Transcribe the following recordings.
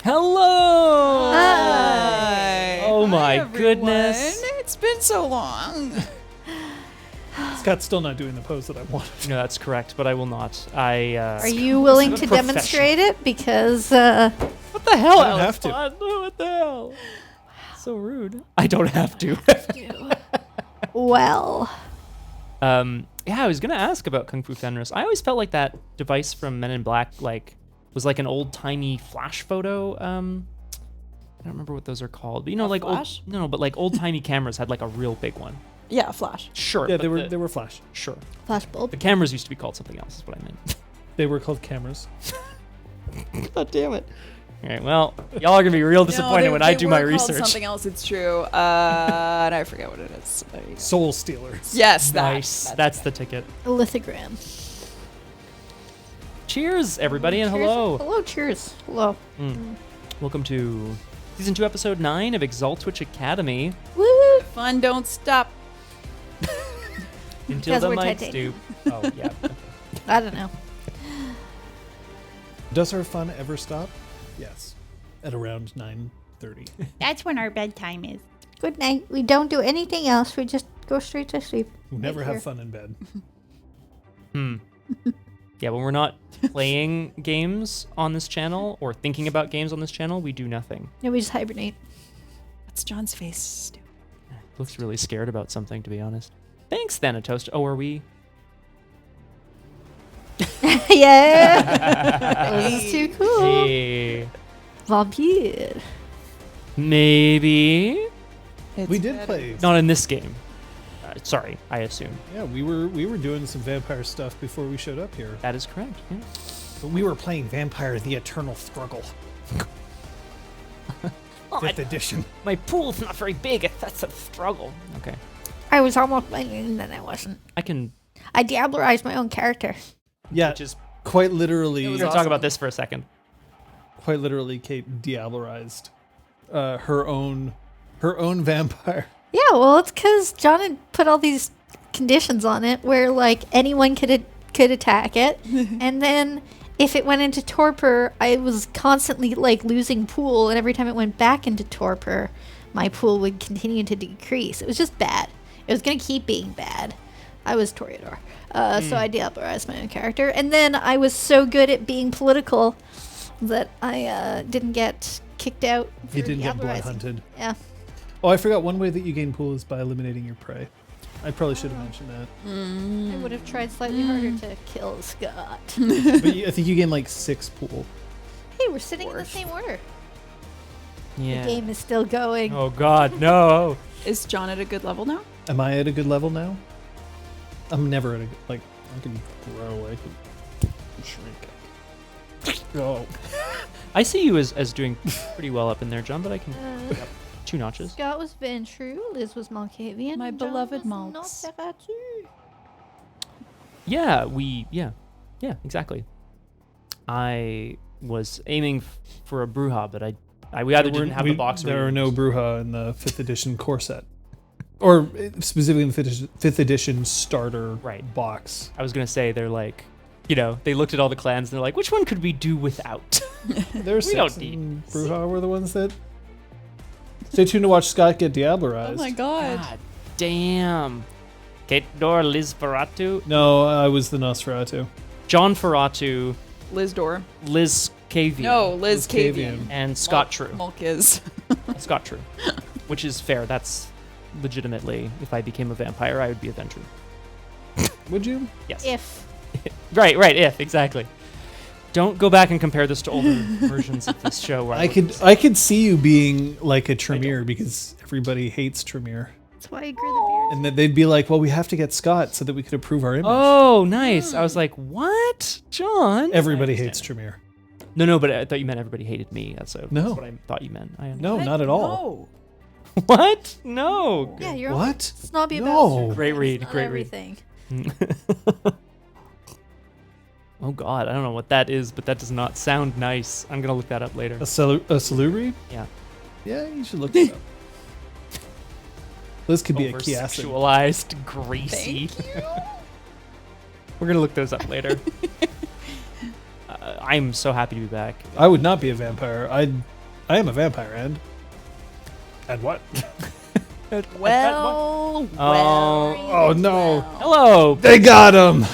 Hello! Hi. Oh my Hi, goodness. everyone. It's been so long. Scott's still not doing the pose that I wanted. No, that's correct, but I will not. Are you willing to professional. demonstrate it? Because What the hell? I don't have to. What the hell? So rude. I don't have to. well, Yeah, I was gonna ask about Kung Fu Fenris. I always felt like that device from Men in Black, was like an old-timey flash photo. I don't remember what those are called, but like flash? old-timey cameras had like a real big one. Yeah, flash. Sure. Yeah, but they were flash. Sure. flash bulb. The cameras used to be called something else. Is what I meant. They were called cameras. God damn it. All right. Well, y'all are gonna be real disappointed when I do my research. Something else. It's true. And I forget what it is. There you go. Soul Stealers. Yes, Nice. That's the ticket. A lithogram. Cheers, everybody, and Cheers. hello. Hello, cheers. Hello. Welcome to season 2, episode 9 of ExalTwitch Academy. Woo! Fun don't stop. Until Because the we're mics titanium. do. Oh yeah. I don't know. Does our fun ever stop? Yes. At around 9:30. That's when our bedtime is. Good night. We don't do anything else. We just go straight to sleep. We never here. have fun in bed. Yeah, when we're not playing games on this channel or thinking about games on this channel, we do nothing. No, we just hibernate. That's John's face. Looks really scared about something, to be honest. Thanks, Thanatos. Oh, are we? Yeah. This is too cool. Hey. Vampire. Maybe. We did play. Not in this game. Sorry, I assume. Yeah, we were doing some vampire stuff before we showed up here. That is correct. Yeah. But we were playing Vampire: The Eternal Struggle. 5th edition. My pool's not very big. That's a struggle. Okay. I was almost playing and then I wasn't. I can. I diablerized my own character. Yeah, Which is. quite literally. We're gonna talk about this for a second. Quite literally, Kate diablerized her own vampire. Yeah, well, it's because John had put all these conditions on it where, like, anyone could attack it. And then if it went into torpor, I was constantly, like, losing pool. And every time it went back into torpor, my pool would continue to decrease. It was just bad. It was going to keep being bad. I was Toreador. So I diablerized my own character. And then I was so good at being political that I didn't get kicked out. You for didn't get blood diablerizing. hunted. Yeah. Oh, I forgot one way that you gain pool is by eliminating your prey. I probably should have mentioned that. I would have tried slightly harder to kill Scott. But I think you gain like 6 pool. Hey, we're sitting in the same order. Yeah. The game is still going. Oh God, no. Is John at a good level now? Am I at a good level now? I'm never at a I can grow, I can shrink. Oh. I see you as doing pretty well up in there, John, but I can. Yep, 2 notches. Scott was Ventru, Liz was Malkavian. My and John beloved was Malks. Nosferatu. Yeah, exactly. I was aiming for a Bruja, but we either didn't have the box. There are no Bruja in the 5th edition core set. Or specifically in the 5th edition starter box. I was gonna say they're like, they looked at all the clans and they're like, which one could we do without? There's We don't need Bruja were the ones that. Stay tuned to watch Scott get diablerized. Oh my god. God damn. Kate Dor, Liz Ferratu, No, I was the Nosferatu. John Ferratu, Liz Door. Liz Cavian. No, Liz Cavian. Cavian. And Scott True. Mulk is. Scott True. Which is fair. That's legitimately, if I became a vampire, I would be a Ventru. Would you? Yes. If. Right, if, exactly. Don't go back and compare this to older versions of this show. Where I could see you being like a Tremere because everybody hates Tremere. That's why I grew the beard. And then they'd be like, well, we have to get Scott so that we could approve our image. Oh, nice. I was like, what? John? Everybody I hates understand. Tremere. No, but I thought you meant everybody hated me. That's what I thought you meant. No, not at all. What? No. Yeah, you're What? snobby No. about Great read. not Great everything. read. Oh, God. I don't know what that is, but that does not sound nice. I'm going to look that up later. A salubri? Yeah. Yeah, you should look it up. This could be a key acid. Over-sexualized, greasy. Thank you. We're going to look those up later. I'm so happy to be back. I would not be a vampire. I'd I am a vampire, and what? Well, Oh no! Hello. They got him.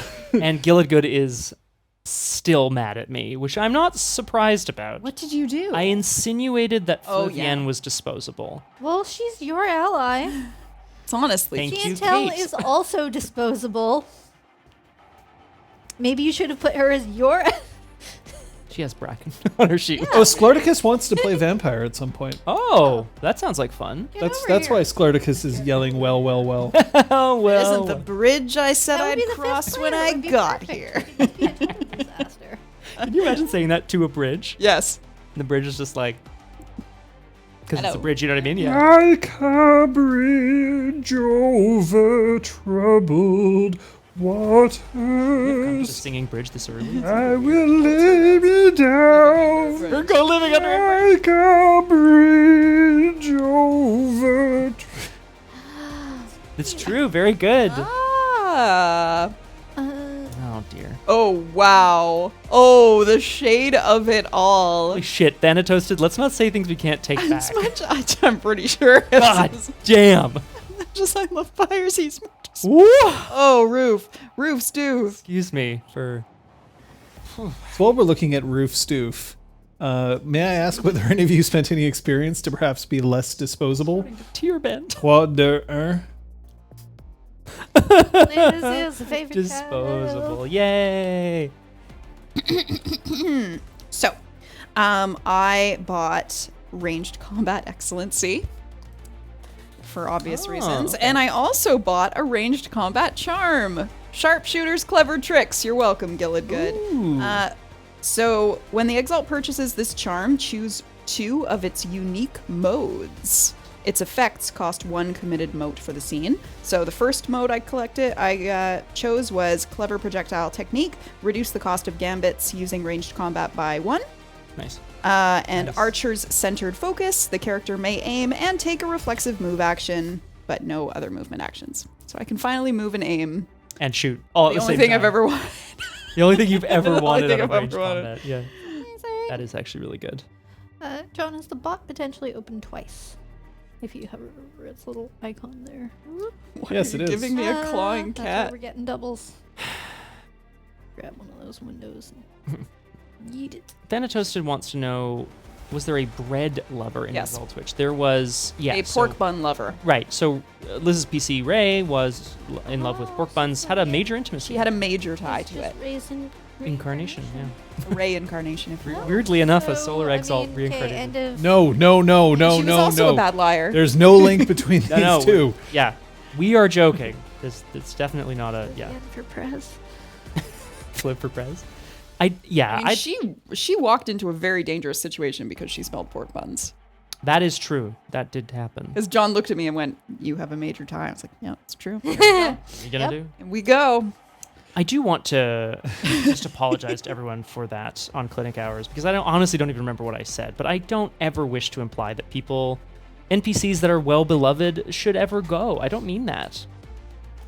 And Gilligud is still mad at me, which I'm not surprised about. What did you do? I insinuated that Oh, Flavienne yeah. was disposable. Well, she's your ally. It's honestly. Thank you, Chantel Kate. is also disposable. Maybe you should have put her as your. She has Bracken on her sheet. Oh, Sclerticus wants to play vampire at some point. Oh, that sounds like fun. Get That's over here. why Sclerticus is yelling, well. Oh, well. Isn't the bridge I said That would I'd be the fifth cross when planet. I It would be got perfect. here? It would be a total disaster. Can you imagine saying that to a bridge? Yes. And the bridge is just like, because it's a Hello. bridge, you know what I mean? Yeah. Like a bridge over troubled waters, I'm just singing bridge this early. I will lay me down We're go living under. like a bridge over. It's true. Very good. Ah. Oh dear. Oh, wow. Oh, the shade of it all. Holy shit, Thanatosted. Let's not say things we can't take back. As much, I'm pretty sure. God damn. Just I love Pyres. He's Woo! oh, roof stew. Excuse me for. So while we're looking at Roof Stoof, may I ask whether any of you spent any experience to perhaps be less disposable? Tear bend. What the? Liz is a favorite Disposable. Yay. So, I bought ranged combat excellency for obvious reasons, okay. and I also bought a ranged combat charm. Sharpshooter's clever tricks. You're welcome, Gilligud. Ooh. So when the Exalt purchases this charm, choose 2 of its unique modes. Its effects cost 1 committed mote for the scene. So the first mode I chose was Clever Projectile Technique, reduce the cost of gambits using ranged combat by 1. Nice. And Nice. Archer's Centered Focus, the character may aim and take a reflexive move action, but no other movement actions. So I can finally move and aim. And shoot. All at The the only same thing I've time. ever wanted. The only thing you've ever The only wanted thing out of I've ranged ever wanted. combat. Yeah. Amazing. That is actually really good. John, is the bot potentially open twice? If you hover over its little icon there. Why Yes, are it you is. giving me a clawing That's why cat. we're getting doubles. Grab one of those windows and yeet it. Thanatoasted wants to know, was there a bread lover in Yes. ExalTwitch? There was, yeah. A so- pork bun lover. Right. So Liz's PC Ray was in love with pork buns, had a major intimacy. She had a major tie It's to just it. raisin incarnation. Yeah. A Ray incarnation, if you will. Weirdly enough, a So, solar I exalt mean, reincarnated. end of No. She was also a bad liar. There's no link between these No, no, two. Yeah, we are joking. It's definitely not a end for press. flip for Prez. I mean, she walked into a very dangerous situation because she smelled pork buns. That is true. That did happen. Because John looked at me and went, "You have a major tie." I was like, "Yeah, it's true." What are you gonna Yep. do? And we go. I do want to just apologize to everyone for that on clinic hours because I honestly don't even remember what I said, but I don't ever wish to imply that NPCs that are well beloved should ever go. I don't mean that.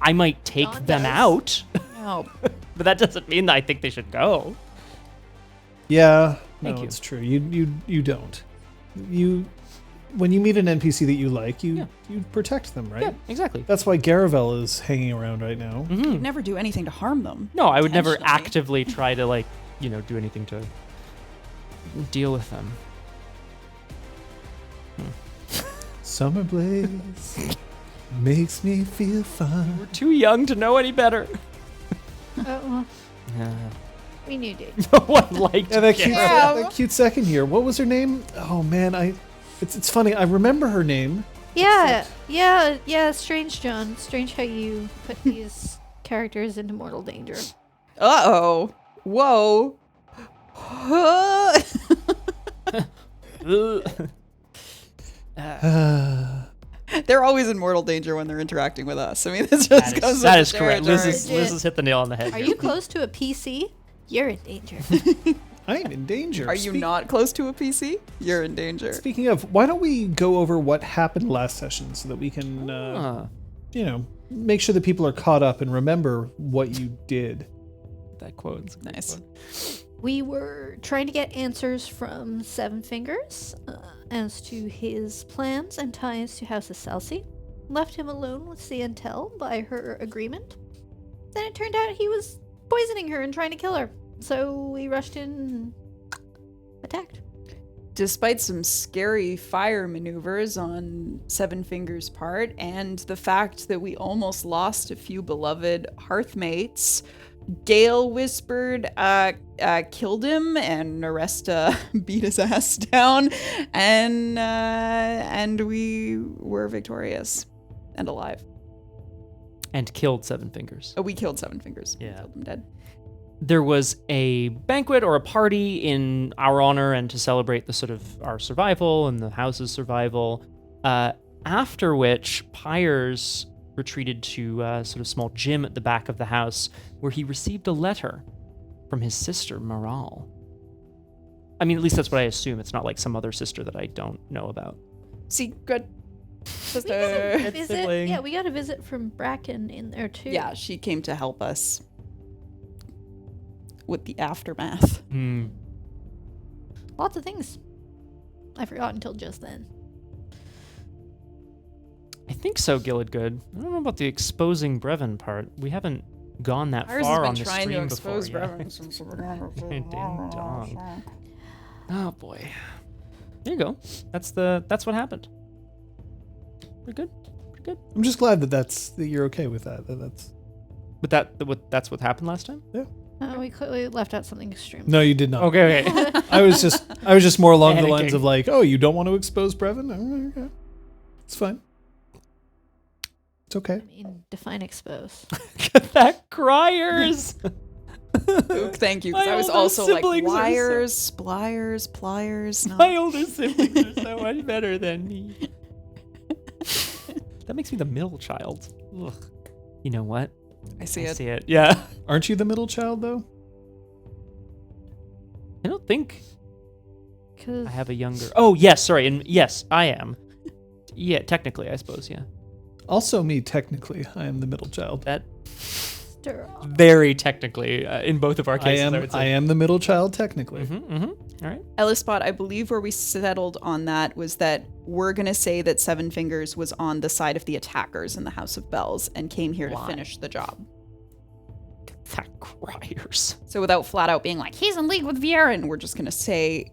I might take John them does. out, Oh, but that doesn't mean that I think they should go. Yeah, Thank no, you. it's true. You don't. When you meet an NPC that you like, you protect them, right? Yeah, exactly. That's why Garavel is hanging around right now. Mhm. never do anything to harm them. No, I would never Intentionally. actively try to do anything to deal with them. Summer blaze makes me feel fine. We're too young to know any better. Oh, we knew, dude. No one liked Yeah, that Gareth. cute, Yeah. that cute second here. What was her name? Oh man, it's funny. I remember her name. Yeah. Strange, John. Strange how you put these characters into mortal danger. Uh-oh. Whoa. They're always in mortal danger when they're interacting with us. I mean, this just goes That with is the correct. territory. Liz has hit the nail on the head. Are you close to a PC? You're in danger. I'm in danger. Are you not close to a PC? You're in danger. Speaking of, why don't we go over what happened last session so that we can, make sure that people are caught up and remember what you did. That quote. Nice. We were trying to get answers from Seven Fingers, as to his plans and ties to House of Celsi, left him alone with Siantel by her agreement. Then it turned out he was poisoning her and trying to kill her. So we rushed in and attacked. Despite some scary fire maneuvers on Seven Fingers' part, and the fact that we almost lost a few beloved Hearth mates, Gale Whispered killed him, and Oresta beat his ass down, and we were victorious and alive. And killed Seven Fingers. Oh, we killed Seven Fingers. Yeah. We killed him dead. There was a banquet or a party in our honor and to celebrate the sort of our survival and the house's survival, after which Pyres retreated to a sort of small gym at the back of the house where he received a letter from his sister, Moral. I mean, at least that's what I assume. It's not like some other sister that I don't know about. Secret We sister. got a visit. sibling. Yeah, we got a visit from Bracken in there too. Yeah, she came to help us with the aftermath. Lots of things. I forgot until just then. I think so, Gilladgood. I don't know about the exposing Brevin part. We haven't gone that Ours far has on been the trying stream to expose before. Brevin since the beginning of the- Ding dong. Oh boy. There you go. That's what happened. Pretty good. Pretty good. I'm just glad that you're okay with that. That's That's what happened last time? We clearly left out something extreme. no, you did not. Okay. I was just more along the lines Panicking. of like, oh, you don't want to expose Brevin? Oh, okay. It's fine. It's okay. I mean, define expose. That criers. Luke, thank you, because My I was older also like siblings are so- wires, spliers, pliers. No. My older siblings are so much better than me. That makes me the middle child. Ugh. You know what? I see I it. see it. Yeah. Aren't you the middle child though? I don't think Because I have a younger. Oh yes, sorry, and yes, I am. Yeah, technically, I suppose. Yeah. Also, me technically, I am the middle child. That stir off. very technically in both of our cases. I would say. I am the middle child technically. All right. Ellispot, I believe where we settled on that was that we're going to say that Seven Fingers was on the side of the attackers in the House of Bells and came here to Why? finish the job. That criers. So without flat out being like, he's in league with Viren, we're just going to say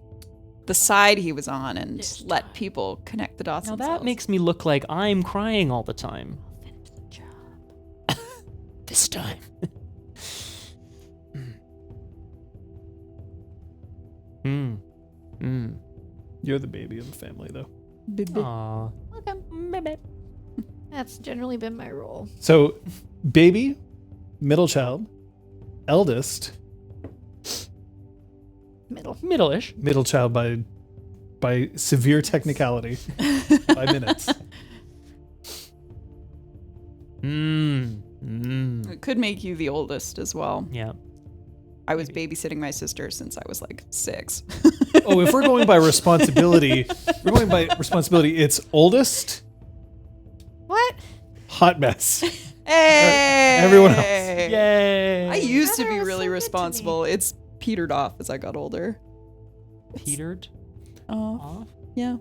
the side he was on and This let people connect the dots Now themselves. that makes me look like I'm crying all the time. Finish the job. This time. You're the baby of the family though. Aw. Welcome. That's generally been my role. So, baby, middle child, eldest, Middle. Middle-ish. middle child by severe technicality, by minutes. It could make you the oldest as well. Yeah. I was babysitting my sister since I was like 6. Oh, if we're going by responsibility, it's oldest, What? hot mess. Hey! Everyone else. Yay. I used to Brother be was really so good to me. responsible. It's petered off as I got older. petered Oh, off. yeah.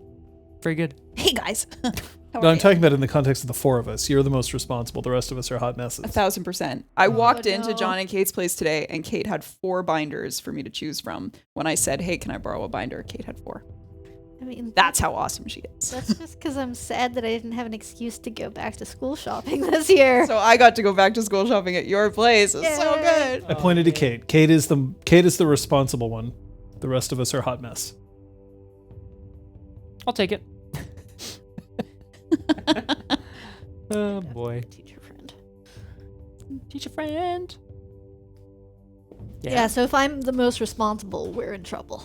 Very good. Hey guys. How No, are I'm you? talking about in the context of the four of us. You're the most responsible. The rest of us are hot messes. 1,000%. I walked into no. John and Kate's place today, and Kate had 4 binders for me to choose from. When I said, "Hey, can I borrow a binder?" Kate had 4. I mean, That's how awesome she is. that's just because I'm sad that I didn't have an excuse to go back to school shopping this year. So I got to go back to school shopping at your place. It's so Yay. good. I pointed to Kate. Kate is the responsible one. The rest of us are hot mess. I'll take it. Oh boy. Teacher friend. Teacher friend. Yeah. So if I'm the most responsible, we're in trouble.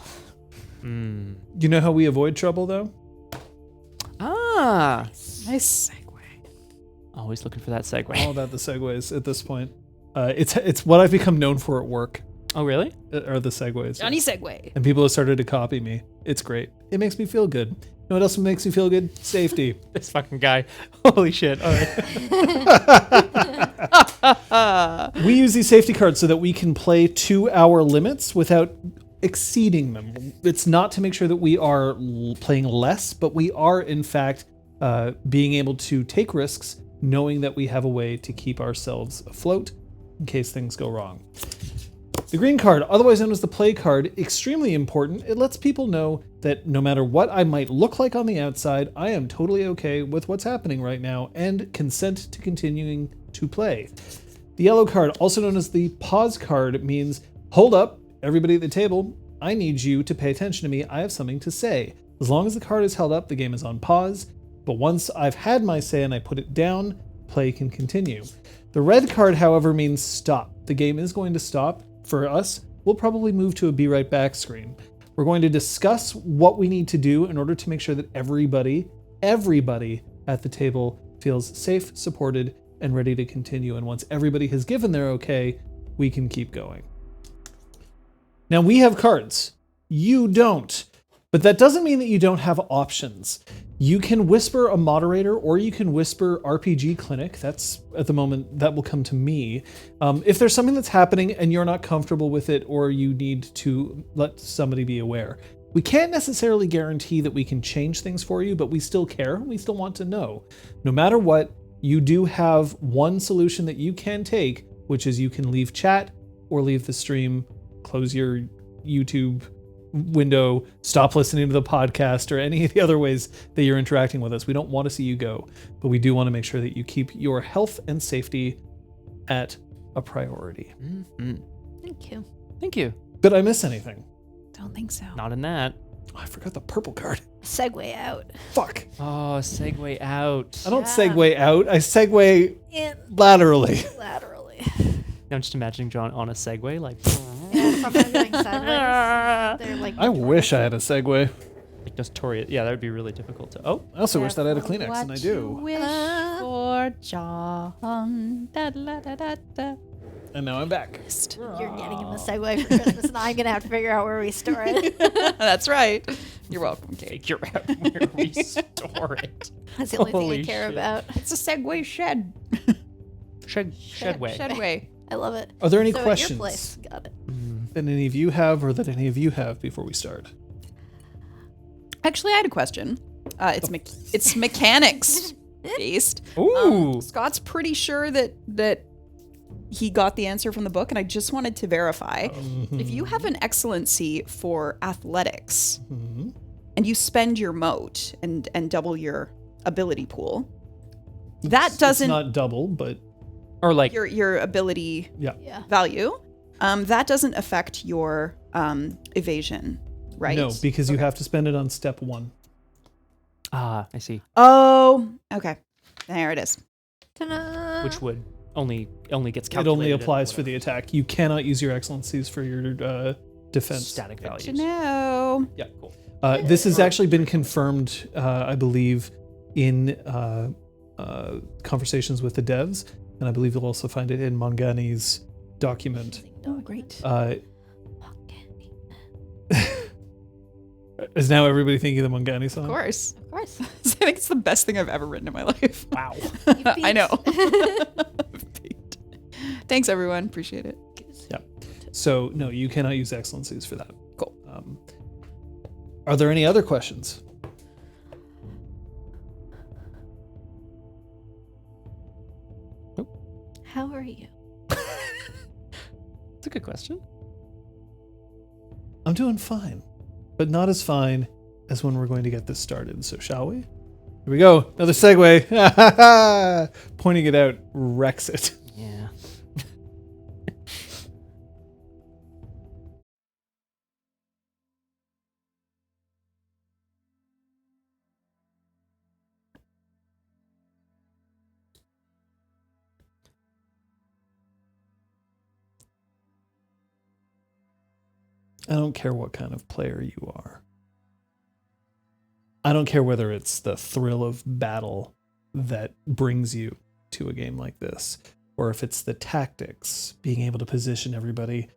You know how we avoid trouble though? Ah. Nice segue. Always looking for that segue. All about the segues at this point. It's what I've become known for at work. Oh really? Are the segues. Johnny segue. And people have started to copy me. It's great. It makes me feel good. You know what else makes me feel good? Safety. This fucking guy. Holy shit. All right. We use these safety cards so that we can play 2-hour limits without exceeding them. It's not to make sure that we are playing less, but we are, in fact, being able to take risks, knowing that we have a way to keep ourselves afloat in case things go wrong. The green card, otherwise known as the play card, extremely important. It lets people know that no matter what I might look like on the outside, I am totally okay with what's happening right now and consent to continuing to play. The yellow card, also known as the pause card, means, hold up, everybody at the table, I need you to pay attention to me. I have something to say. As long as the card is held up, the game is on pause. But once I've had my say and I put it down, play can continue. The red card, however, means stop. The game is going to stop. For us, we'll probably move to a be right back screen. We're going to discuss what we need to do in order to make sure that everybody at the table feels safe, supported, and ready to continue. And once everybody has given their okay, we can keep going. Now, we have cards. You don't. But that doesn't mean that you don't have options. You can whisper a moderator, or you can whisper RPGClinic. That's, at the moment, that will come to me. If there's something that's happening and you're not comfortable with it, or you need to let somebody be aware. We can't necessarily guarantee that we can change things for you, but we still care. We still want to know. No matter what, you do have one solution that you can take, which is you can leave chat or leave the stream, close your YouTube window, stop listening to the podcast, or any of the other ways that you're interacting with us. We don't want to see you go, but we do want to make sure that you keep your health and safety at a priority. Mm-hmm. Thank you. Thank you. Did I miss anything? Don't think so. Not in that. Oh, I forgot the purple card. Segue out. Fuck. Oh, segue out. I don't Yeah. segue out. I segue In laterally. laterally. I'm just imagining John on a Segway, like, Yeah, sometimes going sideways. They're like. I wish I had a segue. like notorious. Yeah, that would be really difficult to. Oh, I also wish that I had a Kleenex, and I do. Wish for John. Da, da, da, da, da. And now I'm back. You're getting him a Segway for Christmas, and I'm gonna have to figure out where we store it. That's right. You're welcome, Kate. figure out where we store it. That's the only thing Holy I care shit. about. It's a Segway shed. Shedway. Shedway. I love it. Are there any So at questions your place. Got it. that any of you have, or that any of you have before we start? Actually, I had a question. It's mechanics based. Ooh. Scott's pretty sure that he got the answer from the book, and I just wanted to verify. If you have an excellency for athletics, and you spend your moat and double your ability pool, that doesn't It's not double, but Or like, your ability Yeah. value. That doesn't affect your evasion, right? no, because you have to spend it on step 1. I see. Oh, okay. There it is. Ta-da. Which would only gets It calculated. only at applies for whatever the attack. You cannot use your excellencies for your defense. static To values. know. Yeah, cool. This has actually been confirmed, I believe, in conversations with the devs, and I believe you'll also find it in Mangani's document. Oh, great. Is now everybody thinking of the Mangani song? Of course. Of course. I think it's the best thing I've ever written in my life. Wow. I know. Beat. Thanks, everyone. Appreciate it. Yeah. So, no, you cannot use excellencies for that. Cool. Are there any other questions? How are you? That's a good question. I'm doing fine, but not as fine as when we're going to get this started. So, shall we? Here we go. Another segue. Pointing it out wrecks it. Yeah. I don't care what kind of player you are. I don't care whether it's the thrill of battle that brings you to a game like this, or if it's the tactics, being able to position everybody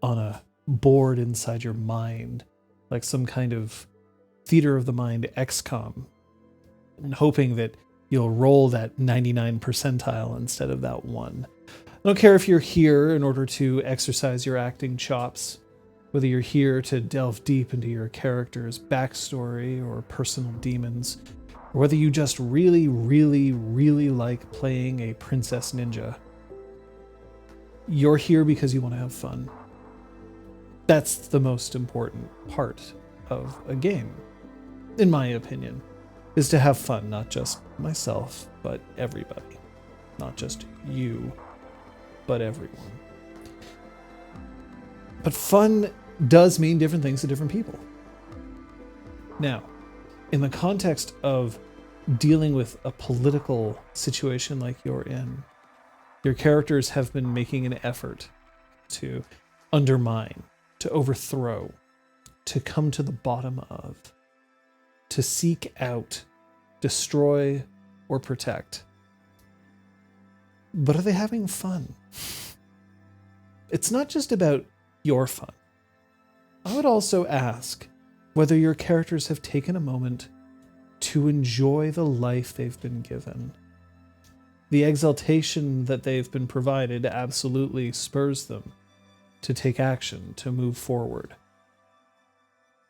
on a board inside your mind, like some kind of theater of the mind XCOM, and hoping that you'll roll that 99 percentile instead of that 1. I don't care if you're here in order to exercise your acting chops, Whether you're here to delve deep into your character's backstory or personal demons, or whether you just really, really, really like playing a princess ninja, you're here because you want to have fun. That's the most important part of a game, in my opinion, is to have fun, not just myself, but everybody. Not just you, but everyone. But fun does mean different things to different people. Now, in the context of dealing with a political situation like you're in, your characters have been making an effort to undermine, to overthrow, to come to the bottom of, to seek out, destroy, or protect. But are they having fun? It's not just about your fun. I would also ask whether your characters have taken a moment to enjoy the life they've been given. The exaltation that they've been provided absolutely spurs them to take action, to move forward.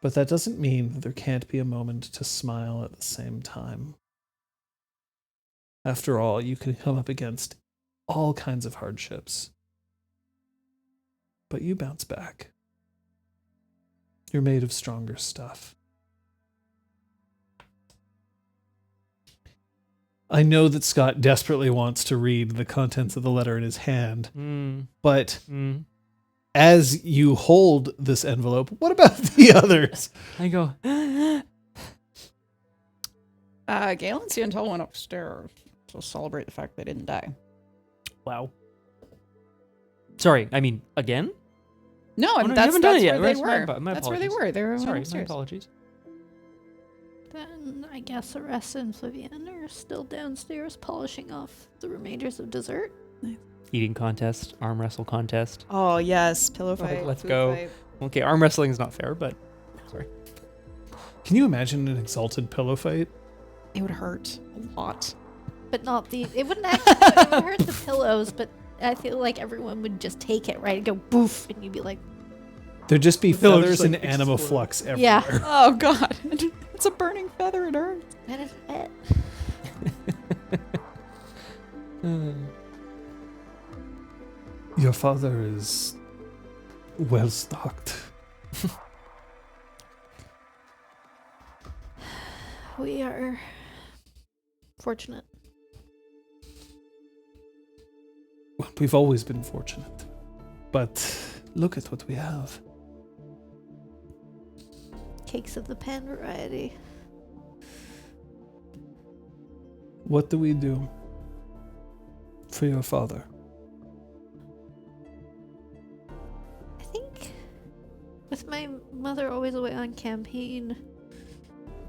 But that doesn't mean that there can't be a moment to smile at the same time. After all, you can come up against all kinds of hardships. But you bounce back. You're made of stronger stuff. I know that Scott desperately wants to read the contents of the letter in his hand, but as you hold this envelope, what about the others? I go, Gale and Ciantel went upstairs to celebrate the fact they didn't die. wow. Sorry, I mean, again? No, and no, you that's haven't done it where yet. they That's were. my That's where they apologies. were. They were Sorry, my upstairs. apologies. Then I guess Oresta and Flavian are still downstairs polishing off the remainders of dessert. Eating contest, arm wrestle contest. Oh yes, pillow Okay, fight. let's food go. fight. Okay, arm wrestling is not fair, but sorry. Can you imagine an exalted pillow fight? It would hurt a lot. But not the. It wouldn't actually. It would hurt the pillows, but I feel like everyone would just take it, right? And go boof, and you'd be like, There'd just be pillow feathers just, and like, anima explode. flux everywhere. Yeah. Oh god, it's a burning feather. It hurts. that is it. Your father is well stocked. We are fortunate. Well, we've always been fortunate. But look at what we have. Cakes of the pan variety. What do we do for your father? I think with my mother always away on campaign,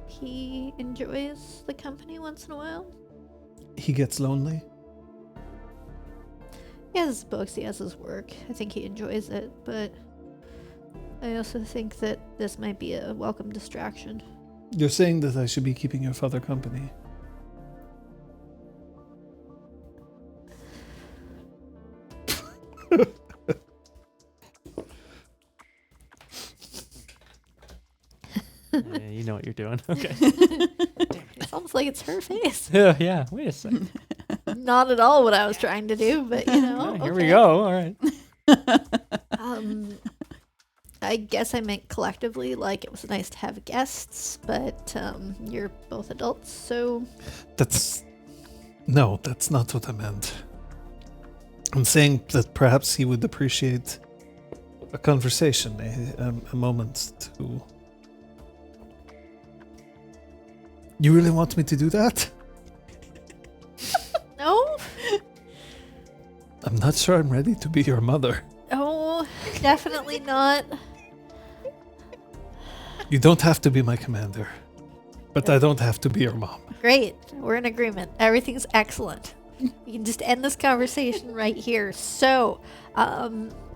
he enjoys the company once in a while. He gets lonely? He has his books, he has his work. I think he enjoys it, but I also think that this might be a welcome distraction. You're saying that I should be keeping your father company. Yeah, you know what you're doing. Okay. It's almost like it's her face. Yeah, wait a second. Not at all what I was trying to do, but you know. Here we okay. go. All right. I guess I meant collectively, like it was nice to have guests, but you're both adults, so No, that's not what I meant. I'm saying that perhaps he would appreciate a conversation, a moment to... You really want me to do that? no, I'm not sure I'm ready to be your mother. no, definitely not. You don't have to be my commander, but I don't have to be your mom. Great, we're in agreement. Everything's excellent. We can just end this conversation right here. So,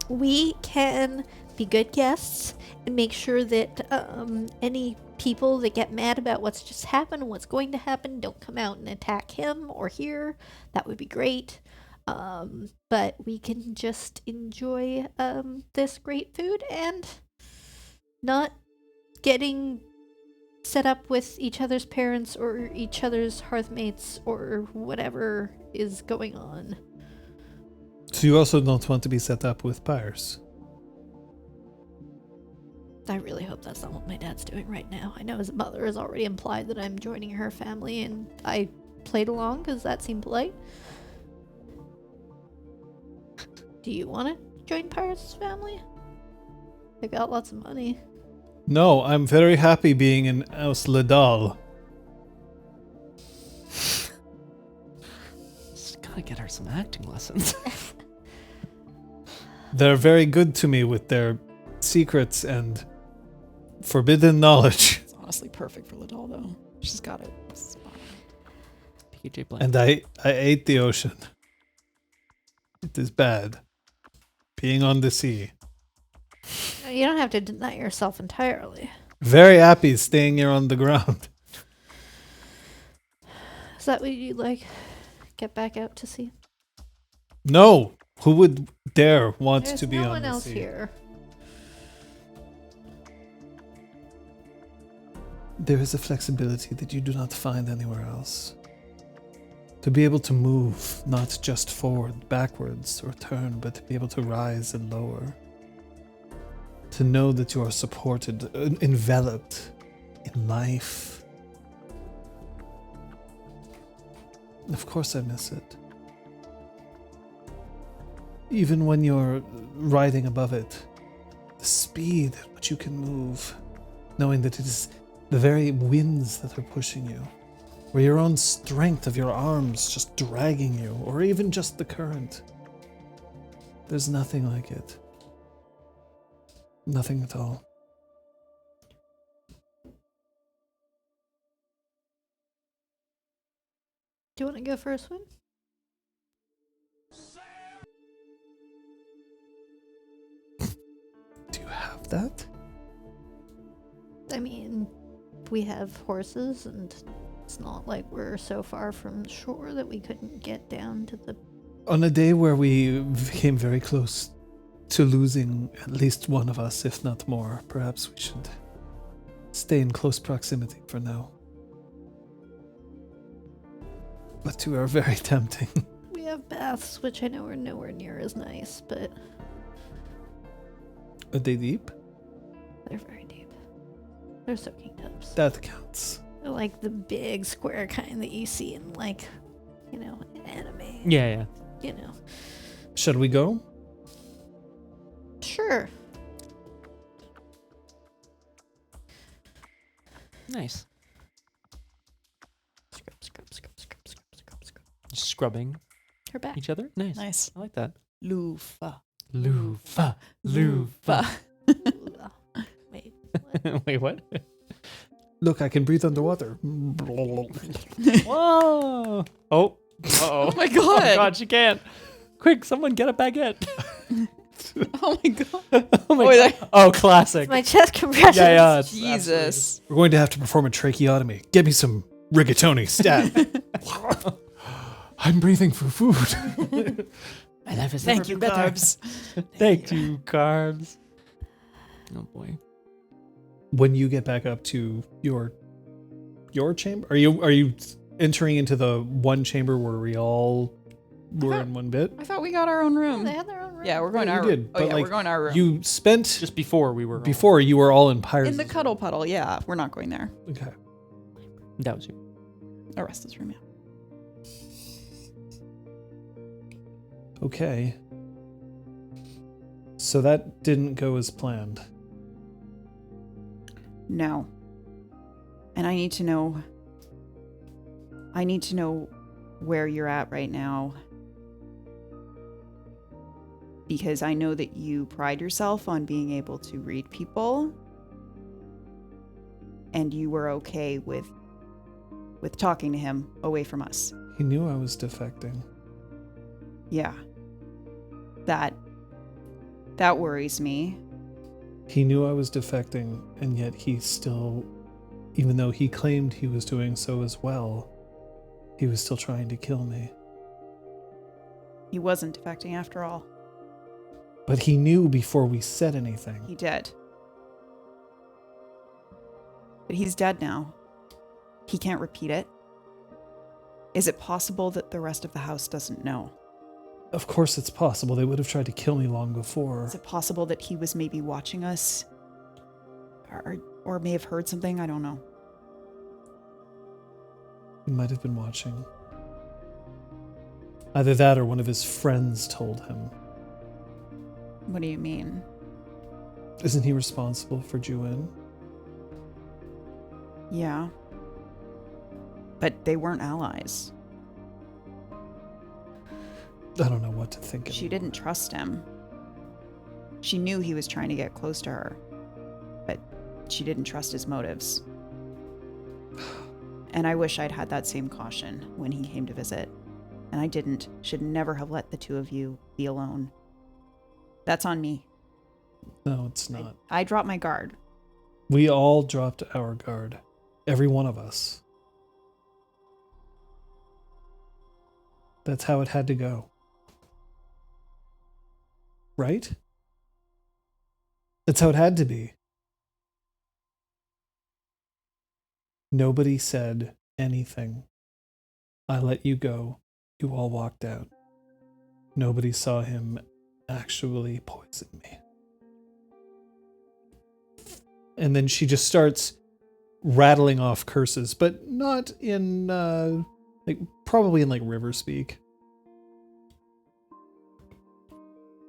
we can be good guests and make sure that any people that get mad about what's just happened and what's going to happen don't come out and attack him or her. That would be great. But we can just enjoy this great food and not getting set up with each other's parents or each other's hearth mates or whatever is going on. So you also don't want to be set up with Pyres? I really hope that's not what my dad's doing right now. I know his mother has already implied that I'm joining her family, and I played along because that seemed polite. Do you want to join Pyres' family? They got lots of money. No, I'm very happy being in Aus Ledal. Just gotta get her some acting lessons. They're very good to me with their secrets and forbidden knowledge. It's honestly perfect for Lidal, though. She's got it. spot on. PJ Blank. And I ate the ocean. It is bad. Being on the sea. You don't have to deny yourself entirely. Very happy staying here on the ground. Is that what you'd like? Get back out to sea? No! Who would dare want There's to be no on one the else sea? here. There is a flexibility that you do not find anywhere else. To be able to move, not just forward, backwards, or turn, but to be able to rise and lower. To know that you are supported, enveloped in life. Of course I miss it. Even when you're riding above it, the speed at which you can move, knowing that it is the very winds that are pushing you, or your own strength of your arms just dragging you, or even just the current. There's nothing like it. Nothing at all. Do you want to go for a swim? Do you have that? I mean, we have horses, and it's not like we're so far from the shore that we couldn't get down to the... On a day where we came very close to losing at least one of us, if not more, perhaps we should stay in close proximity for now. But two are very tempting. We have baths, which I know are nowhere near as nice, but Are they deep? they're very deep. They're soaking tubs. That counts. They're like the big square kind that you see in, like, you know, anime. Yeah. You know. Shall we go? Sure. Nice. Scrub, scrub, scrub, scrub, scrub, scrub, scrub. Scrubbing Her back. each other. Nice. Nice. I like that. Loofah. Loofah. Loofah. Wait. Wait, what? Look, I can breathe underwater. Whoa! Oh. Uh-oh. Oh my god. Oh god, she can't. Quick, someone get a baguette. Oh my god. Oh my Boy, god. Oh, classic. My chest compressions. Yeah. It's Jesus. We're going to have to perform a tracheotomy. Get me some rigatoni. Stab. I'm breathing for food. My life is Thank you, carbs. Thank you, carbs. Oh boy. When you get back up to your chamber, are you entering into the one chamber where we all were in one bit? I thought we got our own Yeah, room. they had their own room. Yeah, we're going Yeah, our you did, Oh but, yeah, like, we're going our room. You spent Just before we were before you were all in Pyres. in the cuddle puddle. Yeah, we're not going there. Okay. That was you. Oresta's room. Yeah. Okay. So that didn't go as planned. No. And I need to know where you're at right now. Because I know that you pride yourself on being able to read people. And you were okay with talking to him away from us. He knew I was defecting. Yeah. That worries me. He knew I was defecting, and yet he still, even though he claimed he was doing so as well, he was still trying to kill me. He wasn't defecting after all. But he knew before we said anything. He did. But he's dead now. He can't repeat it. Is it possible that the rest of the house doesn't know? Of course it's possible. They would have tried to kill me long before. Is it possible that he was maybe watching us? Or may have heard something? I don't know. He might have been watching. Either that or one of his friends told him. What do you mean? Isn't he responsible for Juin? Yeah. But they weren't allies. I don't know what to think She anymore. didn't trust him. She knew he was trying to get close to her, but she didn't trust his motives. And I wish I'd had that same caution when he came to visit. And I didn't. Should never have let the two of you be alone. That's on me. No, it's not. I dropped my guard. We all dropped our guard. Every one of us. That's how it had to go. Right? That's how it had to be. Nobody said anything. I let you go. You all walked out. Nobody saw him actually poison me. And then she just starts rattling off curses, but not in, probably in, river speak.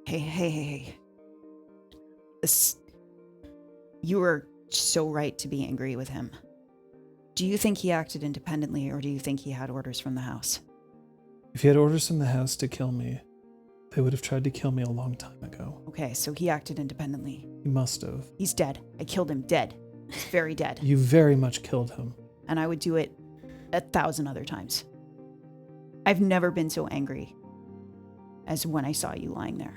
Hey. You were so right to be angry with him. Do you think he acted independently, or do you think he had orders from the house? If he had orders from the house to kill me, they would have tried to kill me a long time ago. Okay, so he acted independently. He must have. He's dead. I killed him dead. He's very dead. You very much killed him. And I would do it 1,000 other times. I've never been so angry as when I saw you lying there.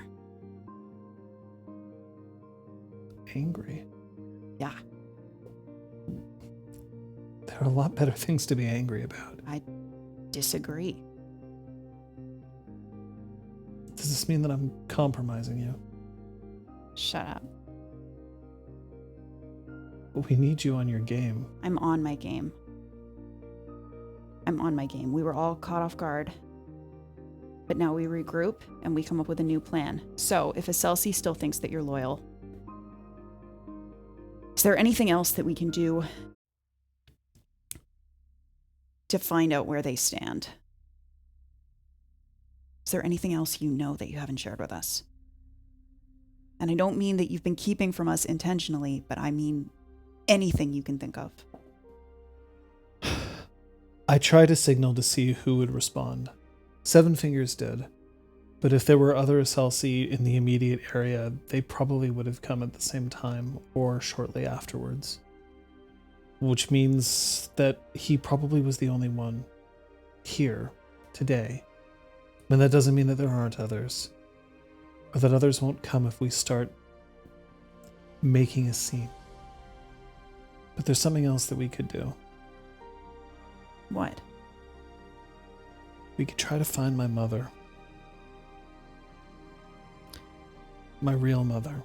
Angry? Yeah. There are a lot better things to be angry about. I disagree. Does this mean that I'm compromising you? Shut up. We need you on your game. I'm on my game. We were all caught off guard. But now we regroup and we come up with a new plan. So if Excelsi still thinks that you're loyal, is there anything else that we can do to find out where they stand? Is there anything else you know that you haven't shared with us? And I don't mean that you've been keeping from us intentionally, but I mean anything you can think of. I tried to signal to see who would respond. Seven Fingers did. But if there were other Excelsi in the immediate area, they probably would have come at the same time or shortly afterwards. Which means that he probably was the only one here today. And that doesn't mean that there aren't others. Or that others won't come if we start making a scene. But there's something else that we could do. What? We could try to find my mother. My real mother.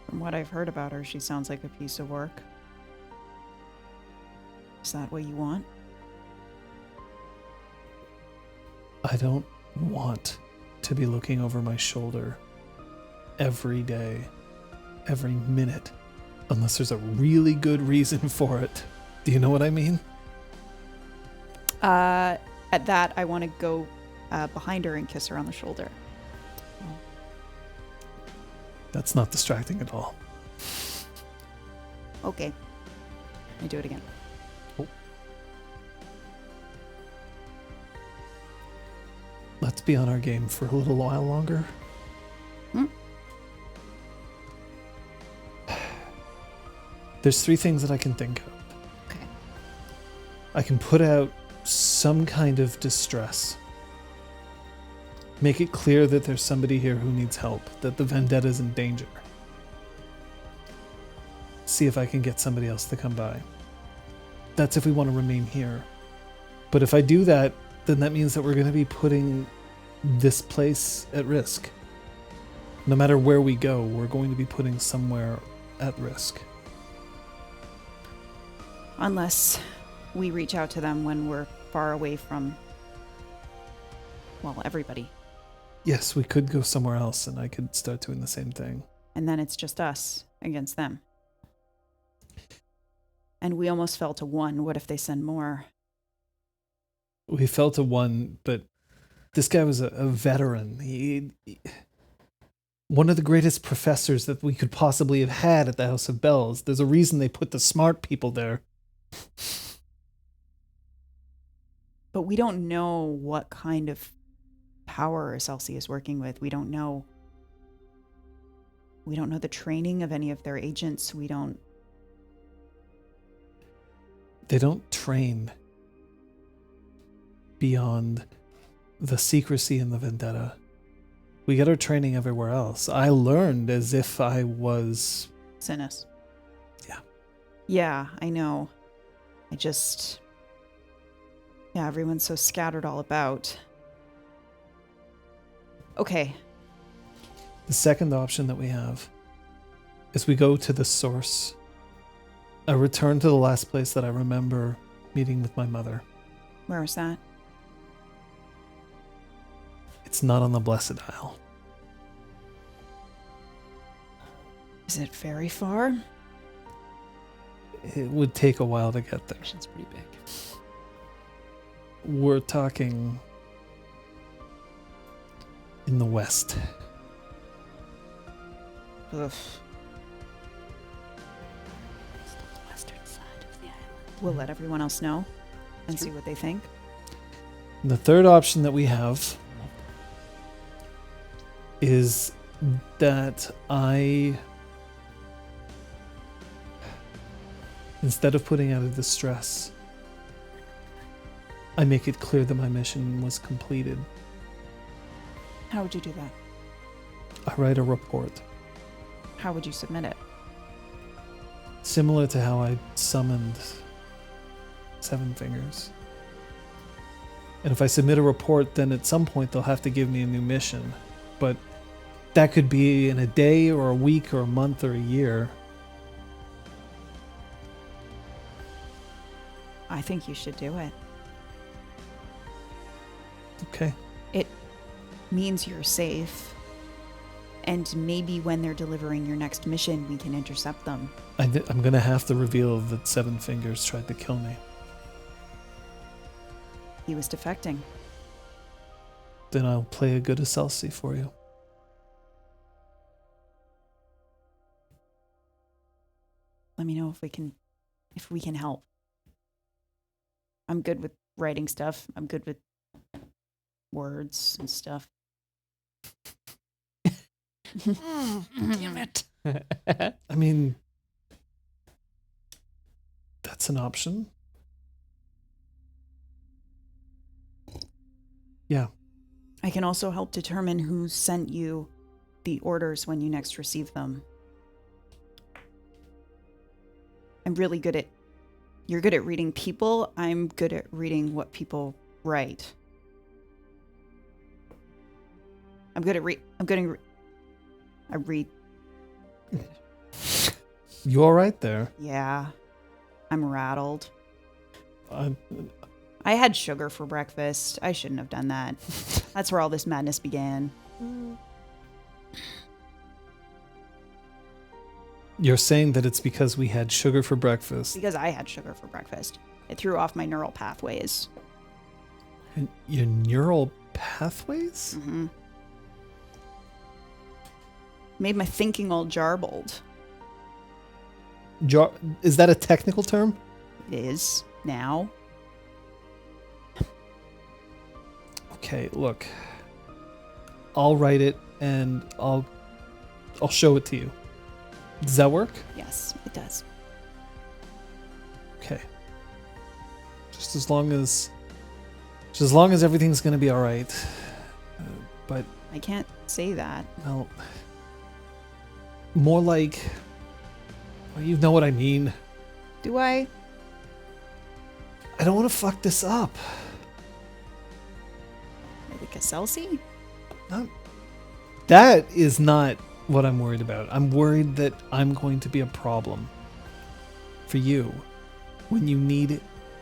From what I've heard about her, she sounds like a piece of work. Is that what you want? I don't want to be looking over my shoulder every day, every minute, unless there's a really good reason for it. Do you know what I mean? At that, I want to go behind her and kiss her on the shoulder. That's not distracting at all. Okay. I do it again. Oh. Let's be on our game for a little while longer. There's three things that I can think of. Okay. I can put out some kind of distress. Make it clear that there's somebody here who needs help, that the vendetta's in danger. See if I can get somebody else to come by. That's if we want to remain here. But if I do that, then that means that we're going to be putting this place at risk. No matter where we go, we're going to be putting somewhere at risk. Unless we reach out to them when we're far away from, well, everybody. Yes, we could go somewhere else and I could start doing the same thing. And then it's just us against them. And we almost fell to 1. What if they send more? We fell to 1, but this guy was a veteran. He one of the greatest professors that we could possibly have had at the House of Bells. There's a reason they put the smart people there. But we don't know what kind of power Celsi is working with. We don't know the training of any of their agents. They don't train beyond the secrecy and the vendetta. We get our training everywhere else. I learned as if I was... Sinus. Yeah. Yeah, I know. Yeah, everyone's so scattered all about. Okay. The second option that we have is we go to the source. I return to the last place that I remember meeting with my mother. Where was that? It's not on the Blessed Isle. Is it very far? It would take a while to get there. Mission's pretty big. We're talking in the west. Ugh. It's on the western side of the island. We'll let everyone else know and see what they think. And the third option that we have is that instead of putting out a distress, I make it clear that my mission was completed. How would you do that? I write a report, How would you submit it? similar to how I summoned Seven Fingers. And if I submit a report, then at some point they'll have to give me a new mission. But that could be in a day or a week or a month or a year. I think you should do it. Okay. It means you're safe. And maybe when they're delivering your next mission, we can intercept them. I'm going to have to reveal that Seven Fingers tried to kill me. He was defecting. Then I'll play a good Celsi for you. Let me know if we can help. I'm good with writing stuff. I'm good with words and stuff. Damn it. I mean, that's an option. Yeah. I can also help determine who sent you the orders when you next receive them. I'm really good at... You're good at reading people. I'm good at reading what people write. I read. You all right there? Yeah. I'm rattled. I I had sugar for breakfast. I shouldn't have done that. That's where all this madness began. You're saying that it's because we had sugar for breakfast. Because I had sugar for breakfast. It threw off my neural pathways. Your neural pathways? Mm-hmm. Made my thinking all jarbled. Is that a technical term? It is now. Okay, look. I'll write it and I'll show it to you. Does that work? Yes, it does. Okay. Just as long as everything's gonna be all right. But I can't say that. well, more like, well, you know what I mean. Do I? I don't want to fuck this up. Maybe Caselsi? That is not what I'm worried about. I'm worried that I'm going to be a problem for you when you need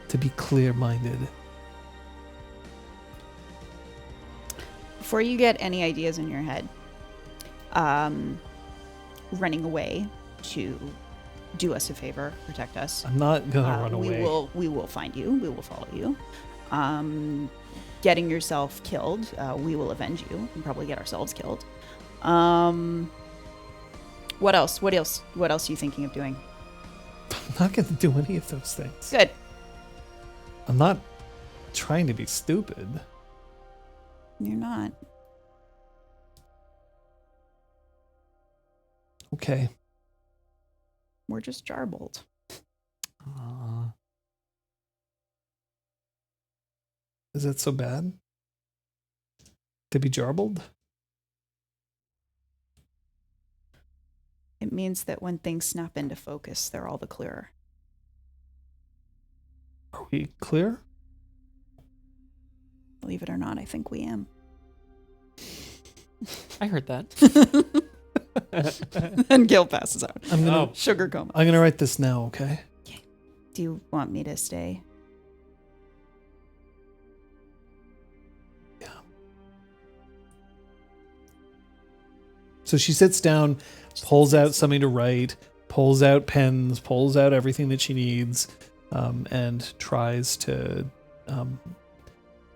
to be clear-minded. Before you get any ideas in your head, running away to do us a favor, protect us. I'm not gonna run away. We will find you. We will follow you. Getting yourself killed, we will avenge you and probably get ourselves killed. What else? What else are you thinking of doing? I'm not gonna do any of those things. Good. I'm not trying to be stupid. You're not. Okay. We're just jarbled. Is that so bad? To be jarbled? It means that when things snap into focus, they're all the clearer. Are we clear? Believe it or not, I think we am. I heard that. And Gale passes out. I'm gonna Sugar coma. I'm gonna write this now, okay? Do you want me to stay? Yeah. So she sits down, pulls out something to write, pulls out pens, pulls out everything that she needs, and tries to.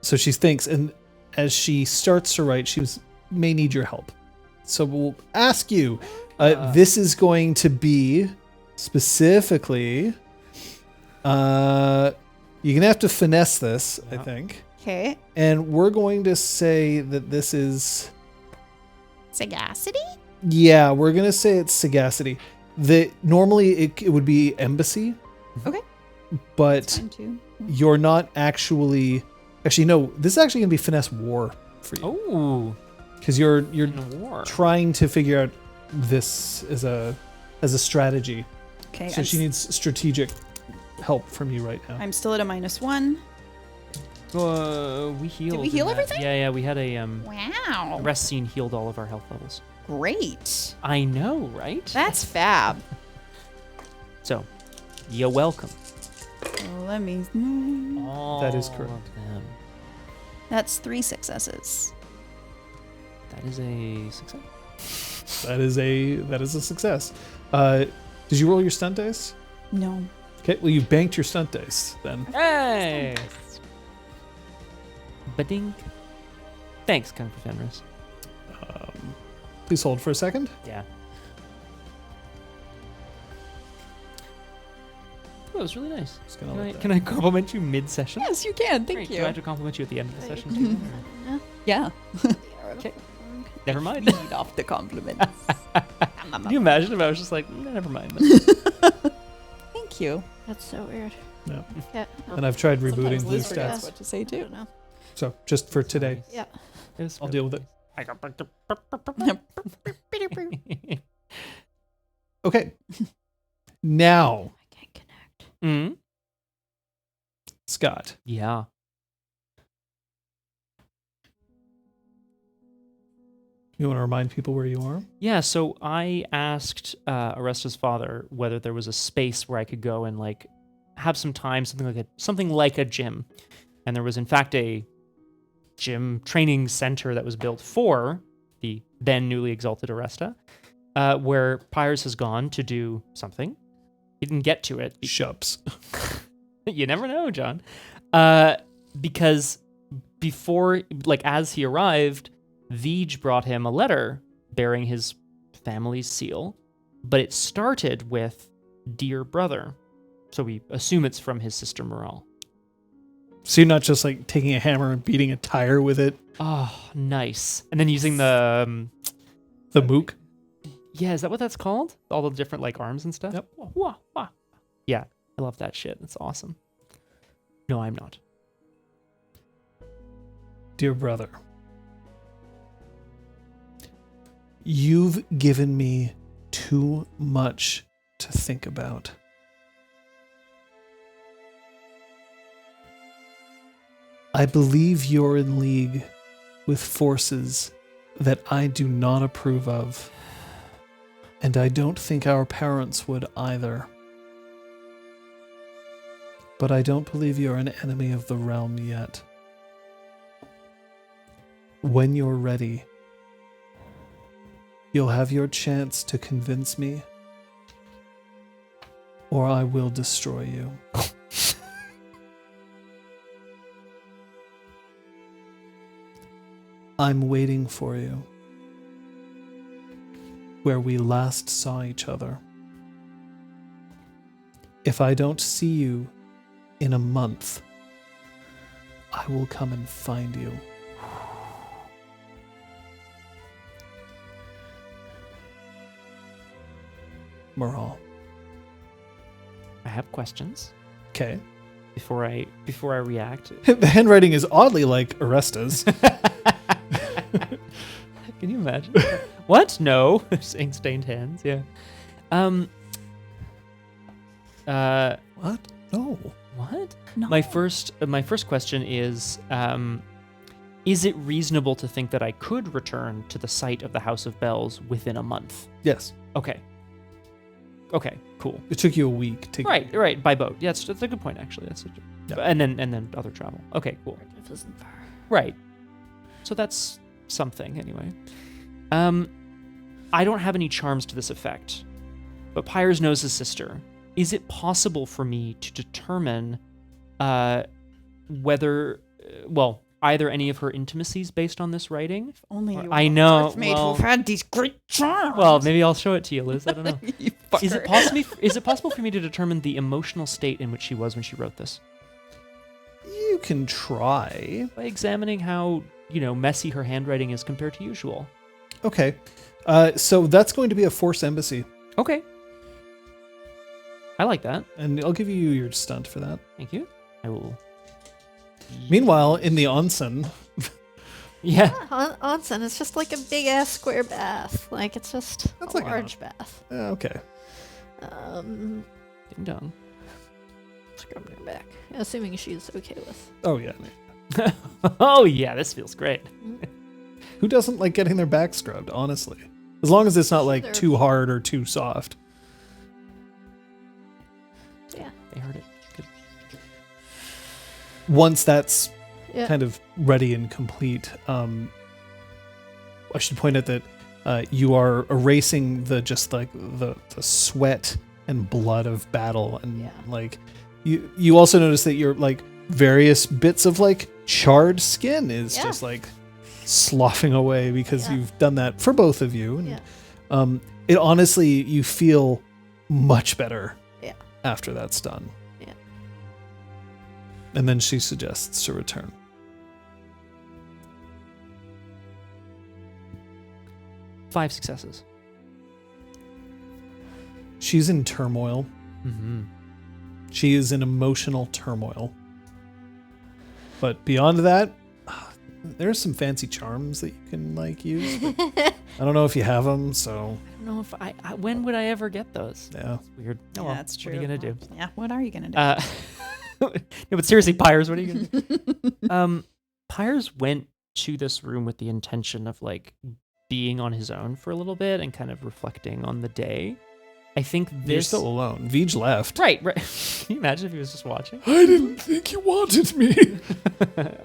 So she thinks, and as she starts to write, may need your help. So we'll ask you. This is going to be specifically. You're gonna have to finesse this, I think. Okay. And we're going to say that this is. Sagacity? Yeah, we're gonna say it's sagacity. Normally it would be embassy. Okay. But Fine too. you're not actually. Actually, no. This is actually gonna be finesse war for you Oh, because you're in a war. trying to figure out this as a strategy. Okay. So she needs strategic help from you right now. I'm still at a -1. We healed. Did we in heal that. everything? Yeah. We had a Wow. rest scene healed all of our health levels. Great. I know, right? That's fab. So, you're welcome. Let me. That is correct. All of them. That's 3 successes. That is a success. That is a success. Did you roll your stunt dice? No. Okay, well you banked your stunt dice then. Hey! Badink. Thanks, Kung Fu Fenris. Please hold for a second. Yeah. That was really nice. Just gonna Can I, let that- can I compliment you mid-session? Yes, you can. Thank Great. you. Do I have to compliment you at the end of the session too? or- Yeah. Okay. Never mind. Feed off the compliments. Can you imagine if I was just like, never mind. Thank you. That's so weird. Yeah. Yeah. And I've tried rebooting Sometimes blue Liz stats. forgets what to say I too. don't know. So just for today. Yeah. I'll deal with it. Okay. Now, I can't connect. Mm? Scott. Yeah. You want to remind people where you are? Yeah, so I asked Oresta's father whether there was a space where I could go and like have some time, something like a gym. And there was in fact a gym training center that was built for the then newly exalted Oresta, where Pyres has gone to do something. He didn't get to it. Shups. You never know, John. Because before, like as he arrived, Vij brought him a letter bearing his family's seal, but it started with "Dear Brother," so we assume it's from his sister Morale. So you're not just like taking a hammer and beating a tire with it? Oh, nice. And then using the mook? yeah, is that what that's called? All the different like arms and stuff? Yep. Wah, wah. Yeah, I love that shit. That's awesome. No, I'm not. Dear brother, you've given me too much to think about. I believe you're in league with forces that I do not approve of. And I don't think our parents would either. But I don't believe you're an enemy of the realm yet. When you're ready, you'll have your chance to convince me, or I will destroy you. I'm waiting for you, where we last saw each other. If I don't see you in a month, I will come and find you. Moral. I have questions Okay. before I react. The handwriting is oddly like Oresta's. Can you imagine? What? No. Ink stained hands. Yeah. What? No. What? No. My first question is it reasonable to think that I could return to the site of the House of Bells within a month? Yes. Okay, cool. It took you a week to Right, by boat. Yeah, that's a good point, actually. Yeah. And then other travel. Okay, cool. It wasn't far. Right. So that's something, anyway. I don't have any charms to this effect, but Pyres knows his sister. Is it possible for me to determine whether, either any of her intimacies based on this writing? Only Or- you I know, Earthmaid well- who've had these great charms. Well, maybe I'll show it to you, Liz. I don't know. You Is it fucker. Is it possible for me to determine the emotional state in which she was when she wrote this You can try. by examining how messy her handwriting is compared to usual? Okay. So that's going to be a force embassy. Okay. I like that. And I'll give you your stunt for that. Thank you. I will. Meanwhile, in the onsen, Yeah. Onsen, it's just like a big ass square bath. Like it's just That's a like a- large bath. okay. Ding dong. Scrubbing her back. Assuming she's okay with. Oh, yeah. Oh yeah, this feels great. Who doesn't like getting their back scrubbed, honestly? As long as it's not like Sure. too hard or too soft. Yeah. They heard it. Good. Once that's Yeah. kind of ready and complete, I should point out that you are erasing the sweat and blood of battle, and Yeah. like you also notice that your like various bits of like charred skin is Yeah. just like sloughing away because Yeah. you've done that for both of you, and Yeah. it honestly, you feel much better Yeah. after that's done. Yeah. And then she suggests to return. Five successes. She's in turmoil. Mm-hmm. She is in emotional turmoil. But beyond that, there's some fancy charms that you can like use. But I don't know if you have them, so I don't know if I when would I ever get those? yeah. It's weird. Oh, Yeah, well, that's true. What are you gonna do? Yeah, what are you gonna do? No, but seriously, Pyres, what are you gonna do? Pyres went to this room with the intention of like being on his own for a little bit and kind of reflecting on the day. I think this. You're still alone. Vij left. Right. Can you imagine if he was just watching? I didn't think you wanted me.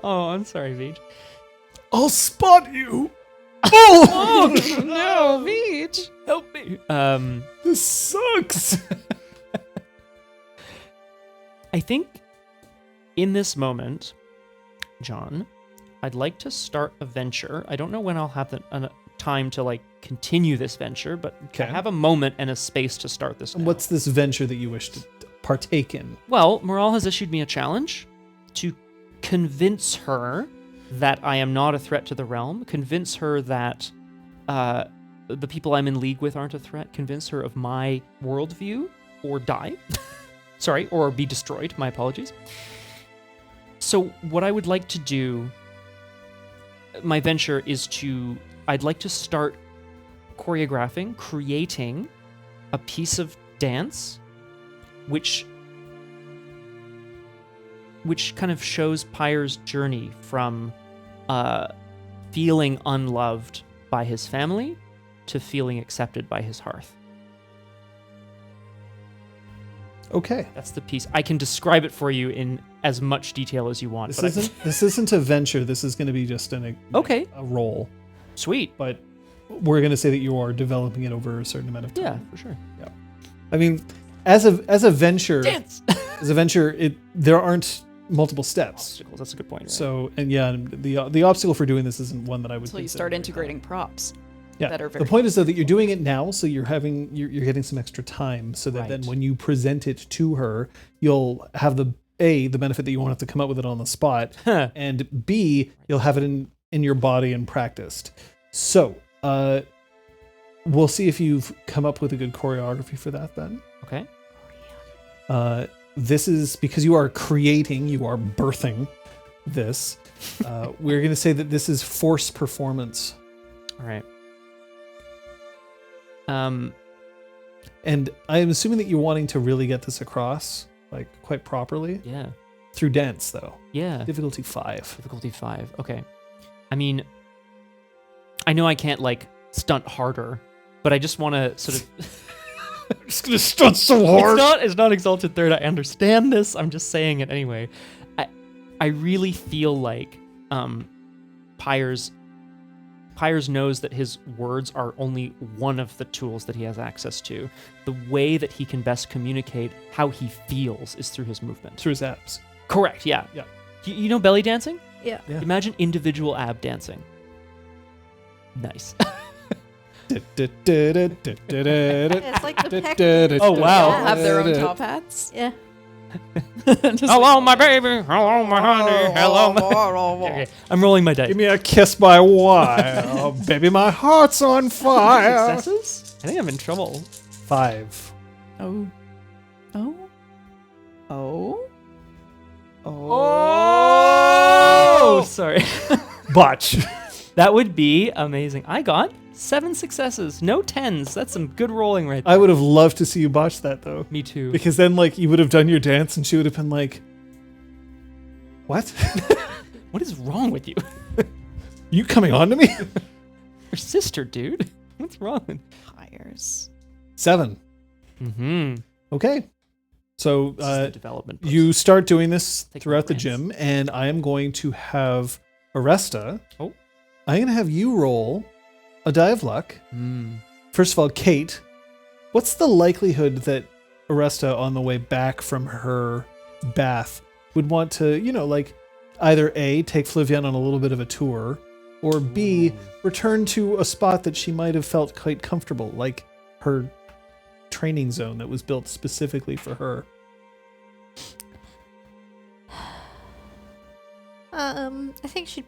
Oh, I'm sorry, Vij. I'll spot you. Oh no, Beach. help me. This sucks. I think in this moment, John, I'd like to start a venture. I don't know when I'll have the time to like continue this venture, but Okay. I have a moment and a space to start this. Now. What's this venture that you wish to partake in? Well, Moral has issued me a challenge to convince her that I am not a threat to the realm, convince her that the people I'm in league with aren't a threat, convince her of my worldview, or die. Sorry, or be destroyed. My apologies. So what I would like to do, my venture is I'd like to start choreographing, creating a piece of dance which kind of shows Pyre's journey from feeling unloved by his family to feeling accepted by his hearth. Okay. That's the piece. I can describe it for you in as much detail as you want. This isn't a venture. This is going to be just a roll. Sweet. But we're going to say that you are developing it over a certain amount of time. Yeah, for sure. Yeah. I mean, as a venture, Dance. there aren't multiple steps. Obstacles. That's a good point. Right? So, and the obstacle for doing this isn't one that I would. Until you consider start very integrating props. Yeah. That are very The point is though that you're doing it now, so you're getting some extra time, so that then Right. when you present it to her, you'll have the benefit that you won't have to come up with it on the spot, Huh. and B, you'll have it in your body and practiced. So, we'll see if you've come up with a good choreography for that then. Okay. This is because you are birthing this. We're going to say that this is force performance. All right. And I am assuming that you're wanting to really get this across, like, quite properly. Yeah. Through dance, though. Yeah. Difficulty 5. Difficulty 5. Okay. I mean, I know I can't like stunt harder, but I just want to sort of. I'm just gonna stunt so hard. It's not Exalted Third. I understand this. I'm just saying it anyway. I really feel like Pyres knows that his words are only one of the tools that he has access to. The way that he can best communicate how he feels is through his movement. Through his abs. Correct. Yeah. Yeah. You know belly dancing? Yeah. Yeah. Imagine individual ab dancing. Nice. It's like the peck. Oh, wow. all have their own top hats. Yeah. Hello, my baby. Hello, my honey. Hello, my... Okay, I'm rolling my dice. Give me a kiss by while, baby, my heart's on fire. Successes? I think I'm in trouble. 5. Oh. Oh. Oh. Oh, sorry. Botch. That would be amazing. I got 7 successes, no 10s. That's some good rolling right there. I would have loved to see you botch that, though. Me too. Because then, like, you would have done your dance and she would have been like, what? What is wrong with you? You coming on to me? Your sister, dude. What's wrong with Pyres. 7. Mm-hmm. Okay. So This is the development process. you start doing this Take throughout the my gym, and I am going to have Oresta. Oh. I'm going to have you roll a die of luck. First of all, Kate, what's the likelihood that Oresta on the way back from her bath would want to, like, either A, take Flavian on a little bit of a tour, or B, return to a spot that she might have felt quite comfortable, like her training zone that was built specifically for her? I think she'd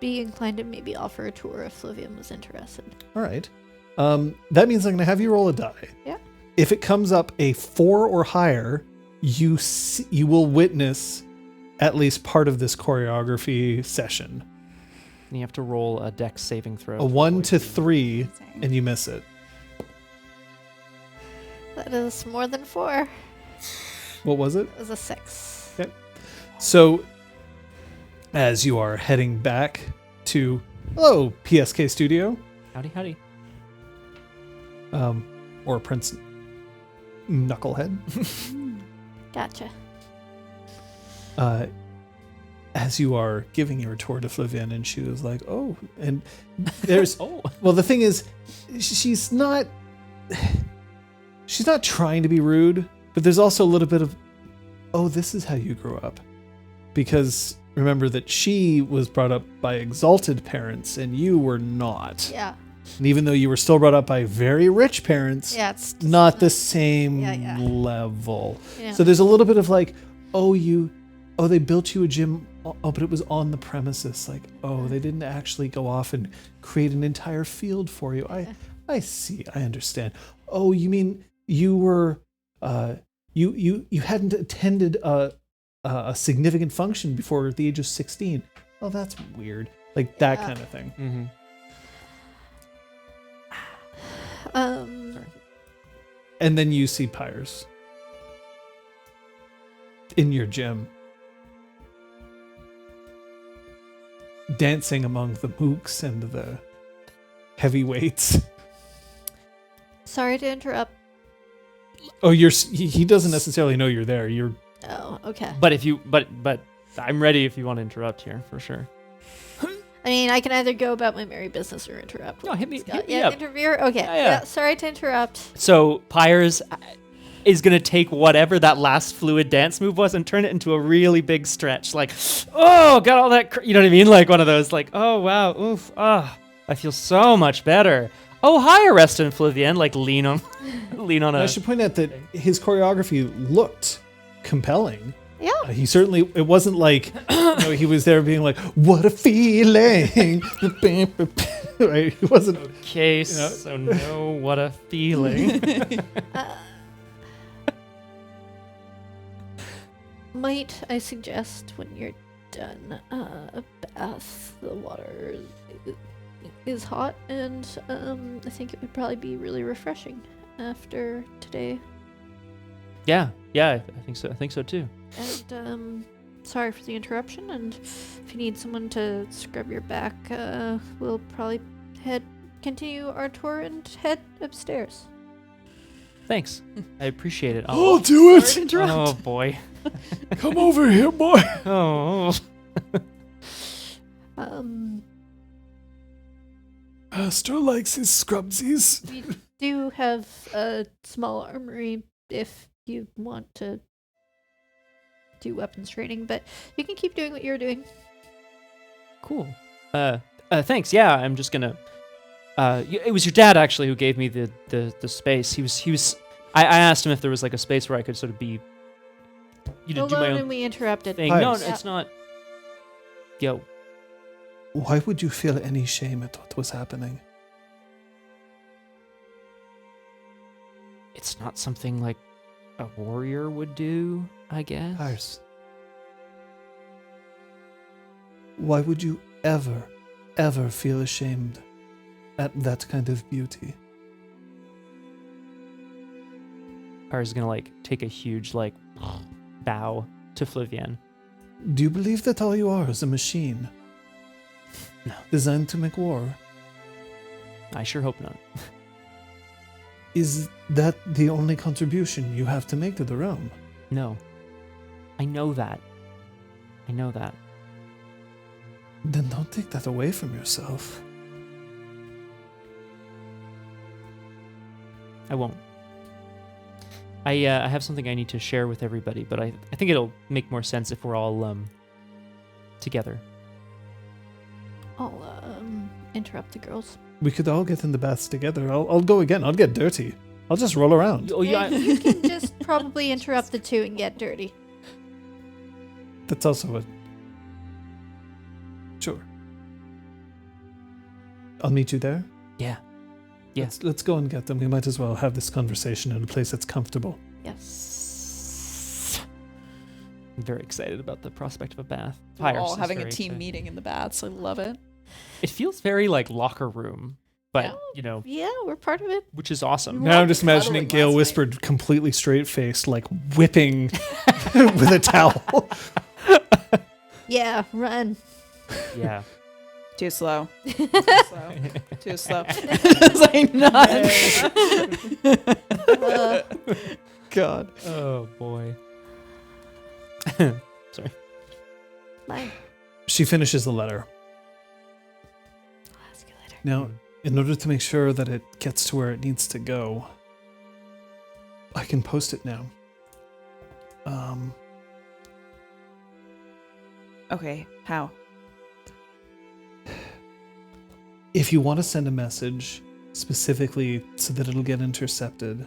be inclined to maybe offer a tour if Flavian was interested. All right. That means I'm going to have you roll a die. Yeah. If it comes up a 4 or higher, you will witness at least part of this choreography session. And you have to roll a dex saving throw. A 1 to 3, and you miss it. That is more than 4. What was it? It was a 6. Okay. So, as you are heading back to, hello, PSK Studio, Howdy. or Prince Knucklehead, Gotcha. as you are giving your tour to Flavian, and she was like, oh, and there's, Oh. well, the thing is, she's not trying to be rude, but there's also a little bit of, oh, this is how you grew up. Because remember that she was brought up by exalted parents and you were not. Yeah. And even though you were still brought up by very rich parents, Yeah, it's just not the same Yeah. level. Yeah. So there's a little bit of like, they built you a gym, but it was on the premises. Like, they didn't actually go off and create an entire field for you. I see, I understand. Oh, you mean you were, you hadn't attended a significant function before the age of 16. Oh, that's weird. Like that kind of thing. Mm-hmm. And then you see Pyres in your gym, dancing among the mooks and the heavyweights. Sorry to interrupt. Oh, he doesn't necessarily know you're there. You're Oh, okay. But if you, but I'm ready if you want to interrupt here for sure. I mean, I can either go about my merry business or interrupt. No, hit me Yeah, up. interfere? Okay. Yeah. Yeah, sorry to interrupt. So Pyres is gonna take whatever that last fluid dance move was and turn it into a really big stretch. Like, oh, got all that. You know what I mean? Like one of those. Like, oh wow, oof, I feel so much better. Oh, hi, Oresta and Flavienne. Like lean on I should point out that his choreography looked compelling. Yeah. He certainly, it wasn't like, he was there being like, what a feeling. Right? He wasn't. Okay, so no, what a feeling. Might I suggest when you're done, a bath? The water is hot, and I think it would probably be really refreshing after today. Yeah, I think so too. And sorry for the interruption. And if you need someone to scrub your back, we'll probably continue our tour and head upstairs. Thanks, I appreciate it. I'll do Sorry to it. interrupt. Oh boy. Come over here, boy. Oh. Pastor likes his scrubsies. We do have a small armory if you want to do weapons training, but you can keep doing what you're doing. Cool. Thanks. Yeah, I'm just gonna. It was your dad actually who gave me the space. He was. I asked him if there was like a space where I could sort of be. Do my Alone, own and we interrupted. thing. No, Pyres. it's not. Yo, Why would you feel any shame at what was happening? it's not something like a warrior would do, I guess. Pyres. Why would you ever feel ashamed at that kind of beauty? Pyres is gonna like take a huge like bow to Flavienne. Do you believe that all you are is a machine? No. Designed to make war? I sure hope not. Is that the only contribution you have to make to the realm? No. I know that. Then don't take that away from yourself. I won't. I have something I need to share with everybody, but I think it'll make more sense if we're all together. I'll interrupt the girls. We could all get in the baths together. I'll go again. I'll get dirty. I'll just roll around. Oh yeah. You can just probably interrupt the two and get dirty. That's also a... Sure. I'll meet you there. Yeah. Let's go and get them. We might as well have this conversation in a place that's comfortable. Yes. I'm very excited about the prospect of a bath. We're Pyres all is having a very team excited. meeting in the baths. I love it. It feels very like locker room, but Yeah. Yeah, we're part of it. which is awesome. Now I'm just imagining cuddling Gale last Whispered completely straight-faced, like whipping with a towel. Yeah, run. Yeah. Too slow. Too slow. It's like not. God. Oh boy. Sorry. Bye. She finishes the letter. I'll ask you later. Now, in order to make sure that it gets to where it needs to go, I can post it now. Okay, how? If you want to send a message specifically so that it'll get intercepted,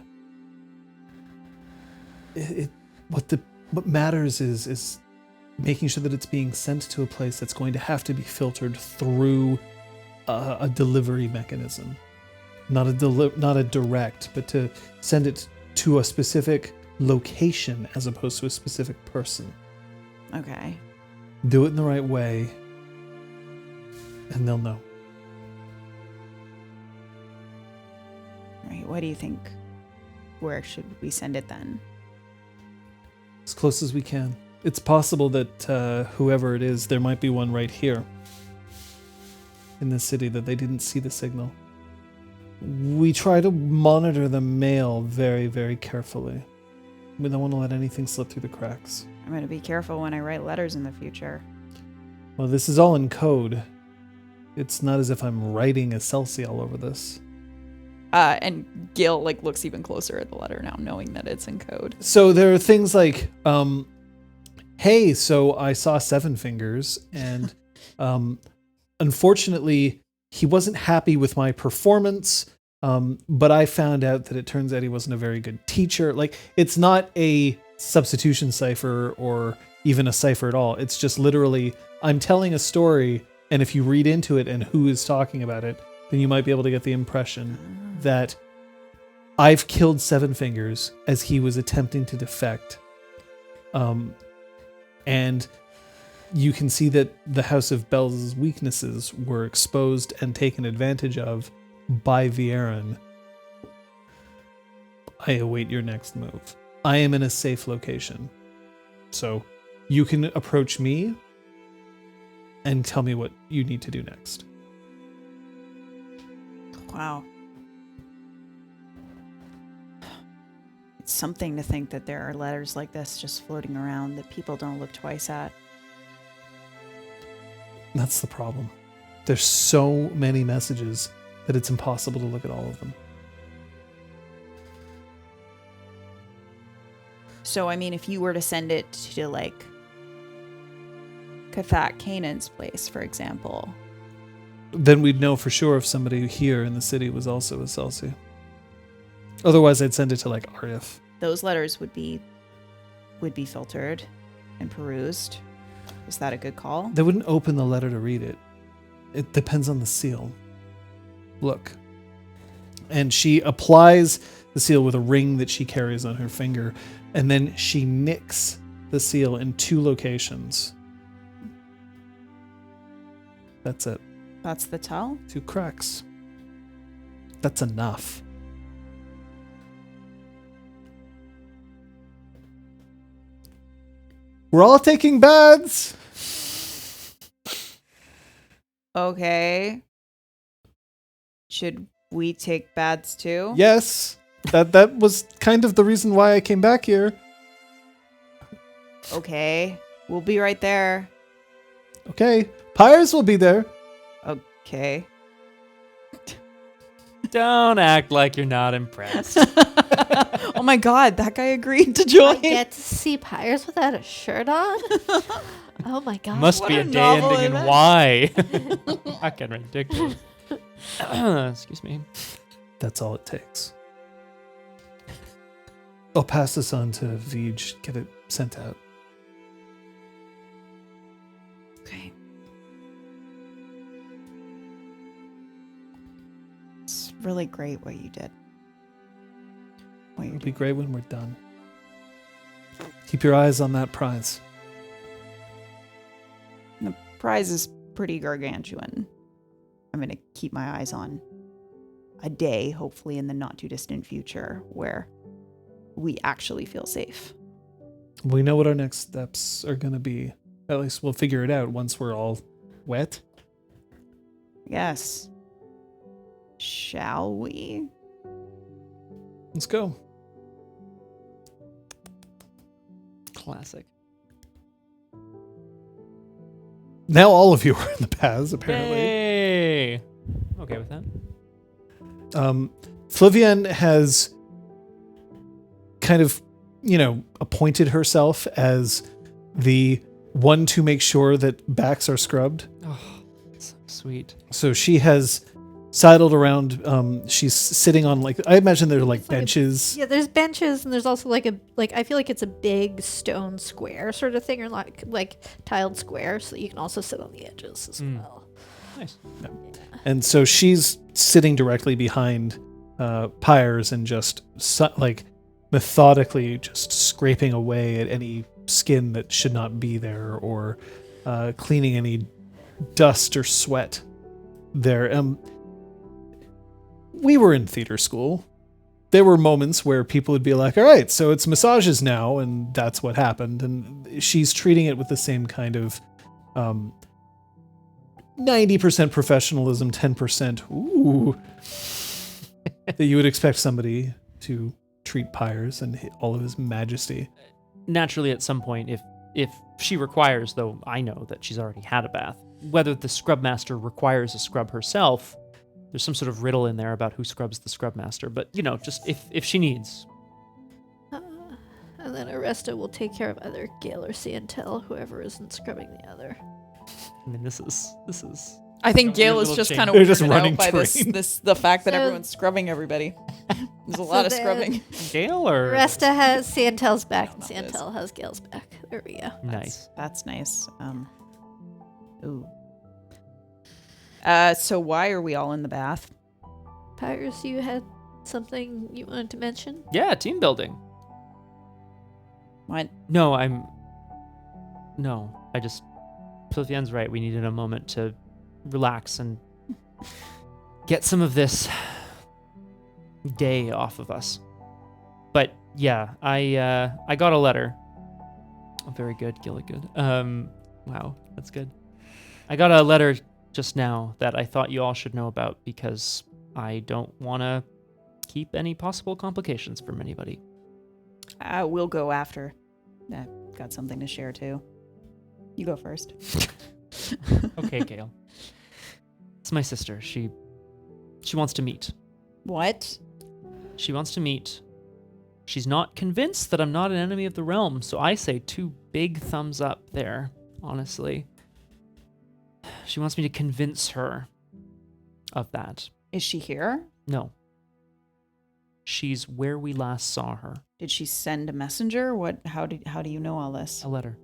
what matters is making sure that it's being sent to a place that's going to have to be filtered through a delivery mechanism, not a direct, but to send it to a specific location as opposed to a specific person. Okay. Do it in the right way, and they'll know. Right. What do you think? Where should we send it then? As close as we can. It's possible that whoever it is, there might be one right here in the city that they didn't see the signal. We try to monitor the mail very, very carefully. We don't want to let anything slip through the cracks. I'm going to be careful when I write letters in the future. Well, this is all in code. It's not as if I'm writing Excelsior all over this. And Gale like looks even closer at the letter now, knowing that it's in code. So there are things like, hey, so I saw Seven Fingers, and unfortunately, he wasn't happy with my performance, but I found out that it turns out he wasn't a very good teacher. Like, it's not a substitution cipher or even a cipher at all. It's just literally, I'm telling a story, and if you read into it and who is talking about it, then you might be able to get the impression that I've killed Seven Fingers as he was attempting to defect. And you can see that the House of Bell's weaknesses were exposed and taken advantage of by Viren. I await your next move. I am in a safe location. So you can approach me and tell me what you need to do next. Wow. It's something to think that there are letters like this just floating around that people don't look twice at. That's the problem. There's so many messages that it's impossible to look at all of them. So, I mean, if you were to send it to, like, Kathak Kanan's place, for example. Then we'd know for sure if somebody here in the city was also a Celsi. Otherwise, I'd send it to, like, Arif. Those letters would be filtered and perused. Is that a good call? They wouldn't open the letter to read it. It depends on the seal. Look. And she applies the seal with a ring that she carries on her finger, and then she nicks the seal in 2 locations. That's it. That's the tell? 2 cracks. That's enough. We're all taking baths. Okay. Should we take baths too? Yes. That was kind of the reason why I came back here. Okay. We'll be right there. Okay. Pyres will be there. Okay. Don't act like you're not impressed. Oh my god, that guy agreed to I join. get to see Pyres without a shirt on? Oh my god. Must What be a a day novel ending in event. Y. Fucking ridiculous. Excuse me. That's all it takes. I'll pass this on to Vij, get it sent out. Okay. It's really great what you did. What you're It'll be doing. great when we're done. Keep your eyes on that prize. The prize is pretty gargantuan. I'm going to keep my eyes on a day, hopefully in the not too distant future, where we actually feel safe. We know what our next steps are going to be. At least we'll figure it out once we're all wet. Yes. Shall we? Let's go. Classic. Now all of you are in the paths, apparently. Yay! Okay with that. Flavienne has kind of, appointed herself as the one to make sure that backs are scrubbed. Oh, so sweet. So she has sidled around. She's sitting on, I imagine there are It's like benches. Yeah, there's benches, and there's also I feel like it's a big stone square sort of thing, or like tiled square, so that you can also sit on the edges as well. Nice. And so she's sitting directly behind Pyres and just methodically just scraping away at any skin that should not be there, or cleaning any dust or sweat there. We were in theater school. There were moments where people would be like, all right, so it's massages now, and that's what happened. And she's treating it with the same kind of 90% professionalism, 10%, ooh. that you would expect somebody to treat Pyres and all of his majesty. Naturally, at some point, if she requires, though I know that she's already had a bath, whether the scrub master requires a scrub herself, there's some sort of riddle in there about who scrubs the scrub master. But, just if she needs. And then Oresta will take care of either Gale or Siantel, whoever isn't scrubbing the other. I mean, this is. I think A Gale weird is little just chain. kind of They're just weirded running out by train. the fact that So- everyone's scrubbing everybody. There's a So lot of then- scrubbing. Gale or Oresta has Siantel's back, and Not this. Siantel has Gale's back. There we go. nice. That's nice. Ooh. So why are we all in the bath? Pyres, you had something you wanted to mention? Yeah, team building. What? No, I just. Pilfian's right. We needed a moment to relax and get some of this day off of us. But yeah, I got a letter. Oh, very good, Gilligood. Wow, that's good. I got a letter just now that I thought you all should know about because I don't want to keep any possible complications from anybody. We'll go after. I've got something to share too. You go first. Okay, Gale. It's my sister. She wants to meet. What? She wants to meet. She's not convinced that I'm not an enemy of the realm, so I say 2 big thumbs up there, honestly. She wants me to convince her of that. Is she here? No. She's where we last saw her. Did she send a messenger? What? How do you know all this? A letter.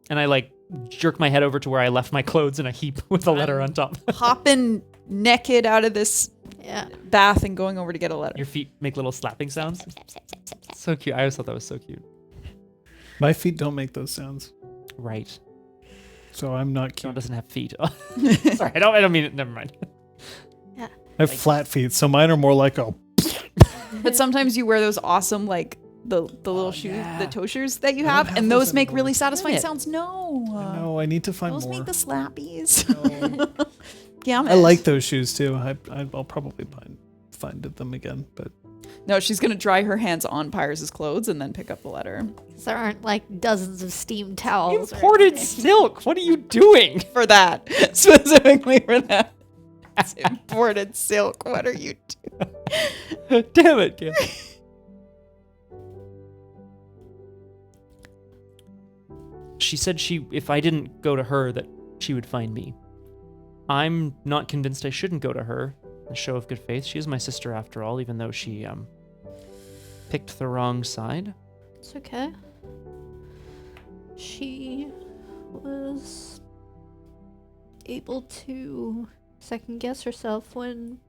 And I jerk my head over to where I left my clothes in a heap with a letter on top. Hopping naked out of this Yeah. bath and going over to get a letter. Your feet make little slapping sounds. So cute. I always thought that was so cute. My feet don't make those sounds, Right. so I'm not John cute. doesn't have feet. Sorry, I don't mean it. Never mind. I have flat feet, so mine are more like a. But sometimes you wear those awesome the little shoes, the toe shoes that you I don't have, have and those those make anymore. really satisfying Damn it. sounds. No. No, I need to find Those more. make the slappies. No. Damn it. I like those shoes too. I'll probably find them again, but No, she's gonna dry her hands on Pyres' clothes and then pick up the letter. 'Cause there aren't dozens of steamed towels. or Imported anything. silk. What are you doing? For that. Specifically for that. It's imported silk. What are you doing? Damn it, Gale. She said if I didn't go to her, that she would find me. I'm not convinced I shouldn't go to her. A show of good faith. She is my sister after all, even though she picked the wrong side. It's okay. She was able to second guess herself when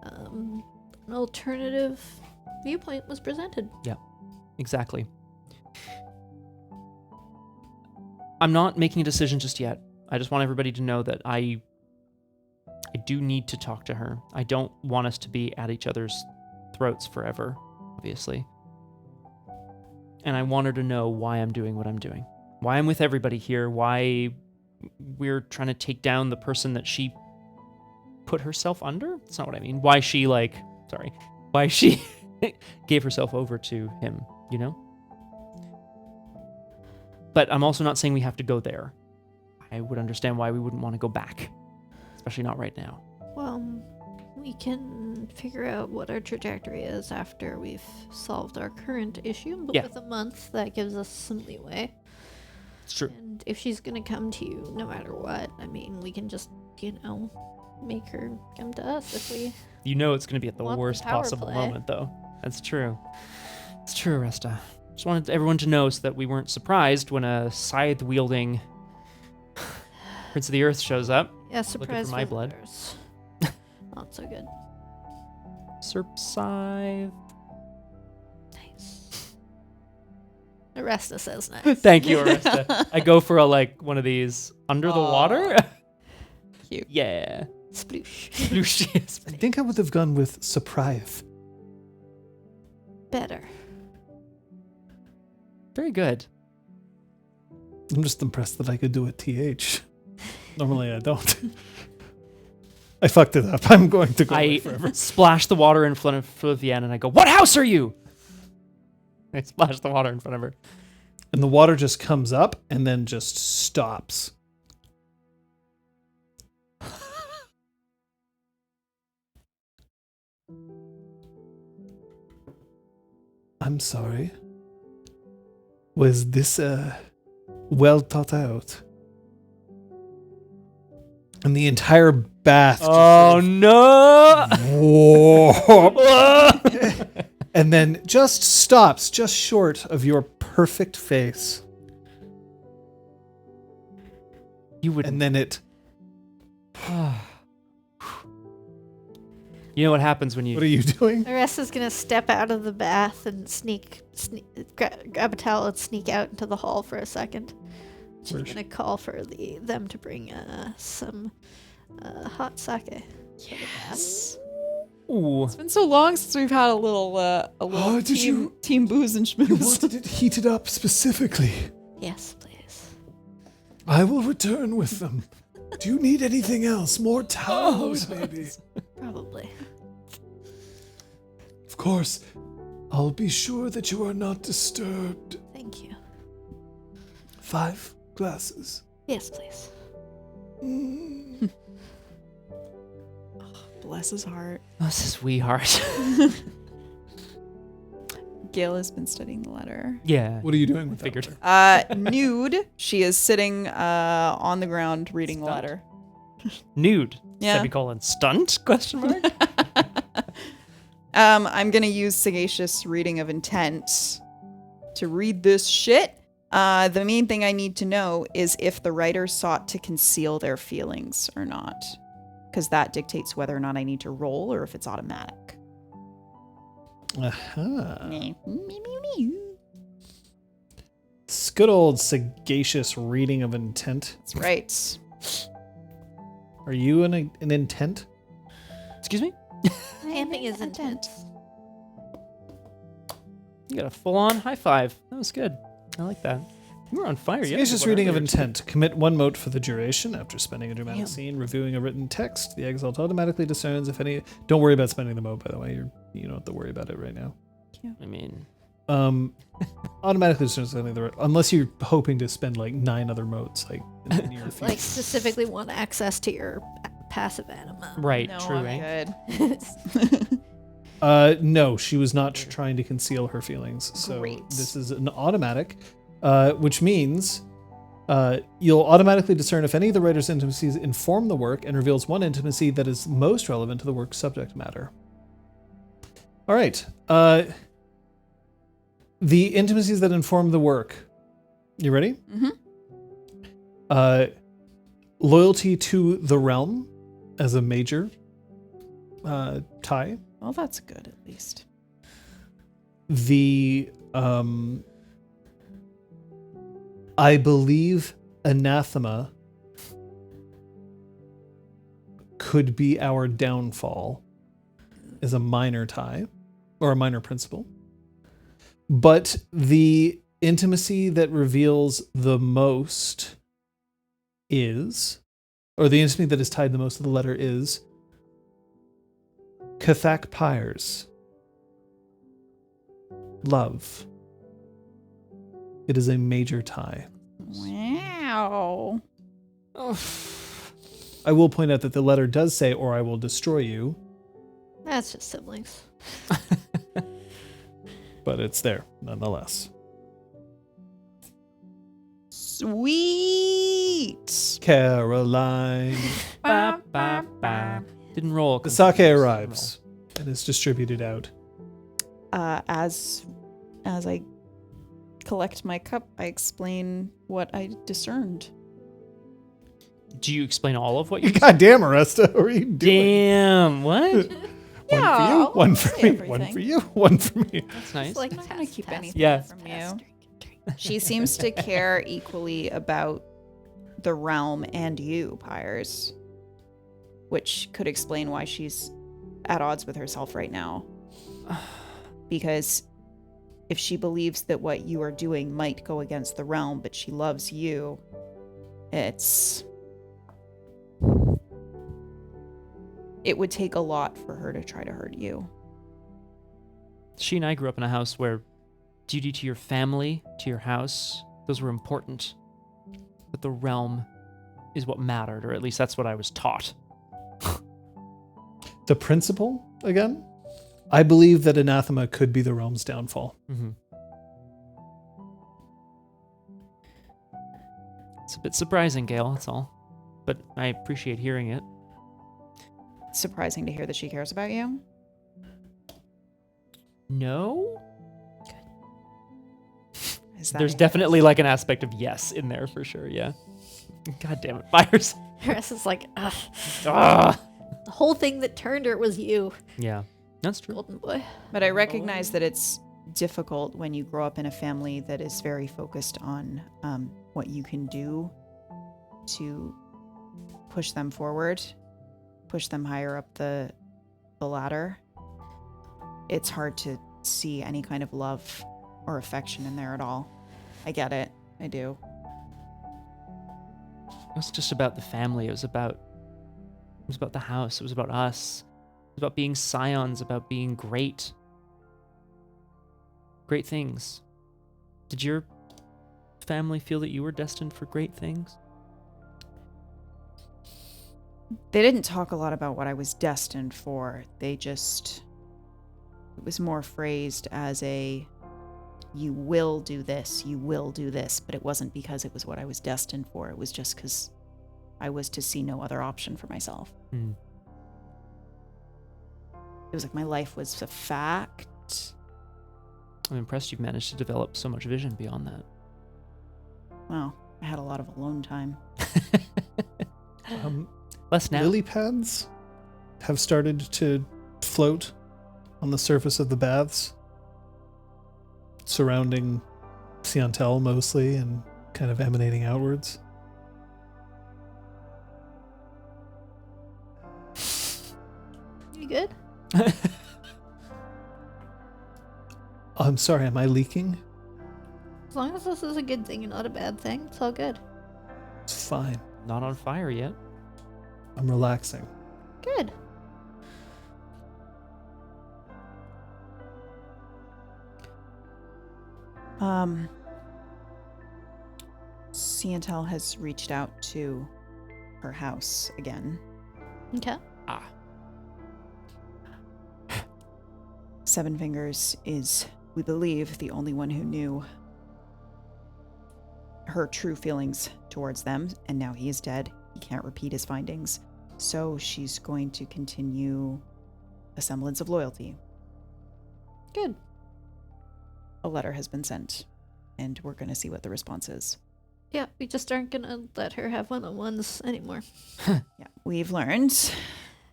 an alternative viewpoint was presented. Exactly. I'm not making a decision just yet. I just want everybody to know that I do need to talk to her. I don't want us to be at each other's throats forever, obviously. And I want her to know why I'm doing what I'm doing. Why I'm with everybody here, why we're trying to take down the person that she put herself under? That's not what I mean. Why she why she gave herself over to him, you know? But I'm also not saying we have to go there. I would understand why we wouldn't want to go back, especially not right now. Well, we can figure out what our trajectory is after we've solved our current issue, but Yeah. with a month, that gives us some leeway. It's true. And if she's gonna come to you no matter what, I mean, we can just, make her come to us if we... You know it's going to be at the Want the worst power possible play. moment, though. That's true. It's true, Oresta. Just wanted everyone to know so that we weren't surprised when a scythe-wielding Prince of the Earth shows up. Yeah, surprise my blood. visitors. Not so good. Serp scythe. Nice. Oresta says nice. Thank you, Oresta. I go for one of these under the water. Cute. Yeah. Sploosh. Lucius. I think I would have gone with surprise. Better. Very good. I'm just impressed that I could do a TH. Normally I don't. I fucked it up. I'm going to go away I forever. splash the water in front of Flaviana and I go, "What house are you?" I splash the water in front of her. And the water just comes up and then just stops. I'm sorry. Was this well thought out? And the entire bath. Oh no! Whoa. And then just stops, just short of your perfect face. You would. And then it. You know what happens when you. What are you doing? Oresta's gonna step out of the bath and grab a towel and sneak out into the hall for a second. She's Where's gonna call for them to bring some hot sake. Yes. Ooh. It's been so long since we've had a little team booze and You schmooze. wanted it heated up specifically. Yes, please. I will return with them. Do you need anything else? More towels, maybe? Probably. Of course. I'll be sure that you are not disturbed. Thank you. 5 glasses. Yes, please. Bless his heart. This is wee heart. Gale has been studying the letter. Yeah. What are you doing with that Figured. letter? Nude. She is sitting on the ground reading the Stunned. letter. Nude. Yeah. Semicolon. Stunt? Question mark. I'm gonna use sagacious reading of intent to read this shit. The main thing I need to know is if the writer sought to conceal their feelings or not, because that dictates whether or not I need to roll or if it's automatic. Aha. It's good old sagacious reading of intent. That's right. Are you an intent? Excuse me? Camping is intense. You got a full-on high five. That was good. I like that. You were on fire. Sagacious Yeah, reading of intent. Commit 1 mote for the duration. After spending a dramatic Damn. scene, reviewing a written text, the exalt automatically discerns if any. Don't worry about spending the mote, by the way. You don't have to worry about it right now. I mean, Automatically discerns if any of the unless you're hoping to spend like 9 other motes, like in the near future. Like specifically want access to your passive anima. right? No, True. I'm Eh? good. No, she was not trying to conceal her feelings. So Great. this is an automatic, which means you'll automatically discern if any of the writer's intimacies inform the work and reveals one intimacy that is most relevant to the work's subject matter. All right. The intimacies that inform the work. You ready? Mm-hmm. Loyalty to the realm as a major tie. Well, that's good at least. The I believe Anathema could be our downfall is a minor tie or a minor principle. But the intimacy that reveals the most is, or the intimacy that is tied the most to the letter is Cathak Pyres. Love. It is a major tie. Wow. I will point out that the letter does say, or I will destroy you, That's just siblings. but it's there nonetheless. Sweet. Caroline. Ba, ba, ba. Didn't roll. The sake arrives and is distributed out. As I collect my cup, I explain what I discerned. Do you explain all of what you? God damn, Oresta, what are you doing? Damn. What? Yeah, One for I'll you, say one for everything. you, one for me. That's nice. It's like I'm not gonna keep anything Yeah. from you. She seems to care equally about the realm and you, Pyres, which could explain why she's at odds with herself right now. Because if she believes that what you are doing might go against the realm, but she loves you, it's... it would take a lot for her to try to hurt you. She and I grew up in a house where duty to your family, to your house, those were important. But the realm is what mattered, or at least that's what I was taught. The principle, again? I believe that Anathema could be the realm's downfall. Mm-hmm. It's a bit surprising, Gale, that's all. But I appreciate hearing it. Surprising to hear that she cares about you. No? Is that There's a definitely yes? like an aspect of yes in there for sure, yeah. God damn it, Pyres. Hearth is like, ugh. Ah. The whole thing that turned her was you, Yeah, that's true. golden boy. But I recognize that it's difficult when you grow up in a family that is very focused on what you can do to push them forward, push them higher up the ladder. It's hard to see any kind of love or affection in there at all. I get it. I do. It was just about the family. It was about the house. It was about us. It was about being scions, about being great. Great things. Did your family feel that you were destined for great things? They didn't talk a lot about what I was destined for. It was more phrased as you will do this, but it wasn't because it was what I was destined for. It was just because I was to see no other option for myself. Mm. It was like my life was a fact. I'm impressed you've managed to develop so much vision beyond that. Well, I had a lot of alone time. Less now. Lily pads have started to float on the surface of the baths, surrounding Siantel mostly and kind of emanating outwards. You good? I'm sorry, am I leaking? As long as this is a good thing and not a bad thing, it's all good. It's fine. Not on fire yet. I'm relaxing. Good. Siantel has reached out to her house again. Okay. Ah. Seven Fingers is, we believe, the only one who knew her true feelings towards them, and now he is dead. He can't repeat his findings. So she's going to continue a semblance of loyalty. Good. A letter has been sent, and we're going to see what the response is. Yeah, we just aren't gonna let her have one-on-ones anymore. Yeah, we've learned.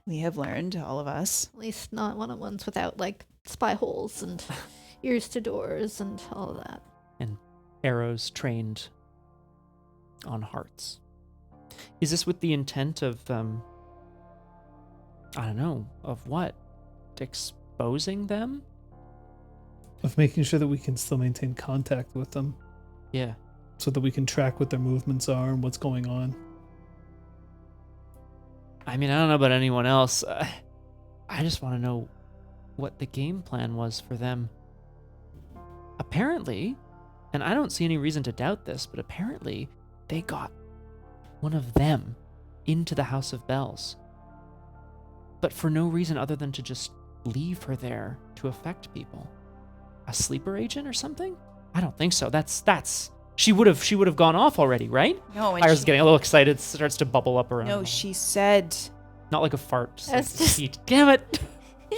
We have learned, all of us. At least not one-on-ones without, like, spy holes and ears to doors and all of that. And arrows trained on hearts. Is this with the intent of, I don't know, of what? Exposing them? Of making sure that we can still maintain contact with them Yeah. so that we can track what their movements are and what's going on. I mean, I don't know about anyone else. I just want to know what the game plan was for them. Apparently, and I don't see any reason to doubt this, but apparently they got one of them into the House of Bells. But for no reason other than to just leave her there to affect people. A sleeper agent or something? I don't think so. That's she would have gone off already, right? No, and Pyres is getting a little excited, starts to bubble up around. no, she said Not like a fart. Just That's like just- heat. Damn it!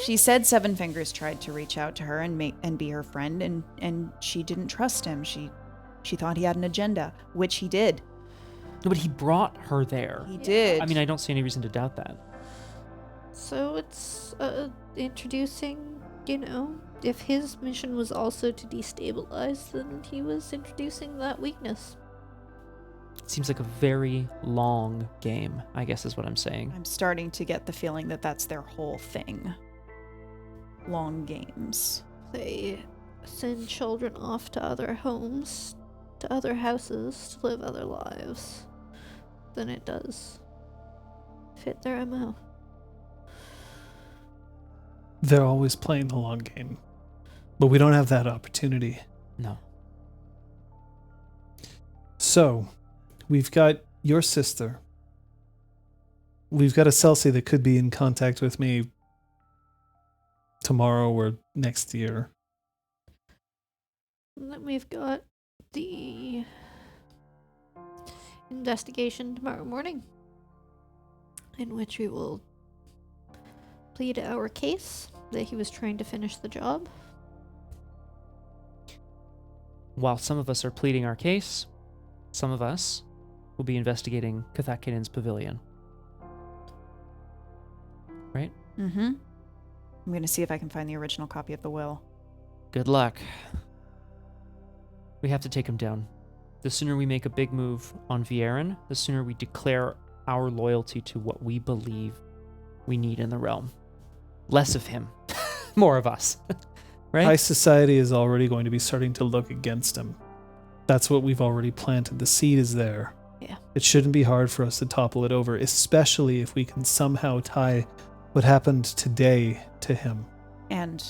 She said Seven Fingers tried to reach out to her and be her friend, and she didn't trust him. She thought he had an agenda, which he did. No, but he brought her there. He did. I mean, I don't see any reason to doubt that. So it's introducing, if his mission was also to destabilize, then he was introducing that weakness. Seems like a very long game, I guess is what I'm saying. I'm starting to get the feeling that that's their whole thing. Long games. They send children off to other homes, to other houses, to live other lives. Then it does fit their MO. They're always playing the long game. But we don't have that opportunity. No. So, we've got your sister. We've got a Celsi that could be in contact with me tomorrow or next year. And then we've got the investigation tomorrow morning, in which we will plead our case that he was trying to finish the job. While some of us are pleading our case, some of us will be investigating Cathakinen's pavilion. Right? Mm-hmm. I'm going to see if I can find the original copy of the will. Good luck. We have to take him down. The sooner we make a big move on Vieren, the sooner we declare our loyalty to what we believe we need in the realm. Less of him. More of us. Right? High society is already going to be starting to look against him. That's what we've already planted. The seed is there. Yeah. It shouldn't be hard for us to topple it over, especially if we can somehow tie what happened today to him. And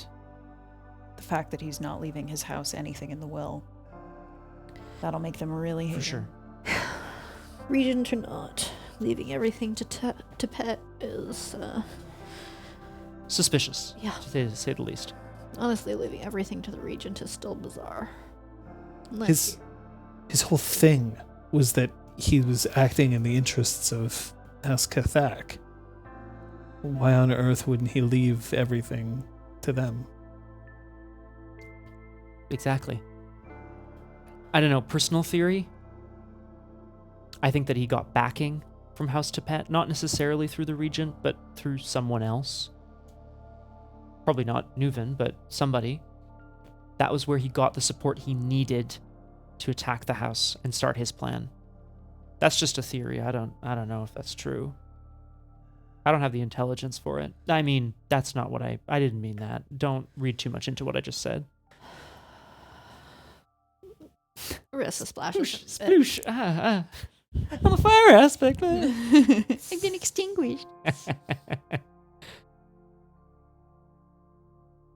the fact that he's not leaving his house anything in the will. That'll make them really hate For sure. him. Regent or not, leaving everything to Pet is, Suspicious. yeah. To say the least. Honestly, leaving everything to the Regent is still bizarre. Unless His whole thing was that he was acting in the interests of House Cathak. Why on earth wouldn't he leave everything to them? Exactly. I don't know, personal theory? I think that he got backing from House Tepet, not necessarily through the Regent, but through someone else. Probably not Nuven, but somebody. That was where he got the support he needed to attack the house and start his plan. That's just a theory. I don't know if that's true. I don't have the intelligence for it. I mean, that's not what I didn't mean that. Don't read too much into what I just said. Oresta splashes. Sploosh. I'm a fire aspect, man. I've been extinguished.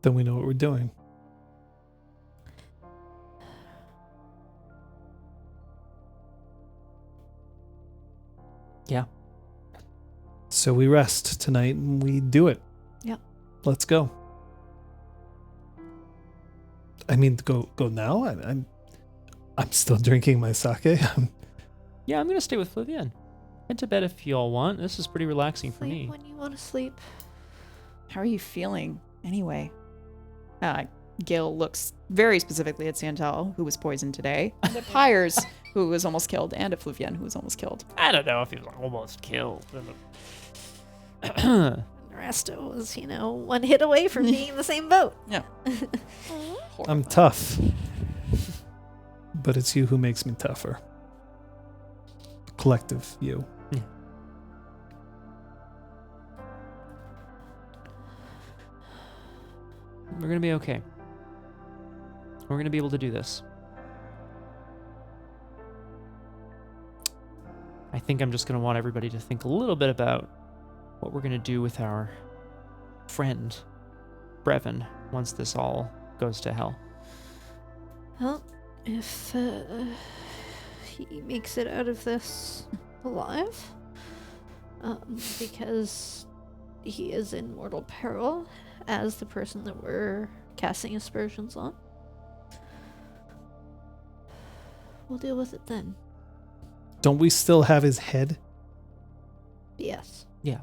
Then we know what we're doing. Yeah. So we rest tonight and we do it. Yep. Let's go. I mean, go now. I'm still drinking my sake. Yeah, I'm gonna stay with Flavienne. Head to bed if you all want. This is pretty relaxing for Sleep me. when you want to sleep. How are you feeling anyway? Gale looks very specifically at Santal, who was poisoned today, and at Pyres, who was almost killed, and at Flavienne, who was almost killed. I don't know if he was almost killed. Oresta was, one hit away from being in the same boat. Yeah. I'm tough. But it's you who makes me tougher. Collective you. Yeah. We're gonna be okay. We're gonna be able to do this. I think I'm just gonna want everybody to think a little bit about what we're gonna do with our friend, Brevin, once this all goes to hell. Well, if he makes it out of this alive, because he is in mortal peril as the person that we're casting aspersions on, we'll deal with it then. Don't we still have his head? Yes. Yeah.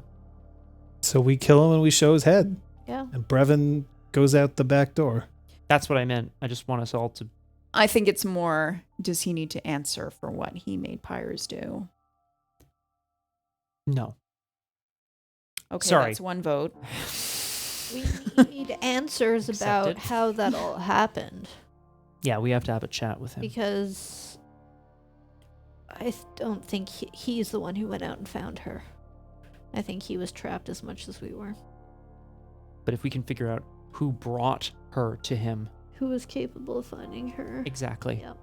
So we kill him and we show his head. Yeah. And Brevin goes out the back door. That's what I meant. I just want us all to... I think it's more, does he need to answer for what he made Pyres do? No. Okay, Sorry. that's one vote. We need answers about Accepted. how that all happened, Yeah, we have to have a chat with him. because I don't think he's the one who went out and found her. I think he was trapped as much as we were. But if we can figure out who brought her to him... Who was capable of finding her? Exactly. Yep.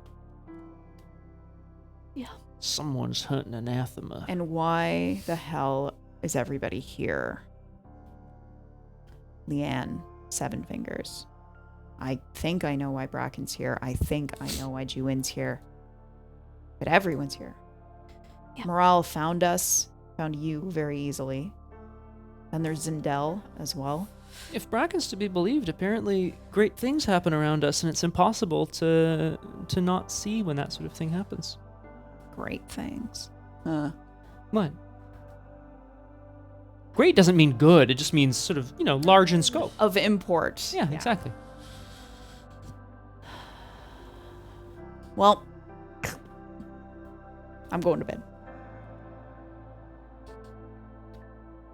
Yeah. Someone's hunting Anathema. And why the hell is everybody here? Leanne, Seven Fingers. I think I know why Bracken's here. I think I know why Juin's here. But everyone's here. Yeah. Morale found you very easily. And there's Zindel as well. If Bracken's to be believed, apparently great things happen around us, and it's impossible to not see when that sort of thing happens. Great things. What? Great doesn't mean good. It just means sort of, large in scope. Of import. Yeah, exactly. Well, I'm going to bed.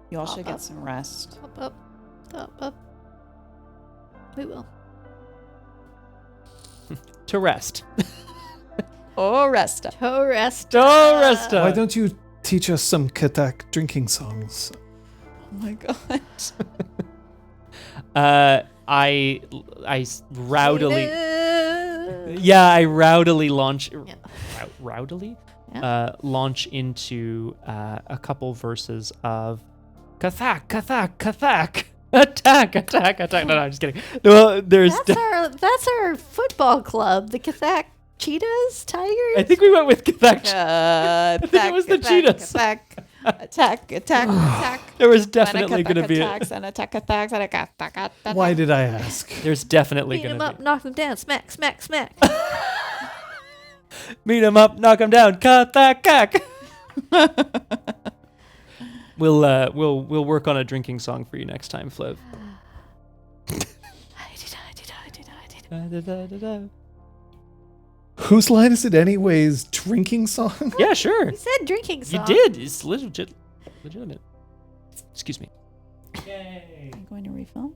You all should get some rest. Up. We will. To rest. Oresta. Oresta. Why don't you teach us some Katak drinking songs? Oh my god. I rowdily. Yeah, I rowdily launch. Yeah. Rowdily? Yeah. Launch into a couple verses of Kathak, Kathak, Kathak. Attack. No, I'm just kidding. Well, That's our football club, the Kathak Cheetahs, Tigers. I think we went with Kathak. I think it was the cheetahs. Attack. There was definitely going to be Why did I ask? There's definitely Beat going him to up, be. knock him down, smack, smack, smack. Meet him up, knock him down. Kathak. We'll work on a drinking song for you next time, Fliv. Whose line is it anyways? Drinking song? Yeah, sure. He said drinking song. You did. It's legitimate. Excuse me. Yay. Are you going to refill?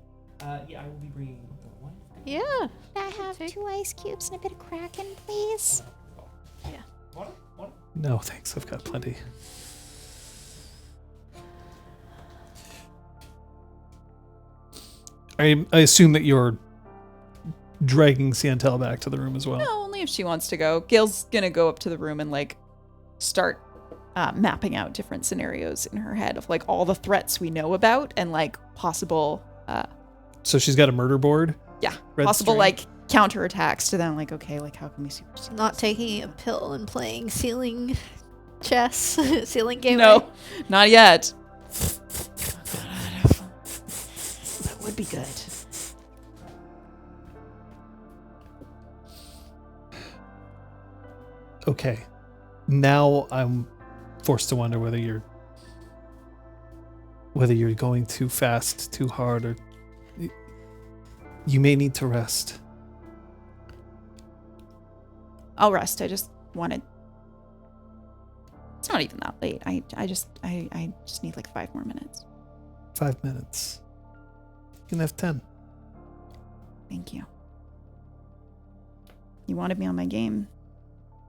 Yeah, I will be bringing one. Yeah. I have 2 ice cubes and a bit of Kraken, please. No, thanks. I've got plenty. I assume that you're dragging Siantel back to the room as well. No, only if she wants to go. Gail's gonna go up to the room and start mapping out different scenarios in her head of all the threats we know about and possible So she's got a murder board? Red possible string? counterattacks to them. Okay, how can we super Not taking a pill and playing ceiling chess, ceiling game. No, not yet. That would be good. Okay. Now I'm forced to wonder whether you're going too fast, too hard, or you may need to rest. I'll rest. I just wanted. It's not even that late. I just need 5 more minutes. 5 minutes. You can have 10. Thank you. You wanted me on my game.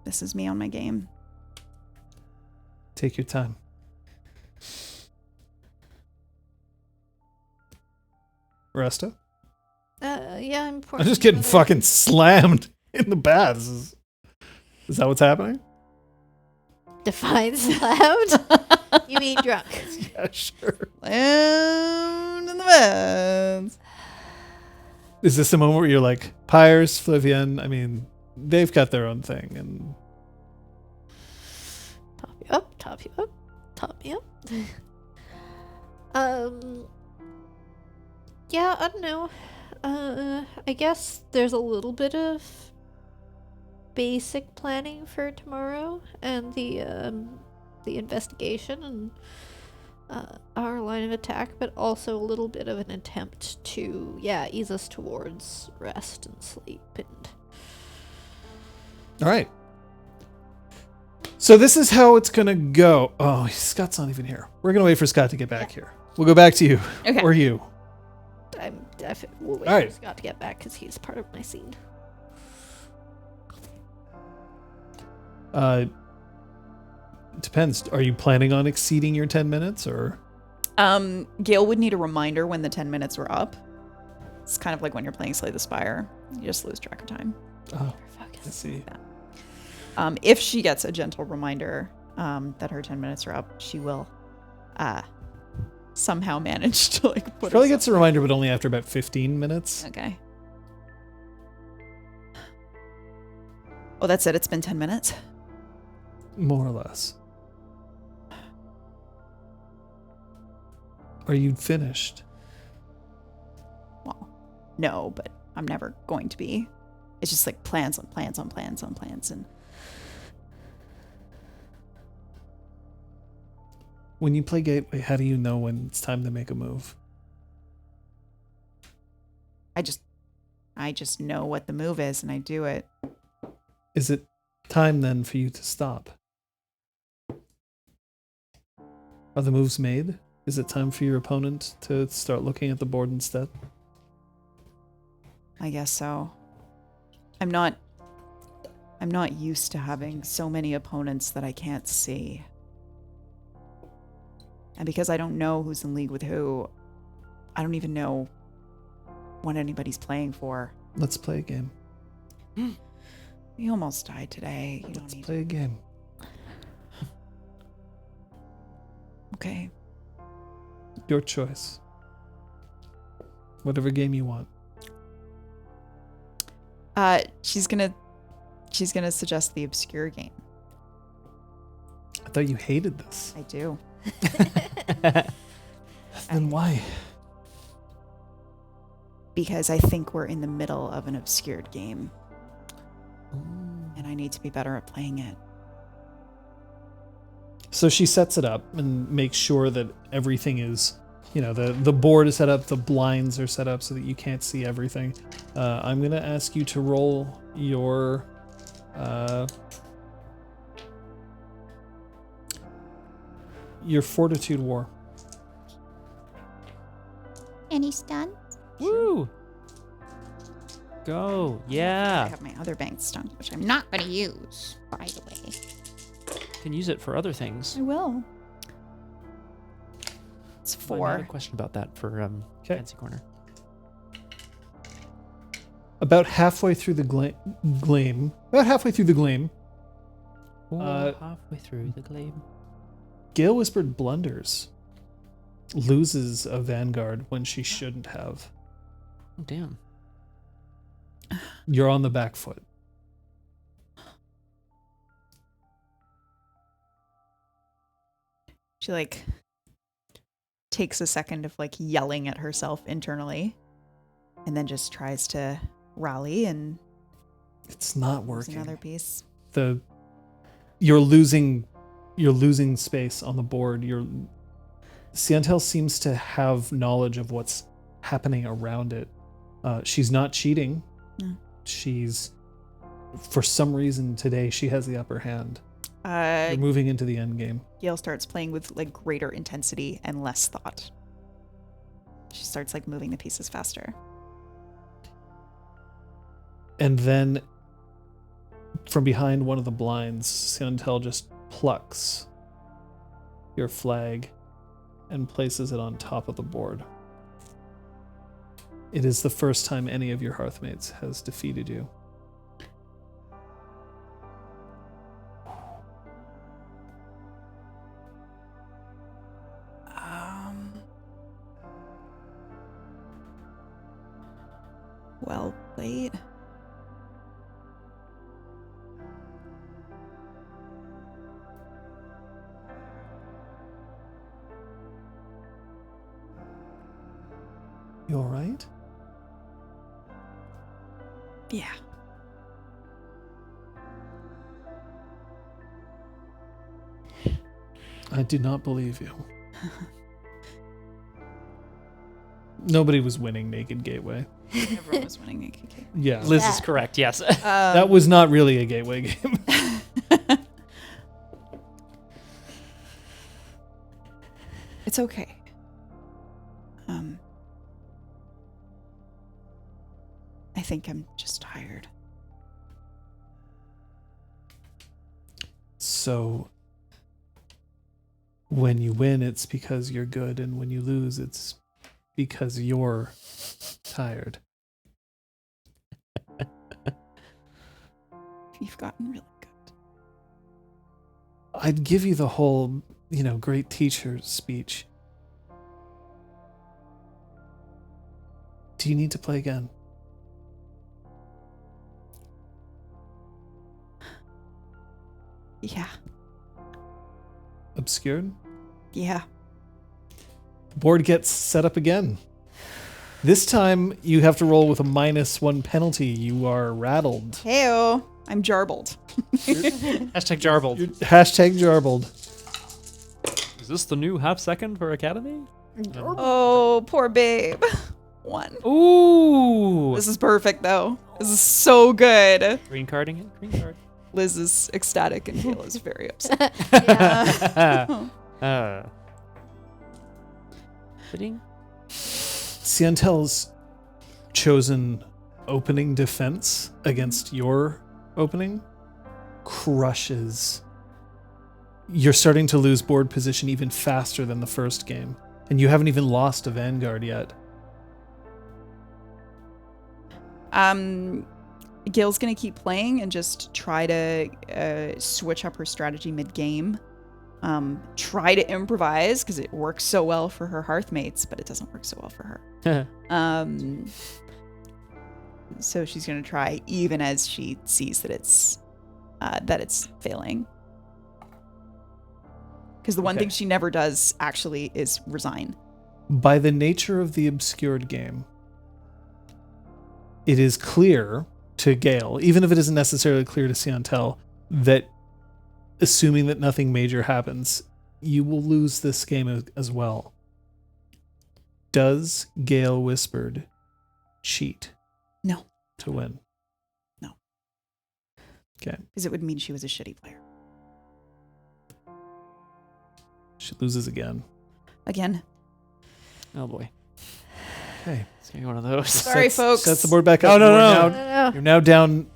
This is me on my game. Take your time. Oresta? Yeah, I'm I'm just getting fucking slammed in the baths. Is that what's happening? Define loud. You mean drunk? Yeah, sure. Land in the beds. Is this the moment where you're like, Pyres, Flivian, I mean, they've got their own thing, and Top you up. Yeah, I don't know. I guess there's a little bit of basic planning for tomorrow and the investigation and our line of attack, but also a little bit of an attempt to ease us towards rest and sleep and all right. So this is how it's gonna go. Oh, Scott's not even here. We're gonna wait for Scott to get back here. We'll go back to you. Okay. Or you. I'm definitely will wait All right. for Scott to get back because he's part of my scene. Depends. Are you planning on exceeding your 10 minutes or? Gale would need a reminder when the 10 minutes were up. It's kind of like when you're playing Slay the Spire. You just lose track of time. Oh, I see. If she gets a gentle reminder that her 10 minutes are up, she will somehow manage to like put Probably herself- gets a reminder, but only after about 15 minutes. Okay. Oh, that's it. It's been 10 minutes. More or less. Are you finished? Well, no, but I'm never going to be. It's just like plans on plans on plans on plans, and When you play Gateway, how do you know when it's time to make a move? I just know what the move is and I do it. Is it time then for you to stop? Are the moves made? Is it time for your opponent to start looking at the board instead? I guess so. I'm not used to having so many opponents that I can't see. And because I don't know who's in league with who, I don't even know what anybody's playing for. Let's play a game. We almost died today. You don't Let's need play a game. Okay. Your choice. Whatever game you want. She's gonna suggest the obscure game. I thought you hated this. I do. Then why? Because I think we're in the middle of an obscured game. And I need to be better at playing it. So she sets it up and makes sure that everything is, the board is set up, the blinds are set up so that you can't see everything. I'm going to ask you to roll your Fortitude War. Any stun? Woo! Go. I Yeah. have my other bank stun, which I'm Not gonna use, by the way. Can use it for other things. I will. It's Oh, I had a 4. question about that for Okay. Fancy Corner. About halfway through the gleam. About halfway through the gleam, Halfway through the glade. Gale Whispered blunders. Loses a vanguard when she shouldn't have. Oh, damn. You're on the back foot. She like takes a second of like yelling at herself internally and then just tries to rally and It's not use working. another piece. You're losing space on the board. Siantel seems to have knowledge of what's happening around it. She's not cheating. No. She's, for some reason today, she has the upper hand. We're moving into the end game. Gale starts playing with like greater intensity and less thought. She starts like moving the pieces faster. And then from behind one of the blinds, Siantel just plucks your flag and places it on top of the board. It is the first time any of your Hearthmates has defeated you. Well played. You all right? Yeah. I do not believe you. Nobody was winning Naked Gateway. Everyone was winning AKK. Yeah. Liz is Yeah. correct, yes. That was not really a Gateway game. It's okay. I think I'm just tired. So when you win, it's because you're good, and when you lose, it's because you're tired. You've gotten really good. I'd give you the whole, great teacher speech, Do you need to play again? Yeah. Obscured? Yeah. Board gets set up again. This time you have to roll with a -1 penalty. You are rattled. Heyo. I'm jarbled. Hashtag jarbled. Hashtag jarbled. Is this the new half second for Academy? Oh, poor babe. 1. Ooh. This is perfect, though. This is so good. Green carding it. Green card. Liz is ecstatic and Gale is very upset. Fitting. Siantel's chosen opening defense against your opening crushes. You're starting to lose board position even faster than the first game, and you haven't even lost a Vanguard yet. Gale's gonna keep playing and just try to switch up her strategy mid-game. Try to improvise, because it works so well for her Hearth mates, but it doesn't work so well for her. So she's gonna try, even as she sees that it's failing. Because the one thing she never does actually is resign. By the nature of the obscured game, it is clear to Gale, even if it isn't necessarily clear to Siantel, that assuming that nothing major happens, you will lose this game as well. Does Gale Whispered cheat? No. To win? No. Okay. Because it would mean she was a shitty player. She loses again. Again. Oh boy. Okay. It's gonna be one of those. Sorry, folks. Sets the board back up. Oh, no, You're no. now- You're now down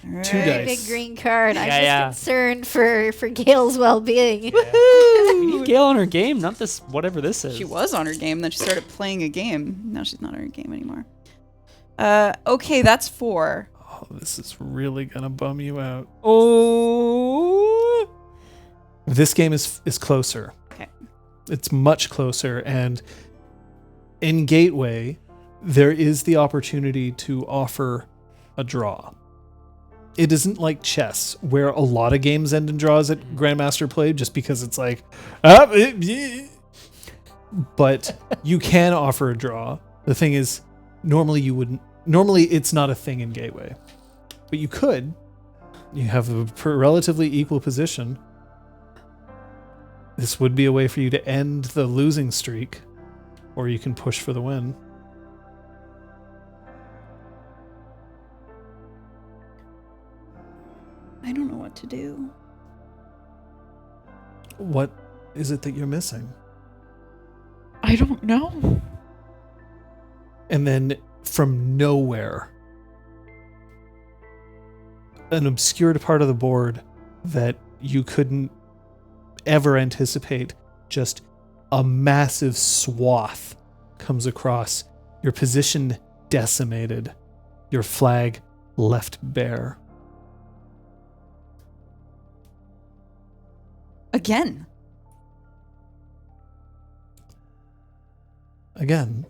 All 2 right. dice. Big green card. I'm Yeah, just concerned for Gale's well-being. We need Gale on her game, not this whatever this is. She was on her game, then she started playing a game. Now she's not on her game anymore. Okay, that's 4. Oh, this is really gonna bum you out. Oh. This game is closer. Okay. It's much closer, and in Gateway, there is the opportunity to offer a draw. It isn't like chess, where a lot of games end in draws at Grandmaster Play, just because it's like, but you can offer a draw. The thing is, normally you wouldn't. Normally, it's not a thing in Gateway, but you could. You have a relatively equal position. This would be a way for you to end the losing streak, or you can push for the win. I don't know what to do. What is it that you're missing? I don't know. And then from nowhere, an obscured part of the board that you couldn't ever anticipate, just a massive swath comes across, your position decimated, your flag left bare. Again. Again,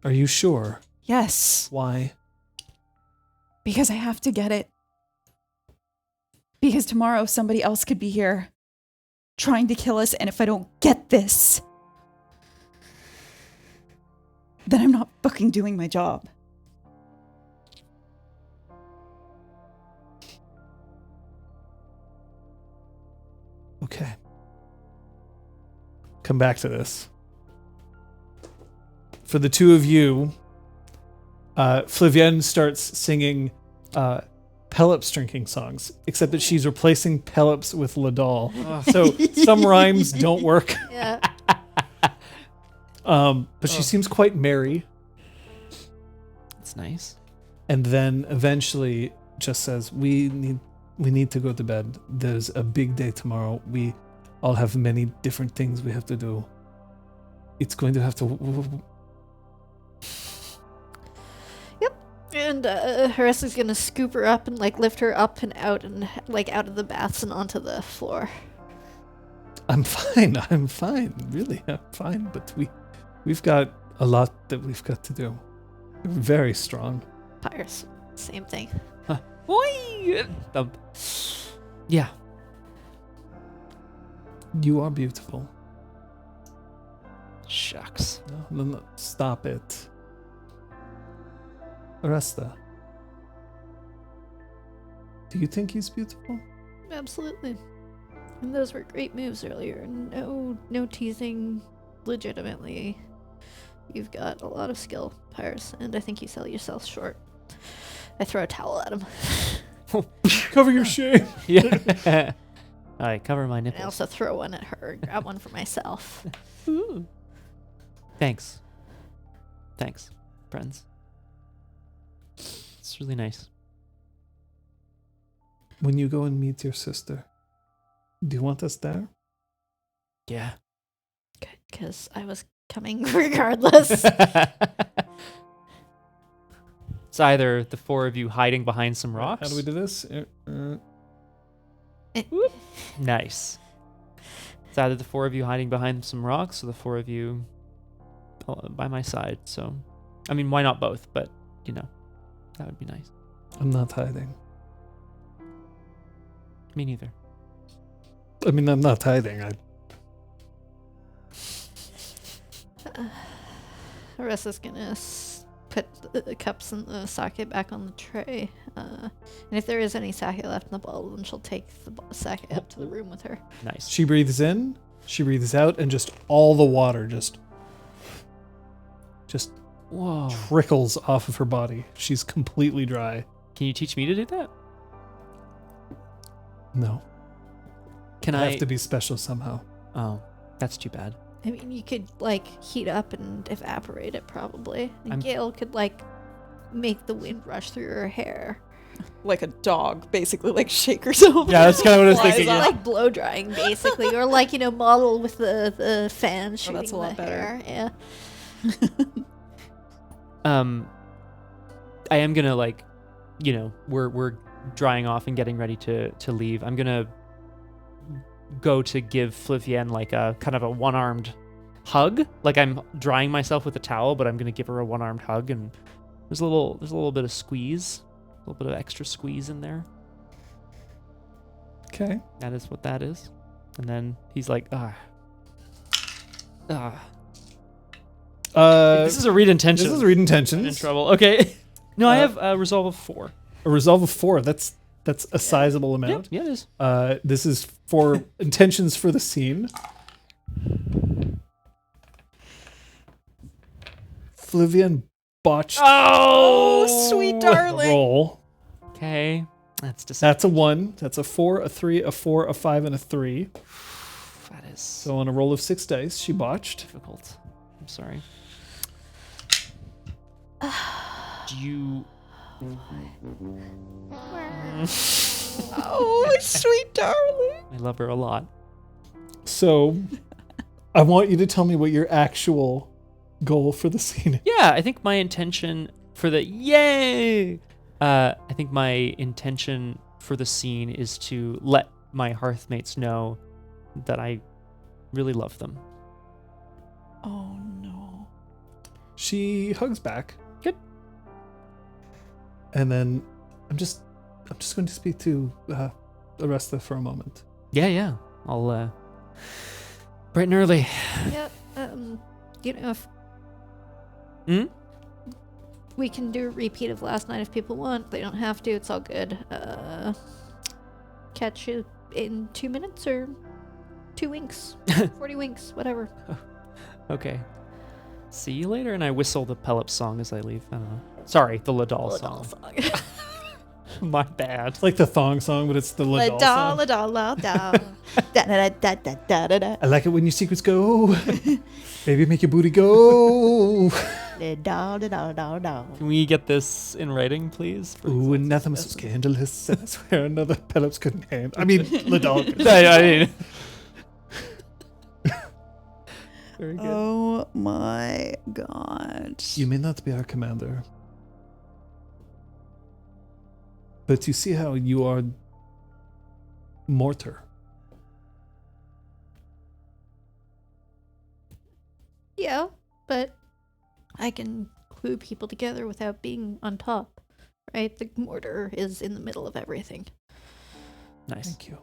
are you sure? Yes. Why? Because I have to get it. Because tomorrow somebody else could be here trying to kill us, and if I don't get this, then I'm not fucking doing my job. Okay. Come back to this. For the two of you, Flavienne starts singing Pelops drinking songs, except that she's replacing Pelops with Ladal. So some rhymes don't work. Yeah. But she seems quite merry. That's nice. And then eventually just says, we need to go to bed. There's a big day tomorrow. We all have many different things we have to do. It's going to have to... And Oresta's gonna scoop her up and like lift her up and out of the baths and onto the floor. I'm fine, really, I'm fine. But we've got a lot that we've got to do. You're very strong. Pyres, same thing. Oi! Yeah. You are beautiful. Shucks. No, stop it. Oresta. Do you think he's beautiful? Absolutely. And those were great moves earlier. No teasing. Legitimately, you've got a lot of skill, Pyres, and I think you sell yourself short. I throw a towel at him. Cover your shame. Yeah. All right, cover my And I nipples. also throw one at her and grab one for myself. Ooh. Thanks, friends. It's really nice. When you go and meet your sister, do you want us there? Yeah. Good, because I was coming regardless. It's either the four of you hiding behind some rocks. How do we do this? Nice. It's either the four of you hiding behind some rocks or the four of you by my side. So, I mean, why not both? But, that would be nice. I'm not hiding. Me neither. I mean, I'm not hiding. Oresta's gonna put the cups and the sake back on the tray. And if there is any sake left in the bottle, then she'll take the sake up to the room with her. Nice. She breathes in, she breathes out, and just all the water just Whoa. trickles off of her body. She's completely dry. Can you teach me to do that? No. Can I I? have to be special somehow. Oh, that's too bad. I mean, you could, heat up and evaporate it, probably. And I'm- Gale could, make the wind rush through her hair. Like a dog, basically, shake herself. Yeah, that's kind of what I was Flies thinking. off. Yeah. Blow drying, basically. Or, model with the fan shooting that's a lot the better. hair. Yeah. I am gonna we're drying off and getting ready to leave. I'm gonna go to give Flivienne a kind of a one-armed hug. Like I'm drying myself with a towel, but I'm gonna give her a one-armed hug, and there's a little bit of squeeze, a little bit of extra squeeze in there. Okay. That is what that is. And then he's like, this is a read intention. This is read I'm in intentions. trouble. Okay. No, I have a resolve of 4. A resolve of 4. That's a sizable amount. Yeah, it is. This is for intentions for the scene. Flivian botched Oh, sweet darling. roll. Okay. That's That's a 1. That's a 4, a 3, a 4, a 5, and a 3. That is So on a roll of 6 dice, she botched. difficult. I'm sorry. Do you... Oh, sweet darling. I love her a lot. So I want you to tell me what your actual goal for the scene is. Yeah, I think my intention for the... Yay! I think my intention for the scene is to let my Hearth mates know that I really love them. Oh, no. She hugs back. Good. And then I'm just going to speak to Oresta for a moment. Yeah. I'll, bright and early. Yeah. If Hmm? we can do a repeat of last night if people want. They don't have to. It's all good. Catch you in 2 minutes or 2 winks. 40 winks, whatever. Okay. See you later. And I whistle the Pelops song as I leave. I don't know. Sorry, the Ladal song. My bad. It's like the thong song, but it's the Ladal song. I like it when your secrets go. Baby, make your booty go. Can we get this in writing, please? Ooh, Anathema so scandalous. I swear another Pelops couldn't handle. I mean, Ladal. I mean... Very good. Oh, my God. You may not be our commander, but you see how you are mortar. Yeah, but I can glue people together without being on top, right? The mortar is in the middle of everything. Nice. Thank you.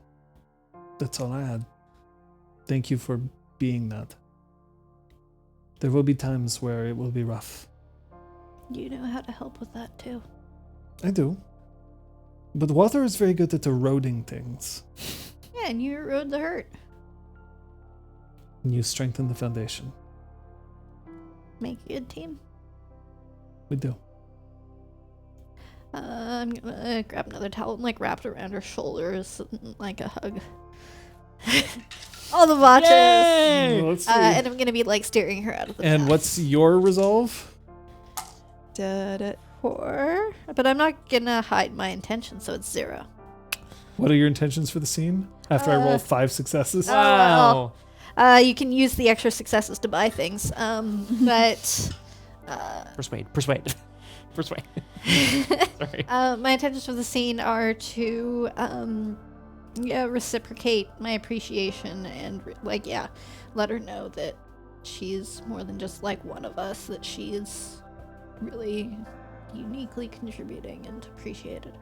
That's all I had. Thank you for being that. There will be times where it will be rough. You know how to help with that too. I do. But water is very good at eroding things. Yeah, and you erode the hurt. And you strengthen the foundation. Make a good team. We do. I'm gonna grab another towel and like wrap it around her shoulders, like a hug. All the watches. Let's see. And I'm gonna be like steering her out of the And path. what's your resolve? 4, but I'm not gonna hide my intention, so it's 0. What are your intentions for the scene? After I roll 5 successes? Wow. You can use the extra successes to buy things, but Persuade. Sorry. my intentions for the scene are to reciprocate my appreciation and let her know that she's more than just like one of us, that she is really uniquely contributing and appreciated.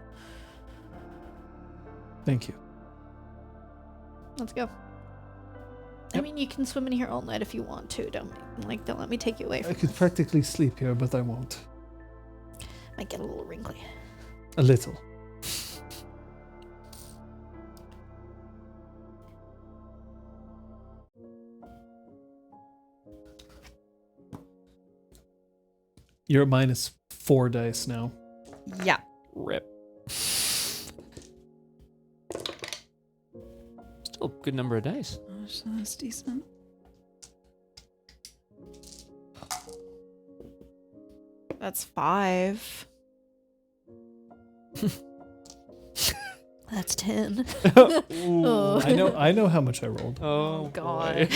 Thank you. Let's go. I mean, you can swim in here all night if you want to. Don't let me take you away from I could this. practically sleep here, but I won't. Might get a little wrinkly. A little. You're at -4 dice now. Yeah. Rip. Still a good number of dice. Oh, so that's decent. That's 5. That's 10. Ooh. I know how much I rolled. Oh, God.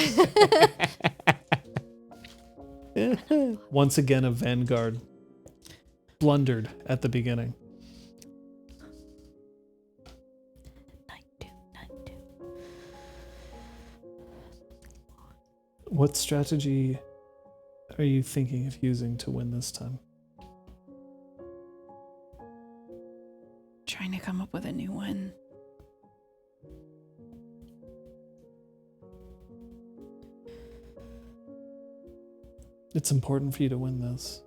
boy. Once again, a vanguard blundered at the beginning. 9-2. What strategy are you thinking of using to win this time? Trying to come up with a new one. It's important for you to win this,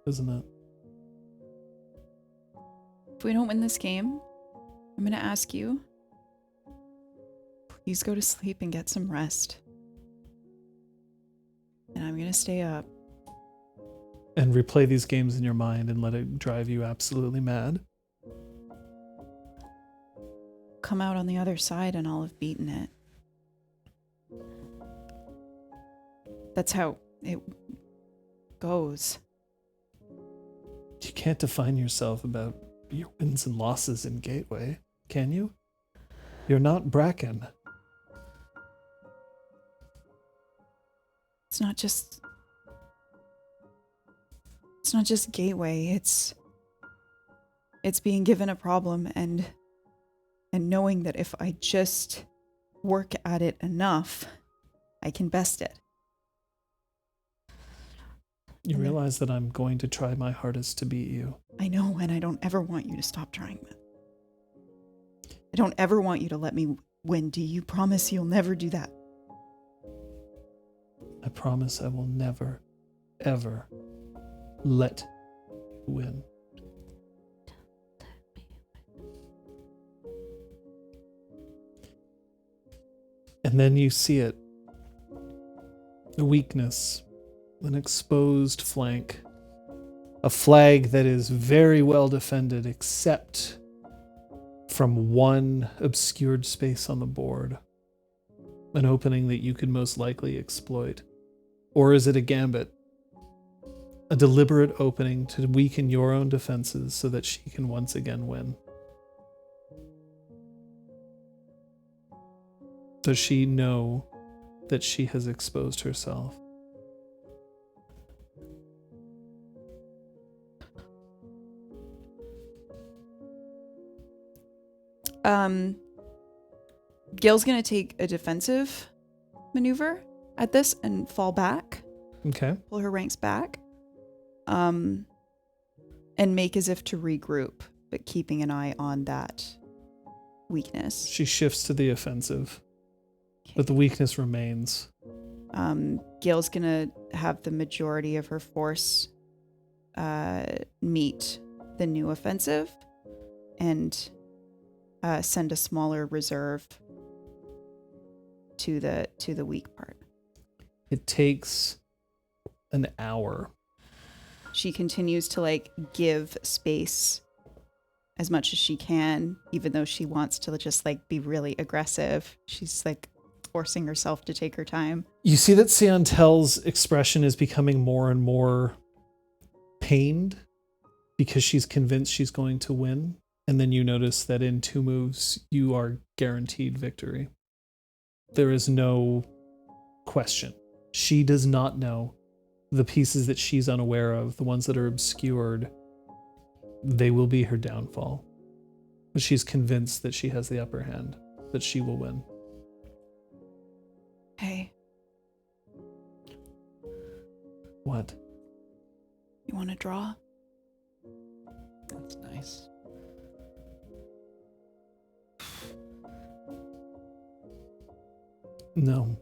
isn't it? If we don't win this game, I'm going to ask you, please go to sleep and get some rest. And I'm going to stay up. And replay these games in your mind and let it drive you absolutely mad. Come out on the other side and I'll have beaten it. That's how it goes. You can't define yourself about your wins and losses in Gateway, can you? You're not Bracken. It's not just Gateway. It's being given a problem and knowing that if I just work at it enough, I can best it. You realize that I'm going to try my hardest to beat you. I know, and I don't ever want you to stop trying that. I don't ever want you to let me win. Do you promise you'll never do that? I promise I will never, ever let you win. And then you see it. A weakness. An exposed flank. A flag that is very well defended except from one obscured space on the board. An opening that you could most likely exploit. Or is it a gambit? A deliberate opening to weaken your own defenses so that she can once again win. Does she know that she has exposed herself? Gale's gonna take a defensive maneuver at this and fall back, Okay. pull her ranks back. and make as if to regroup, but keeping an eye on that weakness. She shifts to the offensive, but the weakness remains. Gale's gonna have the majority of her force meet the new offensive and send a smaller reserve to the weak part. It takes an hour. She continues to like give space as much as she can, even though she wants to just like be really aggressive. She's like forcing herself to take her time. You see that Siantel's expression is becoming more and more pained because she's convinced she's going to win. And then you notice that in 2 moves, you are guaranteed victory. There is no question. She does not know. The pieces that she's unaware of, the ones that are obscured, they will be her downfall. But she's convinced that she has the upper hand, that she will win. Hey, What? you want to draw? That's nice. No.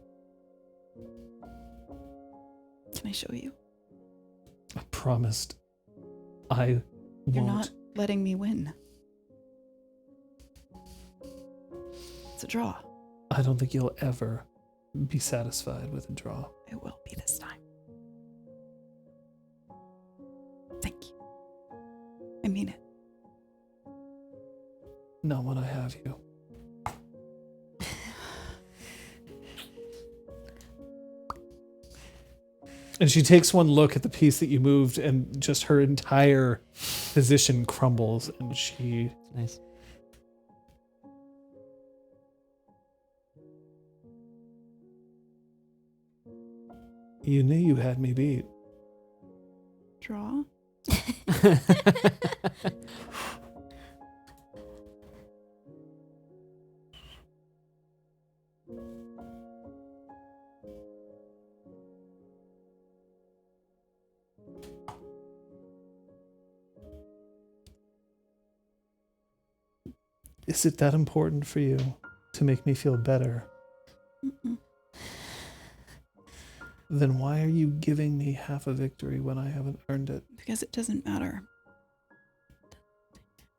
Can I show you? I promised I won't. You're not letting me win. It's a draw. I don't think you'll ever be satisfied with a draw. It will be this time. Thank you. I mean it. Not when I have you. And she takes one look at the piece that you moved, and just her entire position crumbles, and she... Nice. You knew you had me beat. Draw? Is it that important for you to make me feel better? Mm-mm. Then why are you giving me half a victory when I haven't earned it? Because it doesn't matter.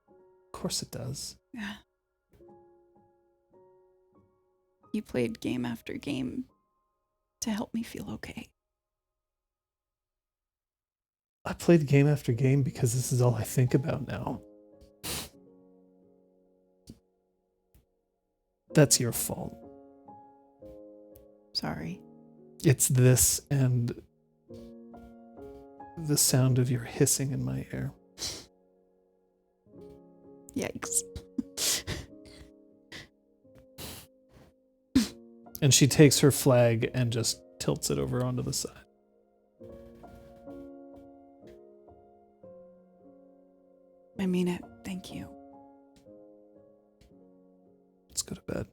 Of course it does. Yeah. You played game after game to help me feel okay. I played game after game because this is all I think about now. That's your fault. Sorry. It's this and the sound of your hissing in my ear. Yikes. And she takes her flag and just tilts it over onto the side. I mean it. Thank you. Let's go to bed.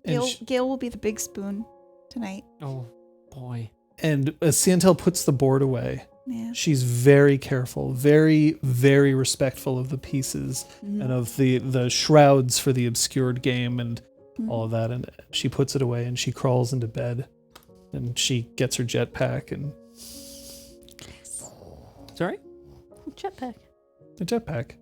And, Gale will be the big spoon tonight. Oh, boy. and as Siantel puts the board away, Yeah. she's very careful, very, very respectful of the pieces Mhm. and of the shrouds for the obscured game and Mhm. all of that. And she puts it away and she crawls into bed and she gets her jetpack and Sorry? Jetpack. a jetpack.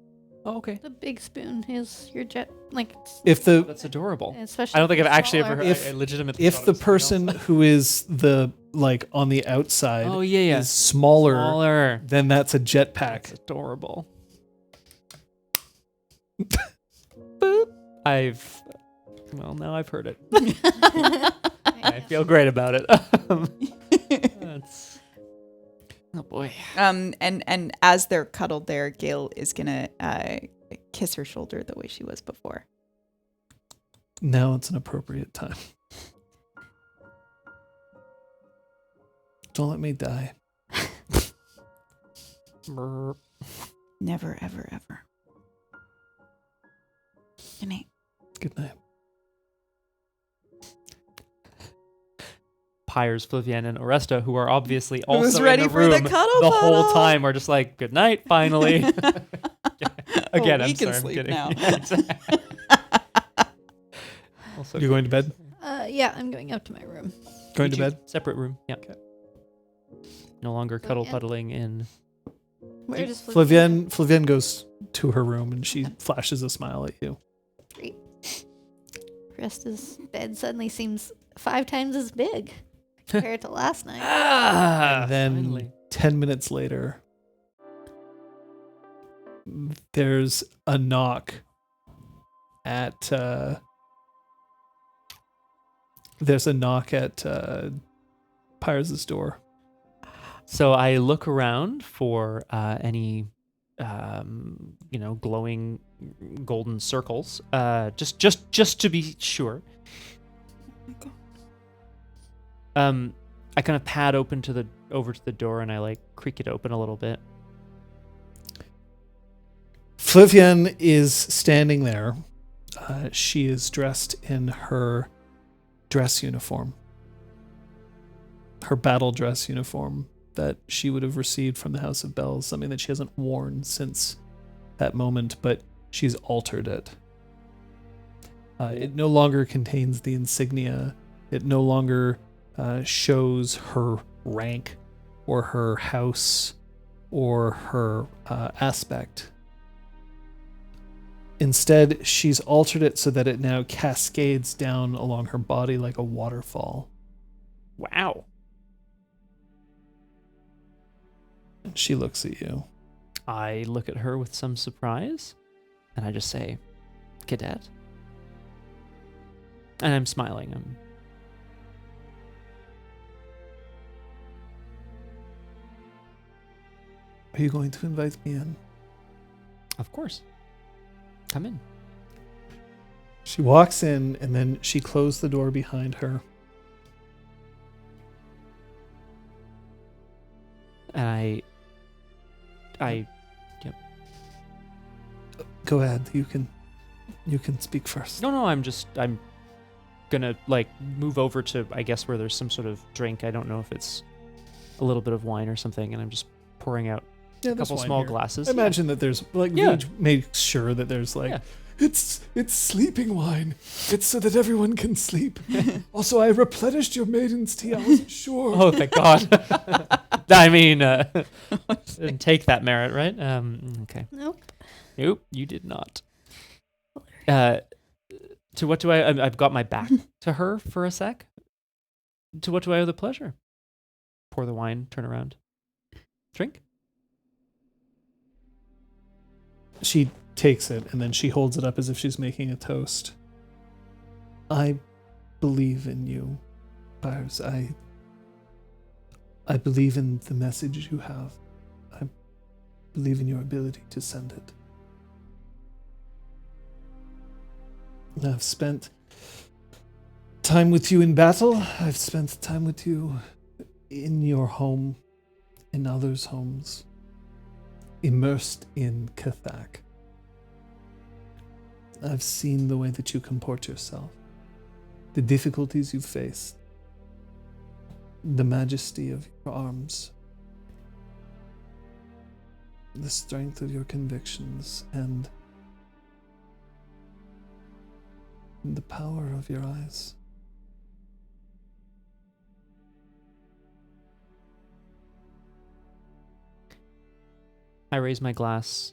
Oh, okay. The big spoon is your jet, like, If the That's adorable. especially. I don't think I've actually smaller. ever heard. If- I legitimately if thought it the was something person else. who is the like on the outside Oh yeah, yeah. is smaller, Smaller. then that's a That's jetpack. adorable. Boop. Well, now I've heard it. I feel great about it. That's. Oh boy. And as they're cuddled there, Gale is gonna kiss her shoulder the way she was before. Now it's an appropriate time. Don't let me die. Brr. Never, ever, ever. Good night. Good night. Pyres, Flavienne, and Oresta, who are obviously also Who's ready in the for the room cuddle the whole puddle? time, are just like, "Good night, finally." Again, we I'm can sorry, sleep I'm kidding. now. Also, You're going to bed? Yeah, I'm going up to my room. Going to bed? Separate room. Yeah. No longer cuddle yeah. puddling in. Where does Flavienne? Flavienne goes to her room and she flashes a smile at you. Great. Oresta's bed suddenly seems 5 times as big compared to last night. And then finally. 10 minutes later, there's a knock at Pyres' door. So I look around for any, glowing golden circles, just to be sure. I kind of pad over to the door, and I like creak it open a little bit. Flavienne is standing there. She is dressed in her dress uniform, her battle dress uniform that she would have received from the House of Bells, something that she hasn't worn since that moment, but she's altered it. It no longer contains the insignia. It no longer shows her rank or her house or her aspect. Instead, she's altered it so that it now cascades down along her body like a waterfall. Wow. And she looks at you. I look at her with some surprise, and I just say, "Cadet." And I'm smiling. Are you going to invite me in? Of course. Come in. She walks in, and then she closed the door behind her. And Go ahead. You can speak first. No, I'm gonna like move over to, I guess, where there's some sort of drink. I don't know if it's a little bit of wine or something, and I'm just pouring out a there's couple wine small here. glasses. I imagine that there's like Yeah. make sure that there's like Yeah. it's sleeping wine. It's so that everyone can sleep. Also, I replenished your maiden's tea. I wasn't sure. Oh, thank God. I mean, didn't take that merit, right? Okay. Nope. Nope, you did not. To what do I've got my back to her for a sec. To what do I owe the pleasure? Pour the wine, turn around. Drink? She takes it and then she holds it up as if she's making a toast. I believe in you, Pyres. I believe in the message you have. I believe in your ability to send it. I've spent time with you in battle. I've spent time with you in your home, in others' homes, immersed in Cathak. I've seen the way that you comport yourself, the difficulties you've faced, the majesty of your arms, the strength of your convictions, and the power of your eyes. I raise my glass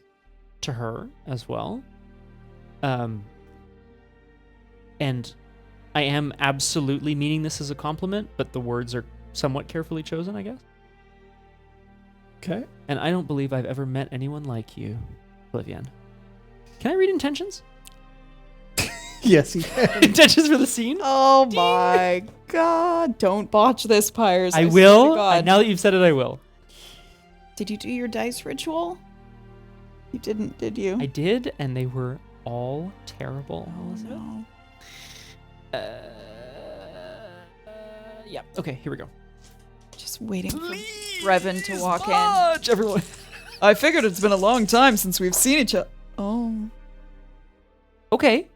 to her as well. And I am absolutely meaning this as a compliment, but the words are somewhat carefully chosen, I guess. Okay. And I don't believe I've ever met anyone like you, Flavienne. Can I read intentions? Yes, you can. Intentions for the scene? Oh my God. Don't botch this, Pyres. I swear to will. God. Now that you've said it, I will. Did you do your dice ritual? You didn't, did you? I did, and they were all terrible. Oh, Elizabeth. no. Yeah. Okay, here we go. Just waiting for Brevin to walk in. Fudge, everyone. I figured it's been a long time since we've seen each other. Oh. Okay.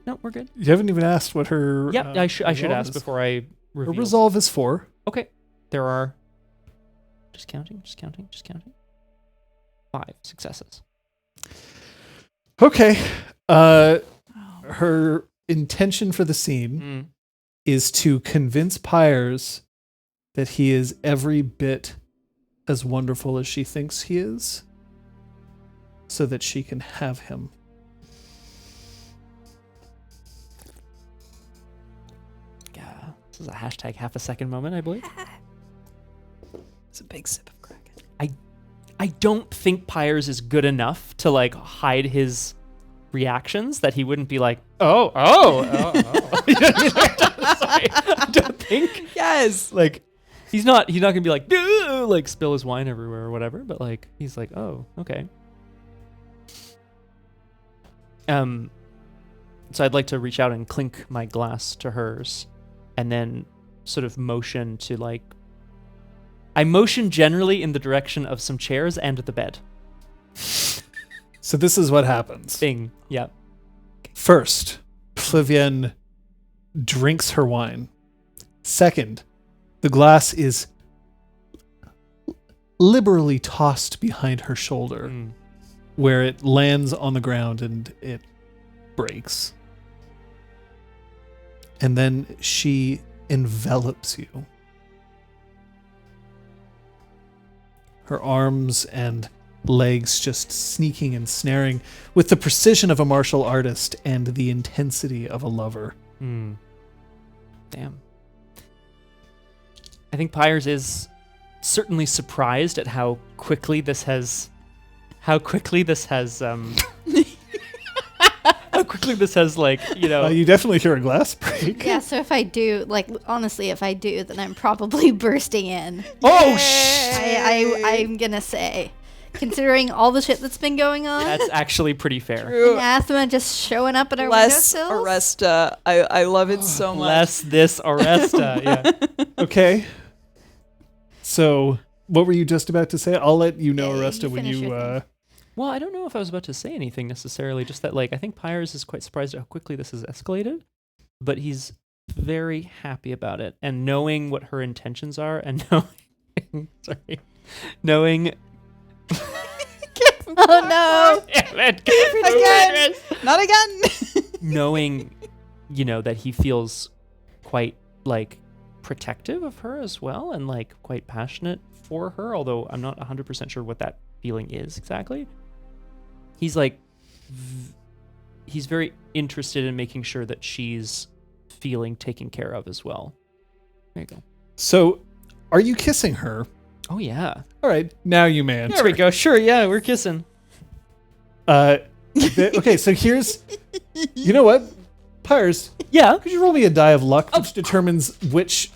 No, we're good. You haven't even asked what her. Yeah, I should role ask is. before I Her revealed. resolve is 4. Okay. There are just counting. 5 successes. Okay. Her intention for the scene is to convince Pyres that he is every bit as wonderful as she thinks he is, so that she can have him. Yeah. This is a hashtag half a second moment, I believe. It's a big sip of Kraken. I don't think Pyres is good enough to like hide his reactions that he wouldn't be like, oh. You know what I mean? Sorry, I don't think. Yes. Like, he's not gonna be like, "Duh," like spill his wine everywhere or whatever. But like, he's like, oh, okay. So I'd like to reach out and clink my glass to hers, and then sort of motion to like. I motion generally in the direction of some chairs and the bed. So this is what happens. Bing. Yeah. First, Flavienne drinks her wine. Second, the glass is liberally tossed behind her shoulder, where it lands on the ground and it breaks. And then she envelops you. Her arms and legs just sneaking and snaring with the precision of a martial artist and the intensity of a lover. Damn. I think Pyres is certainly surprised at how quickly this has like, you know. You definitely hear a glass break. Yeah, so if I do, like, honestly, if I do, then I'm probably bursting in. Oh, shit! I'm gonna say. Considering all the shit that's been going on. That's actually pretty fair. Anathema just showing up at our Less windowsills. Oresta. I love it so much. Less this Oresta, yeah. Okay. So, what were you just about to say? I'll let you know, Yeah, Oresta, you when finish you... your thing. Well, I don't know if I was about to say anything necessarily, just that, like, I think Pyres is quite surprised at how quickly this has escalated, but he's very happy about it. And knowing what her intentions are and knowing... Oh, no. Again. Not again. Knowing, you know, that he feels quite, like, protective of her as well and, like, quite passionate for her, although I'm not 100% sure what that feeling is exactly. He's like, he's very interested in making sure that she's feeling taken care of as well. There you go. So, are you kissing her? Oh, yeah. All right, now you may answer. There we go. Sure, yeah, we're kissing. Okay, so here's... You know what? Pyres, Yeah. could you roll me a die of luck, which determines which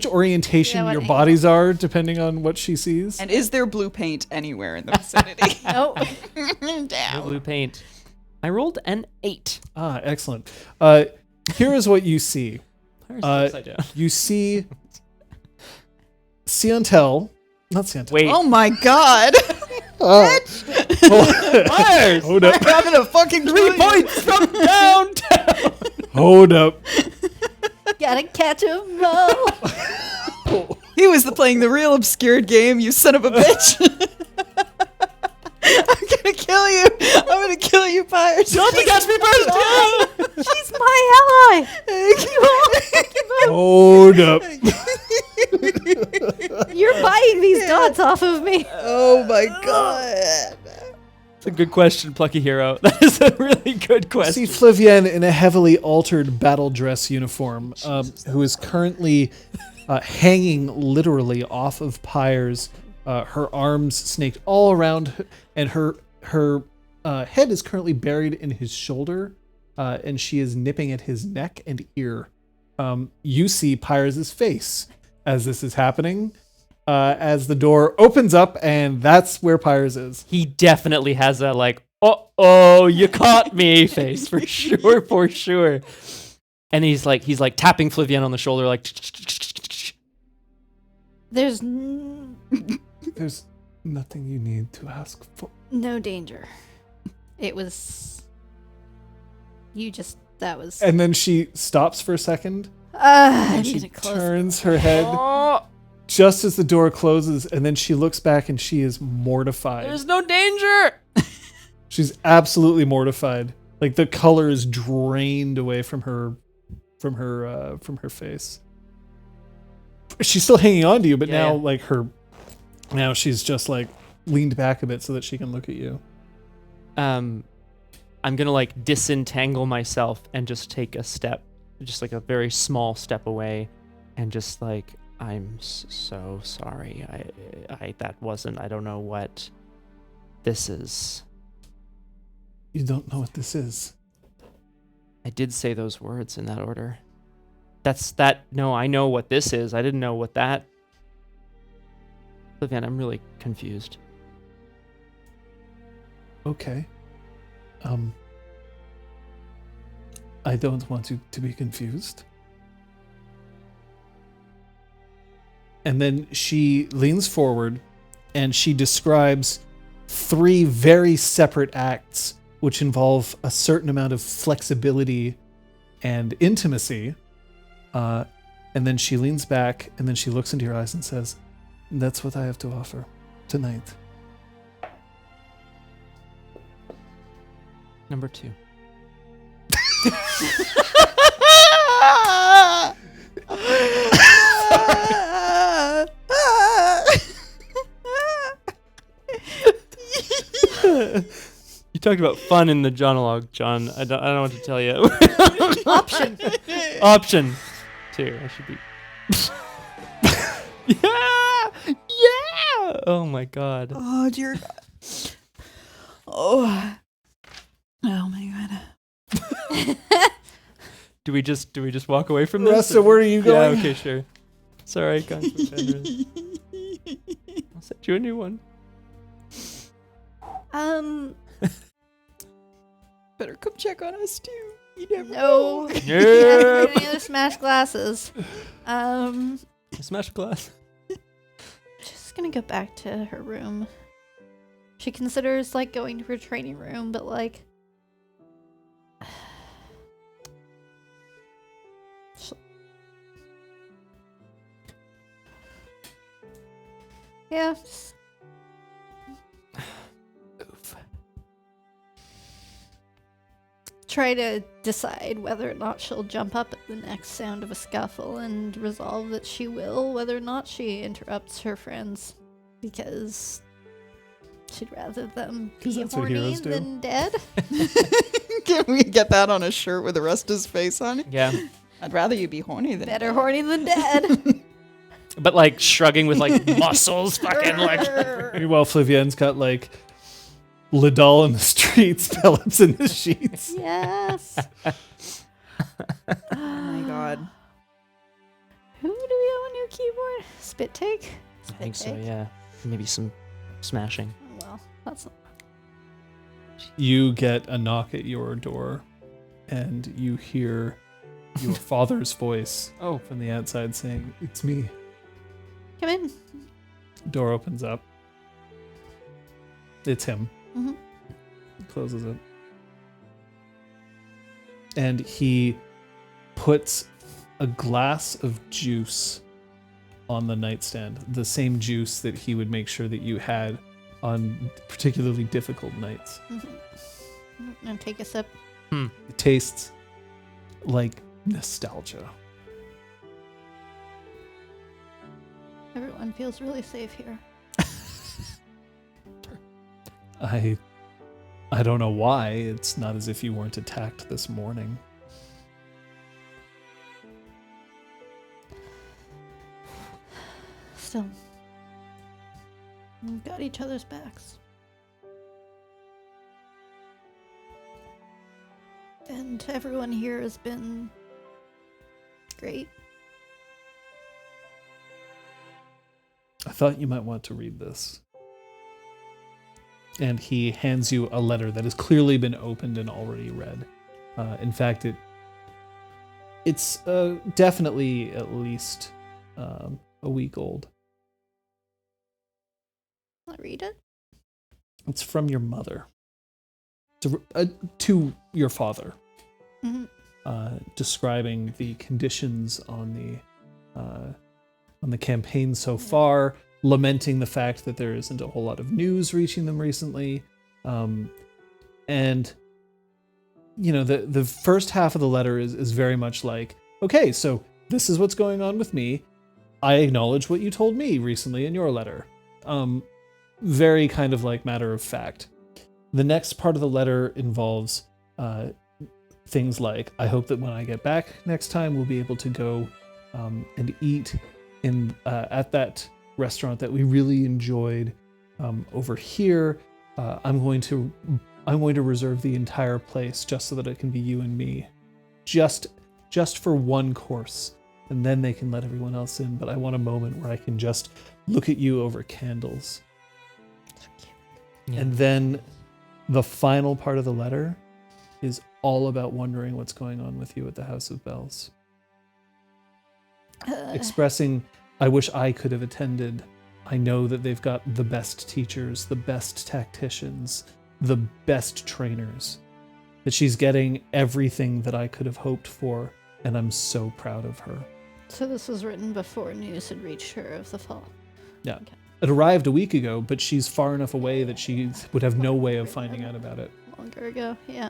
orientation what your angle. bodies are, depending on what she sees? And is there blue paint anywhere in the vicinity? Nope. No Damn. blue paint. I rolled an 8. Ah, excellent. Here is what you see. Pyres is upside down. You see Siantel, not Siantel. Wait. Oh my god. Pyres! Hold up. I'm having a fucking 3 points from downtown! Hold up. Gotta catch him all. He was playing the real obscured game, you son of a bitch. I'm gonna kill you. I'm gonna kill you, Pyres. Don't catch me first! She's my ally. Hold up. You're biting these dots off of me. Oh my god. It's a good question, Plucky Hero. That is a really good See question. Flavienne in a heavily altered battle dress uniform, who is currently hanging literally off of Pyres, her arms snaked all around, and her head is currently buried in his shoulder, and she is nipping at his neck and ear. You see Pyres' face as this is happening, as the door opens up, and that's where Pyres is. He definitely has a, like, oh, you caught me face, for sure. And he's like tapping Flavienne on the shoulder, like, There's There's nothing you need to ask for. no danger. It was... that was... And then she stops for a second, I She need to close. turns her head just as the door closes, and then she looks back and she is mortified. There's no danger. She's absolutely mortified. Like the color is drained away from her face. She's still hanging on to you, but Yeah, now she's just like leaned back a bit so that she can look at you. I'm gonna like disentangle myself and just take a step, just like a very small step away, and just like, I'm so sorry. I don't know what this is. You don't know what this is. I did say those words in that order. No, I know what this is. I didn't know what that. Vivian, I'm really confused. Okay. I don't want you to be confused. And then she leans forward and she describes 3 very separate acts which involve a certain amount of flexibility and intimacy. And then she leans back and then she looks into your eyes and says, "That's what I have to offer tonight." Number 2. You talked about fun in the monologue, John. I don't know what to tell you. Option 2. I should be. Yeah. Oh my God. Oh dear God. Oh my God. Do we just walk away from this? Oresta, where are you going? Yeah. Okay. Sure. Sorry, Kung Fu Fenders. I'll set you a new one. Better come check on us too. You never No. know. Yeah. Any other smash glasses? Smash glass. She's gonna go back to her room. She considers like going to her training room, but like yeah. Oof. Try to decide whether or not she'll jump up at the next sound of a scuffle and resolve that she will, whether or not she interrupts her friends, because she'd rather them 'Cause be that's what horny heroes do. than dead. Can we get that on a shirt with Oresta's face on it? Yeah. I'd rather you be horny than Better horny than dead. But like shrugging with like muscles, fucking like. Meanwhile, Flavienne's got like Lidal in the streets, Pelops in the sheets. Yes. Oh my God. Who do we have a new keyboard? Spit take? I think so. Yeah. Maybe some smashing. Oh, well, that's not. You get a knock at your door, and you hear your father's voice from the outside saying, "It's me." Come in. Door opens up. It's him. Mm-hmm. Closes it. And he puts a glass of juice on the nightstand. The same juice that he would make sure that you had on particularly difficult nights. Mm-hmm. And take a sip. It tastes like nostalgia. Everyone feels really safe here. I don't know why. It's not as if you weren't attacked this morning. Still, we've got each other's backs. And everyone here has been great. I thought you might want to read this. And he hands you a letter that has clearly been opened and already read. In fact, it's definitely at least a week old. I'll read it. It's from your mother to your father. Mm-hmm. describing the conditions on the campaign so far, lamenting the fact that there isn't a whole lot of news reaching them recently. And the first half of the letter is very much like, okay, so this is what's going on with me. I acknowledge what you told me recently in your letter. Very kind of like matter of fact. The next part of the letter involves things like, I hope that when I get back next time, we'll be able to go and eat at that restaurant that we really enjoyed over here. I'm going to reserve the entire place just so that it can be you and me, just for one course, and then they can let everyone else in. But I want a moment where I can just look at you over candles. Yeah. And then the final part of the letter is all about wondering what's going on with you at the House of Bells. Expressing, I wish I could have attended. I know that they've got the best teachers, the best tacticians, the best trainers. That she's getting everything that I could have hoped for, and I'm so proud of her. So this was written before news had reached her of the fall. Yeah. Okay. It arrived a week ago, but she's far enough away that she would have no way of finding out about it. Longer ago, yeah.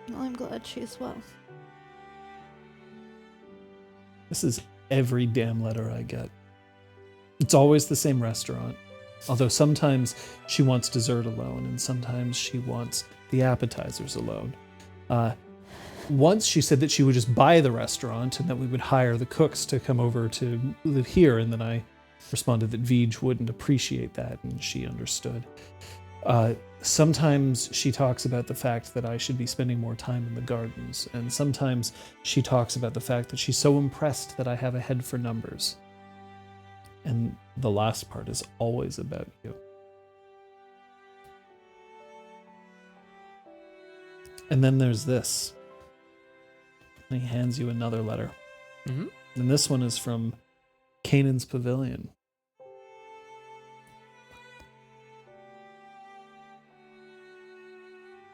Well, I'm glad she's well. This is every damn letter I get. It's always the same restaurant. Although sometimes she wants dessert alone, and sometimes she wants the appetizers alone. Once she said that she would just buy the restaurant and that we would hire the cooks to come over to live here, and then I responded that Vij wouldn't appreciate that, and she understood. Sometimes she talks about the fact that I should be spending more time in the gardens, and sometimes she talks about the fact that she's so impressed that I have a head for numbers. And the last part is always about you. And then there's this. And he hands you another letter. Mm-hmm. And this one is from Canaan's Pavilion.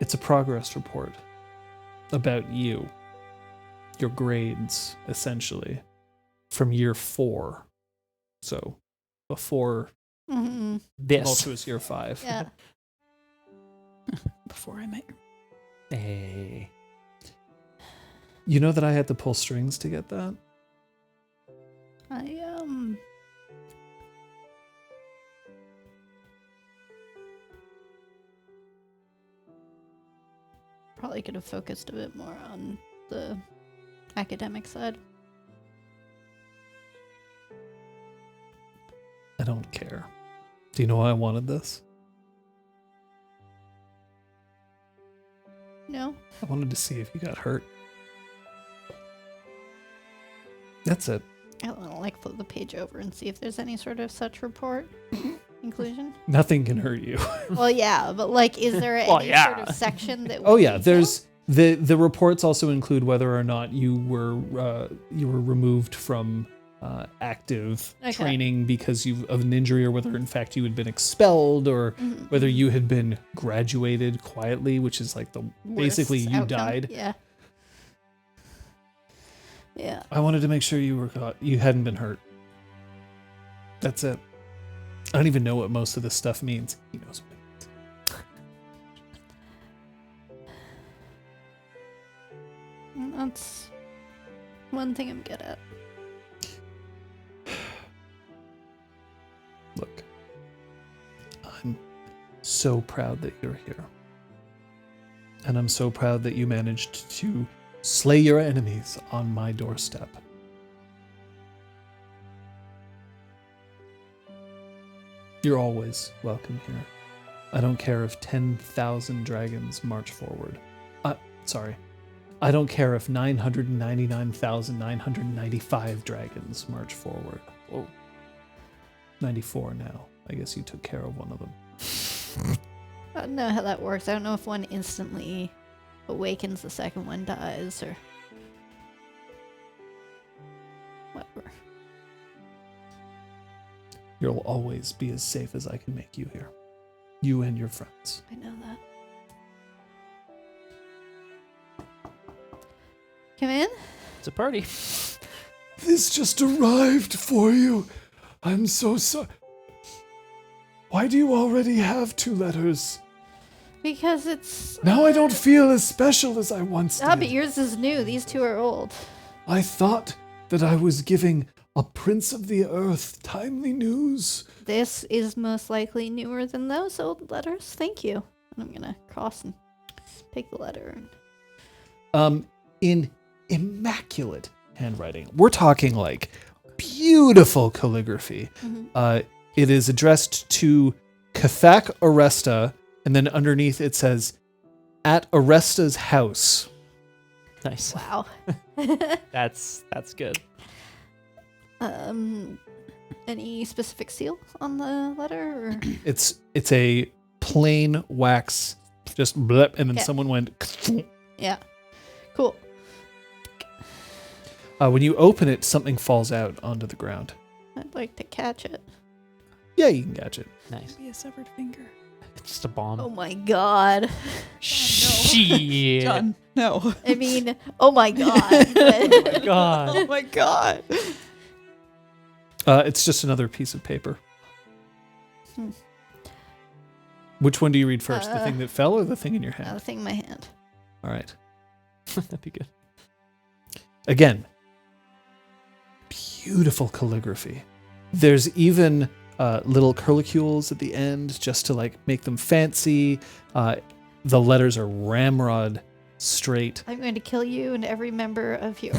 It's a progress report about you. Your grades, essentially, from year 4. So, before This. tumultuous year 5. Yeah. Before I met Hey. You know that I had to pull strings to get that? Probably could have focused a bit more on the academic side. I don't care. Do you know why I wanted this? No? I wanted to see if you got hurt. That's it. I want to like flip the page over and see if there's any sort of such report inclusion. Nothing can hurt you. Well, yeah, but like, is there any Well, yeah. sort of section that? Oh would yeah, detail? there's the reports also include whether or not you were removed from active Okay. training because of an injury, or whether in fact you had been expelled, or whether you had been graduated quietly, which is like the basically Worst you outcome. died. Yeah. Yeah. I wanted to make sure you hadn't been hurt. That's it. I don't even know what most of this stuff means. He knows what it means. That's one thing I'm good at. Look, I'm so proud that you're here. And I'm so proud that you managed to slay your enemies on my doorstep. You're always welcome here. I don't care if 10,000 dragons march forward. I don't care if 999,995 dragons march forward. Whoa. 94 now. I guess you took care of one of them. I don't know how that works. I don't know if one instantly awakens, the second one dies, or whatever. You'll always be as safe as I can make you here. You and your friends. I know that. Come in. It's a party. This just arrived for you. I'm so sorry. Why do you already have 2 letters? Because it's... Now I don't feel as special as I once did. Ah, but yours is new. These 2 are old. I thought that I was giving a Prince of the Earth timely news. This is most likely newer than those old letters. Thank you. And I'm gonna cross and pick the letter. In immaculate handwriting. We're talking like beautiful calligraphy. It is addressed to Kathak Oresta, and then underneath it says, "At Oresta's house." Nice. Wow. That's good. Any specific seal on the letter? Or? It's a plain wax, just blip, and then Okay. someone went. Yeah. Cool. When you open it, something falls out onto the ground. I'd like to catch it. Yeah, you can catch it. Nice. Be a severed finger. It's just a bomb. Oh my god. Shit. John, no. I mean, oh my god. God. Oh my god. It's just another piece of paper. Which one do you read first? The thing that fell or the thing in your The hand? thing in my hand. All right. That'd be good. Again, beautiful calligraphy. There's even little curlicules at the end just to like make them fancy. The letters are ramrod straight. I'm going to kill you and every member of your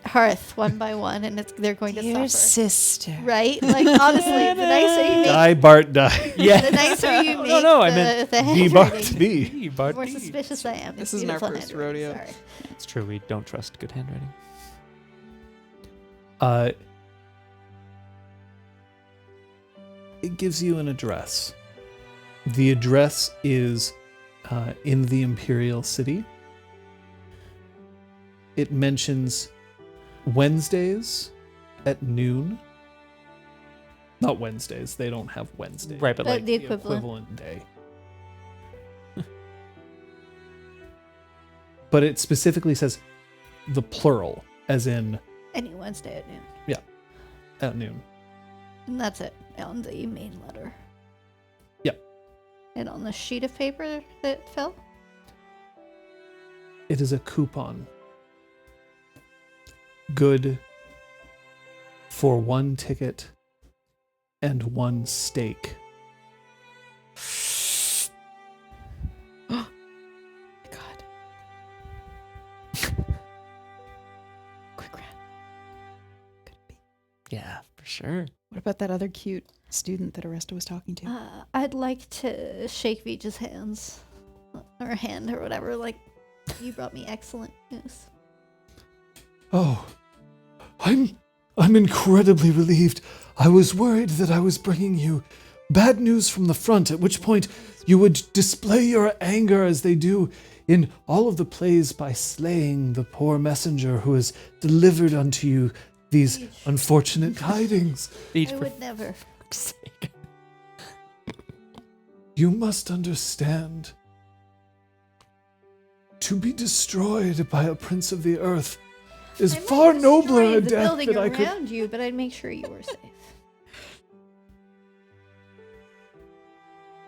Hearth one by one, and they're going to Dear suffer. sister. Right? Like, honestly, the nicer you make, Die, Bart, die. the nicer you make no, I the, meant the Be Bart, handwriting, be. the more suspicious I am. This It's isn't our beautiful first handwriting, rodeo. Sorry. It's true. We don't trust good handwriting. It gives you an address. The address is in the Imperial City. It mentions Wednesdays at noon. Not Wednesdays. They don't have Wednesdays. Right, but But like the equivalent. Day. But it specifically says the plural, as in Any Wednesday at noon. at noon. And that's it on the main letter. Yep. And on the sheet of paper that fell? It is a coupon. Good for 1 ticket and 1 steak. God. Quick rat. Could it be? yeah, for sure. What about that other cute student that Oresta was talking to? I'd like to shake Veej's hands. Or hand or whatever. Like, you brought me excellent news. Oh, I'm incredibly relieved. I was worried that I was bringing you bad news from the front, at which point you would display your anger as they do in all of the plays by slaying the poor messenger who has delivered unto you these unfortunate tidings. Each I for would never. fuck's sake. You must understand. To be destroyed by a prince of the earth is I might far nobler destroy a the death building than I could. around you, but I'd make sure you were safe.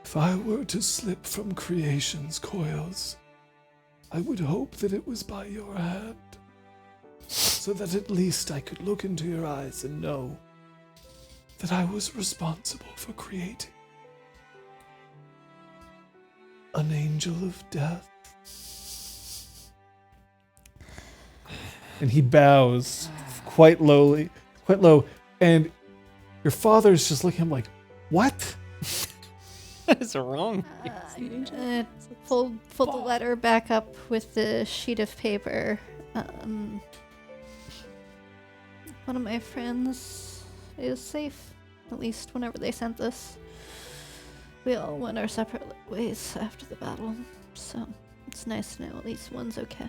If I were to slip from creation's coils, I would hope that it was by your hand, so that at least I could look into your eyes and know that I was responsible for creating an angel of death. And he bows quite low, and your father's just looking at him like, what? What is wrong? Fold the letter back up with the sheet of paper. One of my friends is safe, at least whenever they sent this. We all went our separate ways after the battle, so it's nice to know at least one's okay.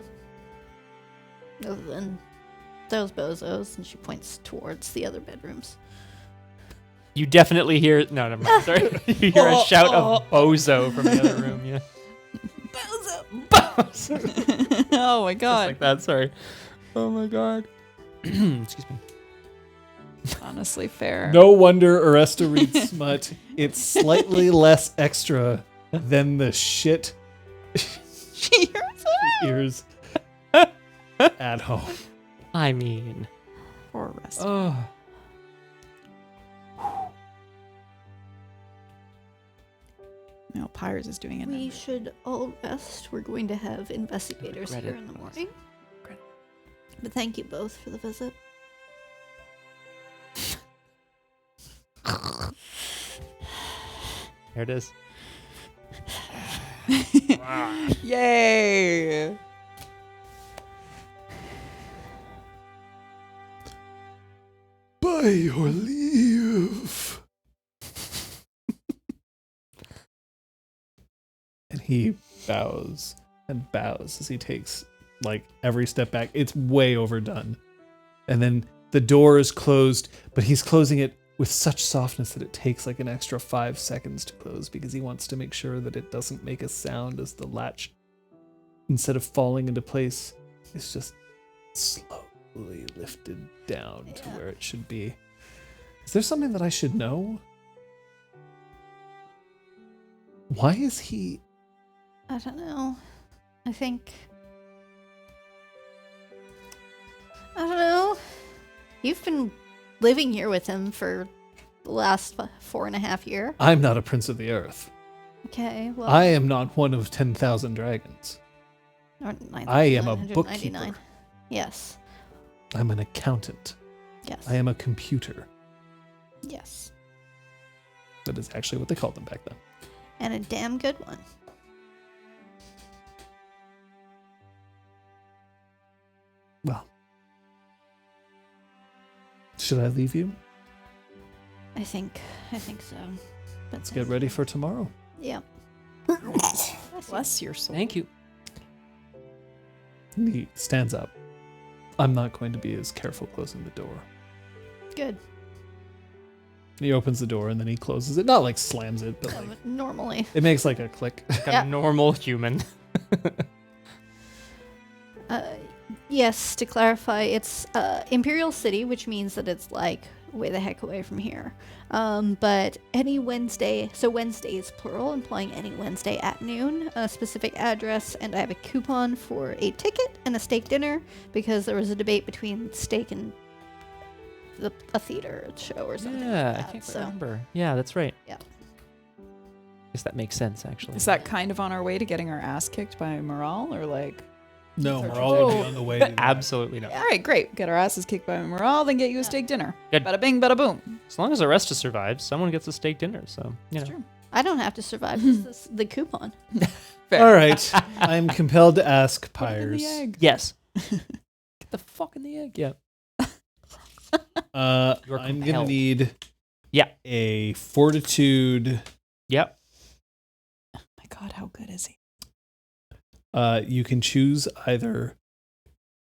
Other than those bozos, and she points towards the other bedrooms. You definitely hear. No, never mind. Sorry. You hear a shout of bozo from the other room. Yeah. Oh my Just god. like that. Sorry. Oh my god. Excuse me. Honestly, fair. No wonder Oresta reads smut. It's slightly less extra than the shit She hears it. she hears at home. I mean. Poor rest. Oh. No, Pyres is doing it. We should all rest. We're going to have investigators Regret here it. in the morning. Regret But thank you both for the visit. There it is. Yay! By your leave. And he bows and bows as he takes like every step back. It's way overdone. And then the door is closed, but he's closing it with such softness that it takes like an extra 5 seconds to close because he wants to make sure that it doesn't make a sound as the latch, instead of falling into place, is just slowly lifted down to where it should be. Is there something that I should know? Why is he... I don't know. I think... I don't know. You've been living here with him for the last 4.5 years. I'm not a prince of the earth. Okay, well... I am not one of 10,000 dragons. or I am a 999. bookkeeper. Yes. I'm an accountant. Yes. I am a computer. Yes. That is actually what they called them back then. And a damn good one. Well. Should I leave you? I think so. But Let's get ready for tomorrow. Yeah. Bless your soul. Thank you. He stands up. I'm not going to be as careful closing the door. Good. He opens the door and then he closes it. Not like slams it, but like Normally. it makes like a click. Like Yeah. a normal human. Yes, to clarify, it's Imperial City, which means that it's like way the heck away from here. But any Wednesday, so Wednesday is plural, implying any Wednesday at noon, a specific address, and I have a coupon for a ticket and a steak dinner because there was a debate between steak and a theater show or something. Yeah, like I that, can't so. remember. Yeah, that's right. Yeah. Guess that makes sense, actually. Is that kind of on our way to getting our ass kicked by Moral, or like? No, Sorry. we're all going to be on the way to that. Absolutely not. All right, great. Get our asses kicked by Moral, then get you a steak dinner. Good. Bada bing, bada boom. As long as Oresta survives, someone gets a steak dinner. So, you know. It's true. I don't have to survive. This is the coupon. Fair. All right. I'm compelled to ask Put it in the Pyres. egg. Yes. Get the fuck in the egg. Yeah. You're I'm going to compelled. need Yeah. a fortitude. Yep. Oh my God, how good is he? You can choose either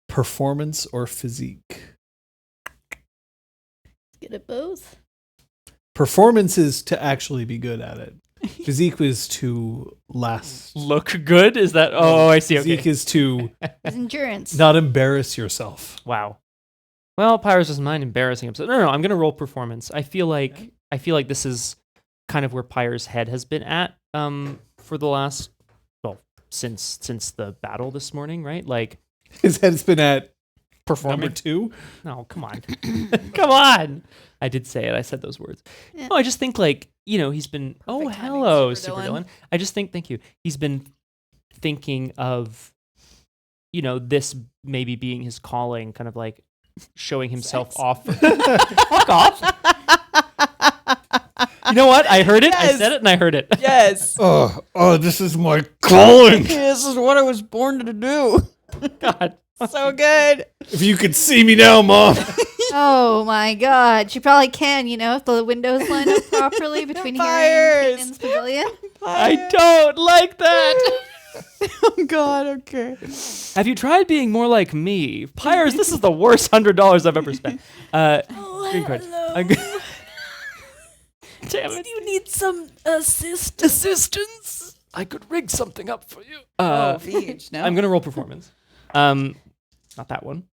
performance or physique. Get it both. Performance is to actually be good at it. Physique is to last. Look good? Is that? Oh, I see. Okay. Physique is to It's endurance. not embarrass yourself. Wow. Well, Pyres doesn't mind embarrassing himself. No, I'm gonna roll performance. I feel like this is kind of where Pyres' head has been at for the last since the battle this morning, right? Like His head's been at performance. number 2. No, come on. Come on. I did say it. I said those words. Yeah. No, I just think like, he's been Perfect timing, hello, Super Super Dylan. Dylan. I just think thank you. He's been thinking of this maybe being his calling, kind of like showing himself Sex? off. Fuck off. You know what? I heard it. I Yes. said it and I heard it. Yes. Oh, this is my calling. This is what I was born to do. God. So good. If you could see me now, Mom. Oh my God. She probably can, if the windows line up properly between here and Pyres. Caden's pavilion. I don't like that. Oh God. Okay. Have you tried being more like me? Pyres, this is the worst $100 I've ever spent. Green card. I'm g- Damn it. You need some assistance. I could rig something up for you. Beach. No. I'm going to roll performance. Not that one.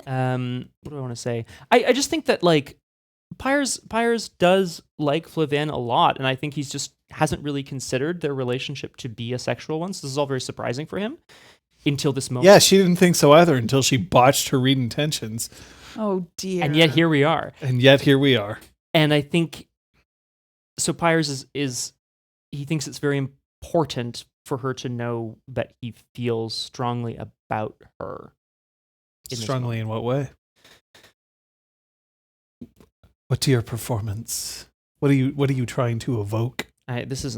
What do I want to say? I just think that like Pyres does like Flavian a lot, and I think he's just hasn't really considered their relationship to be a sexual one. So this is all very surprising for him until this moment. Yeah, she didn't think so either until she botched her read intentions. Oh dear. And yet here we are. And I think so. Pyres is he thinks it's very important for her to know that he feels strongly about her. Strongly in what way? What to your performance? What are you trying to evoke? That's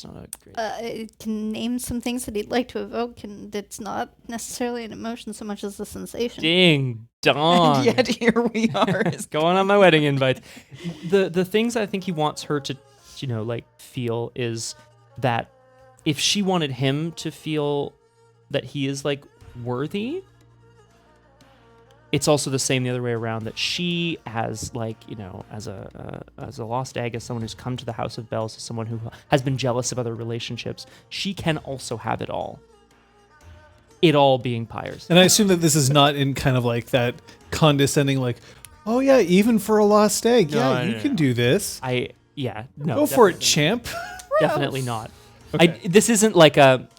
not a great. Can name some things that he'd like to evoke, and that's not necessarily an emotion so much as a sensation. Ding dong. And yet here we are. It's going on my wedding invite. The things I think he wants her to, like feel is that if she wanted him to feel that he is like worthy, it's also the same the other way around, that she as like, as a lost egg, as someone who's come to the House of Bells, as someone who has been jealous of other relationships, she can also have it all. It all being Pyres. And I assume that this is not in kind of like that condescending, like, oh yeah, even for a lost egg, No, you no, can no. do this. Go for it, champ. Definitely not. Okay. This isn't like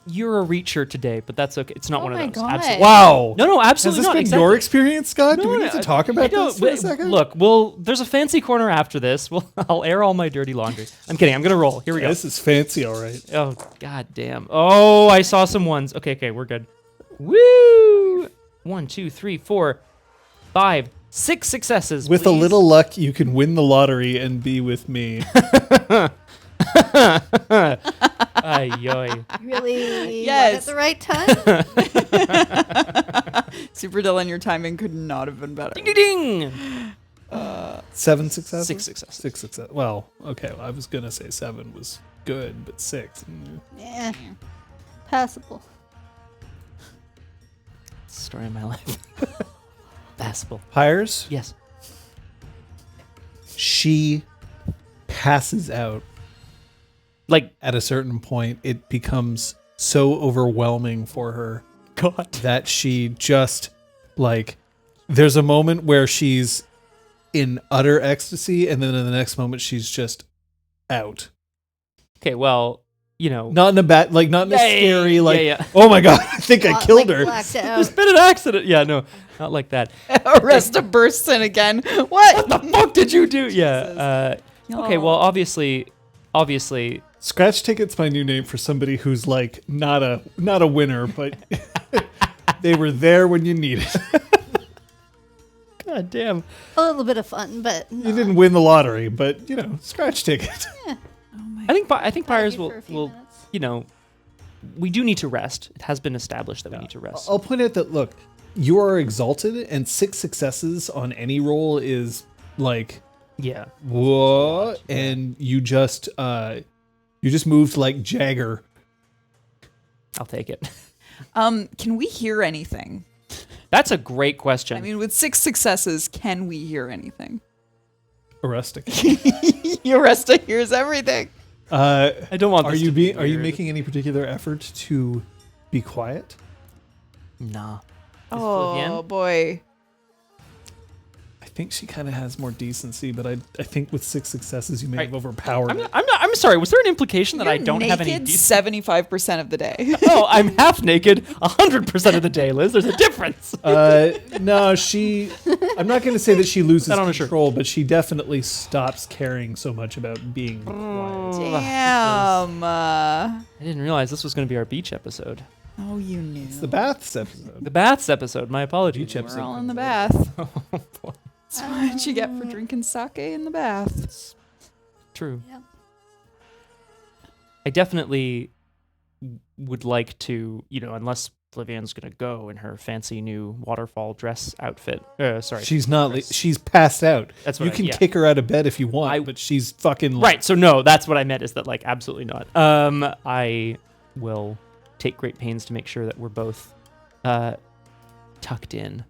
you're a reacher today, but that's okay. It's not one of those. God. Absolutely. Wow. No, Has absolutely this not. been Exactly. your experience, Scott? Do we No, need to I- talk I about don't- this for a but second? Look, there's a fancy corner after this. I'll air all my dirty laundry. I'm kidding. I'm gonna roll. Here we go. This is fancy, all right. Oh, god damn. Oh, I saw some ones. Okay, we're good. Woo! 1, 2, 3, 4, 5, 6 successes. With a please. little luck, you can win the lottery and be with me. Ay, yoy. Really? Yes. At the right time? Super Dylan, your timing could not have been better. Ding, ding, ding. 7 successes? 6 successes. 6 successes. Well, okay, I was going to say 7 was good, but 6. Yeah. Passable. Story of my life. Passable. Pyres, Yes. she passes out. Like, At a certain point, it becomes so overwhelming for her God. that she just, like, there's a moment where she's in utter ecstasy, and then in the next moment, she's just out. Okay, well, Not in a bad, like, not in a scary, like, yeah. oh my God, I think I killed her. Blacked There's out. been an accident. Yeah, no, not like that. Oresta bursts in again. What The fuck did you do? Yeah. Okay, well, obviously, Scratch Ticket's my new name for somebody who's like not a winner, but they were there when you needed. God damn. A little bit of fun, but no. You didn't win the lottery, but Scratch Ticket. I think Pyres you for a few will, minutes. we do need to rest. It has been established that we need to rest. I'll point out that look, you are exalted, and 6 successes on any roll is like Yeah. what? And you just moved like Jagger. I'll take it. Can we hear anything? That's a great question. I mean, with 6 successes, can we hear anything? Oresta. Oresta hears everything. I don't want Are this you to be are you weird. making any particular effort to be quiet? Nah. Oh Flavian? boy. I think she kind of has more decency, but I think with 6 successes you may have Right. overpowered it. I'm sorry. Was there an implication that I don't have any? Naked 75% of the day. Oh, I'm half naked 100% of being, Liz. There's a difference. No, I'm not going to say that she loses Not on a shirt. control, but she definitely stops caring so much about being quiet. Damn. I didn't realize this was going to be our beach episode. Oh, you knew. It's the baths episode. The baths episode. My apologies. Beach We're episode. all in the bath. Oh, boy. That's what you get for drinking sake in the bath. True. Yeah. I definitely would like to, unless Flavian's going to go in her fancy new waterfall dress outfit. Sorry. She's not. dress. She's passed out. That's what you I- can yeah. kick her out of bed if you want, but she's fucking Right. So no, that's what I meant, is that like absolutely not. I will take great pains to make sure that we're both tucked in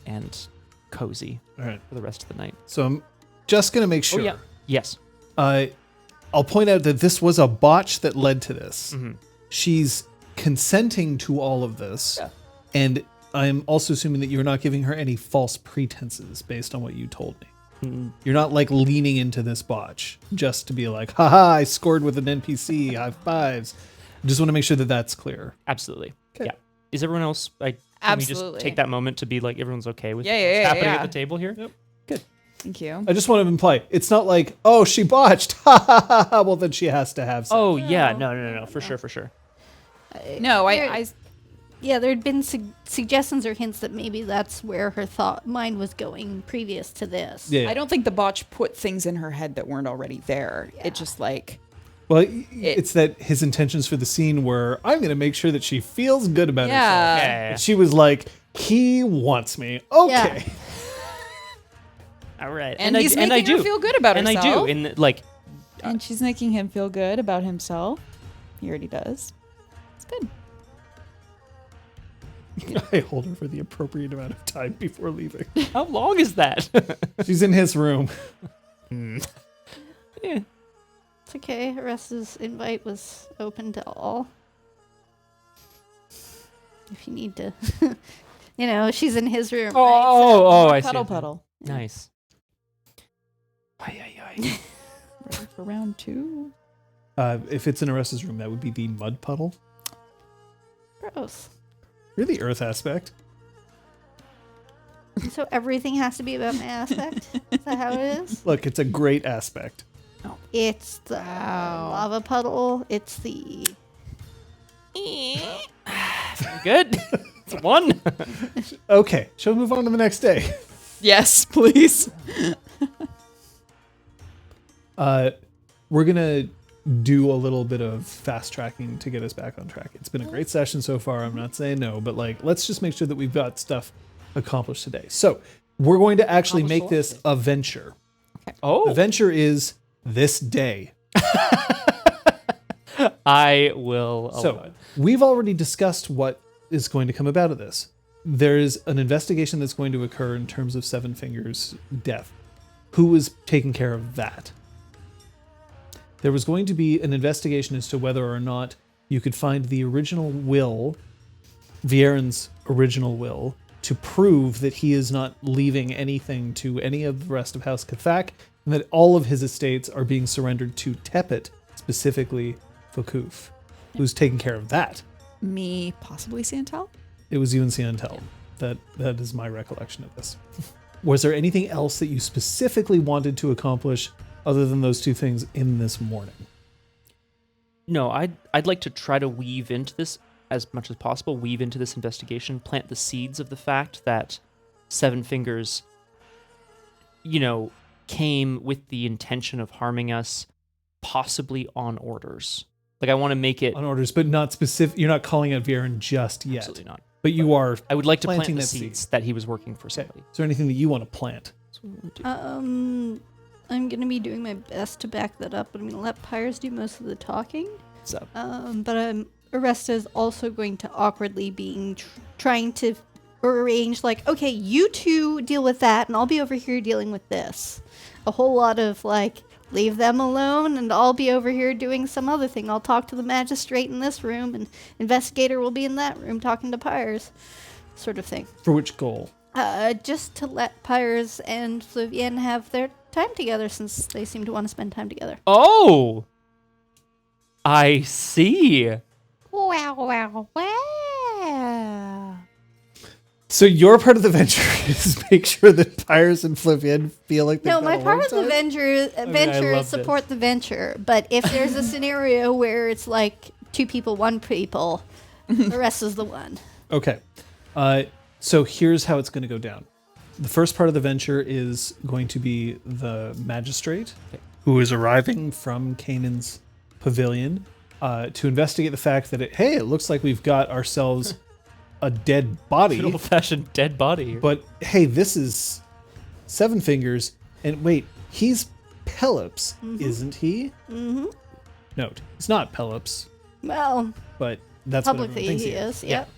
and cozy All right. for the rest of the night. So I'm just gonna make sure. Oh yeah. Yes. I'll point out that this was a botch that led to this. Mhm. She's consenting to all of this, Yeah. and I'm also assuming that you're not giving her any false pretenses based on what you told me. You're not like leaning into this botch just to be like, haha, I scored with an NPC, high fives. Just want to make sure that that's clear. Absolutely. Okay. Yeah. Is everyone else? Can we just Absolutely. take that moment to be like everyone's okay with Yeah, what's happening yeah. at the table here? Yep. Good. Thank you. I just want to imply it's not like, oh, she botched. Ha ha ha ha. Well, then she has to have some. Oh yeah, no, for sure. No, Yeah, there had been suggestions or hints that maybe that's where her mind was going previous to this. Yeah. I don't think the botch put things in her head that weren't already there. Yeah. It just like, Well, it's that his intentions for the scene were, I'm going to make sure that she feels good about herself. yeah. And she was like, he wants me. Okay. All right. And he's making I do her feel good about and herself. I do. And like, And she's making him feel good about himself. He already does. It's good. I hold her for the appropriate amount of time before leaving. how long is that? She's in his room. Yeah. It's okay. Oresta's invite was open to all. If you need to, she's in his room. right? Oh, I see. Puddle. Nice. Ready for round 2? If it's in Oresta's room, that would be the mud puddle. Gross. You're the earth aspect. So everything has to be about my aspect? Is that how it is? Look, it's a great aspect. It's the lava puddle. It's the... Good. It's one. Okay, shall we move on to the next day? Yes, please. We're going to do a little bit of fast tracking to get us back on track. It's been a great session so far. I'm not saying no, but let's just make sure that we've got stuff accomplished today. So we're going to actually make this a venture. Oh. The venture is this day. I will. So we've already discussed what is going to come about of this. There's an investigation that's going to occur in terms of Seven Fingers' death. Who is taking care of that? There was going to be an investigation as to whether or not you could find the original will, Viren's original will, to prove that he is not leaving anything to any of the rest of House Cathak, and that all of his estates are being surrendered to Tepet, specifically Fokuf. Who's taking care of that? Me, possibly Santel? It was you and Siantel. That is my recollection of this. Was there anything else that you specifically wanted to accomplish other than those two things in this morning? No, I'd like to try to weave into this as much as possible, weave into this investigation, plant the seeds of the fact that Seven Fingers, came with the intention of harming us, possibly on orders. Like, I want to make it... On orders, but not specific. You're not calling out Viren just yet. Absolutely not. But you are. I would like to plant planting the that seeds seed. that he was working for Okay. somebody. Is there anything that you want to plant? I'm gonna be doing my best to back that up, but I'm gonna let Pyres do most of the talking. So, But Oresta is also going to awkwardly being trying to arrange, like, okay, you two deal with that, and I'll be over here dealing with this. A whole lot of, like, leave them alone, and I'll be over here doing some other thing. I'll talk to the magistrate in this room, and investigator will be in that room talking to Pyres, sort of thing. For which goal? Just to let Pyres and Flavienne have their time together, since they seem to want to spend time together. oh! I see. Wow. So your part of the venture is make sure that Pyres and Flavienne feel like they've No, got my alone part of the time? venture love is support this. the venture. But if there's a scenario where it's like 2 people, 1 people, the rest is the one. Okay. So here's how it's going to go down. The first part of the venture is going to be the magistrate who is arriving from Canaan's pavilion to investigate the fact that, it looks like we've got ourselves a dead body. Good old-fashioned dead body here. But, hey, this is Seven Fingers. And wait, he's Pelops, isn't he? Mm-hmm. Note, it's not Pelops, Well, but that's what publicly everyone thinks he is. Yep.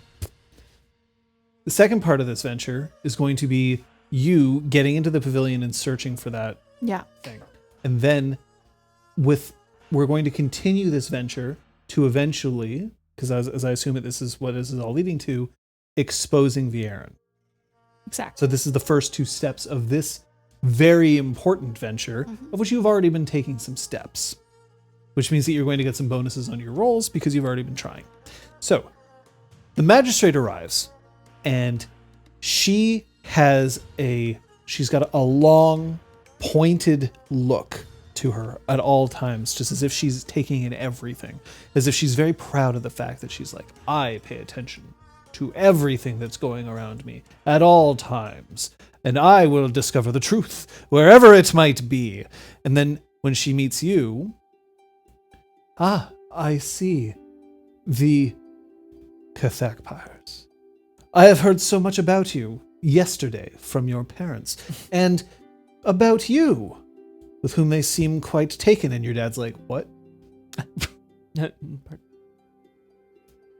The second part of this venture is going to be you getting into the pavilion and searching for that Yeah. thing. And then we're going to continue this venture to eventually, because as I assume it, this is what this is all leading to, exposing Viren. Exactly. So this is the first 2 steps of this very important venture, of which you've already been taking some steps, which means that you're going to get some bonuses on your rolls because you've already been trying. So the magistrate arrives, and she's got a long, pointed look to her at all times, just as if she's taking in everything, as if she's very proud of the fact that she's like, I pay attention to everything that's going around me at all times, and I will discover the truth wherever it might be. And then when she meets you, I see. The Cathak Pyres. I have heard so much about you yesterday from your parents, and about you, with whom they seem quite taken. And your dad's like, what?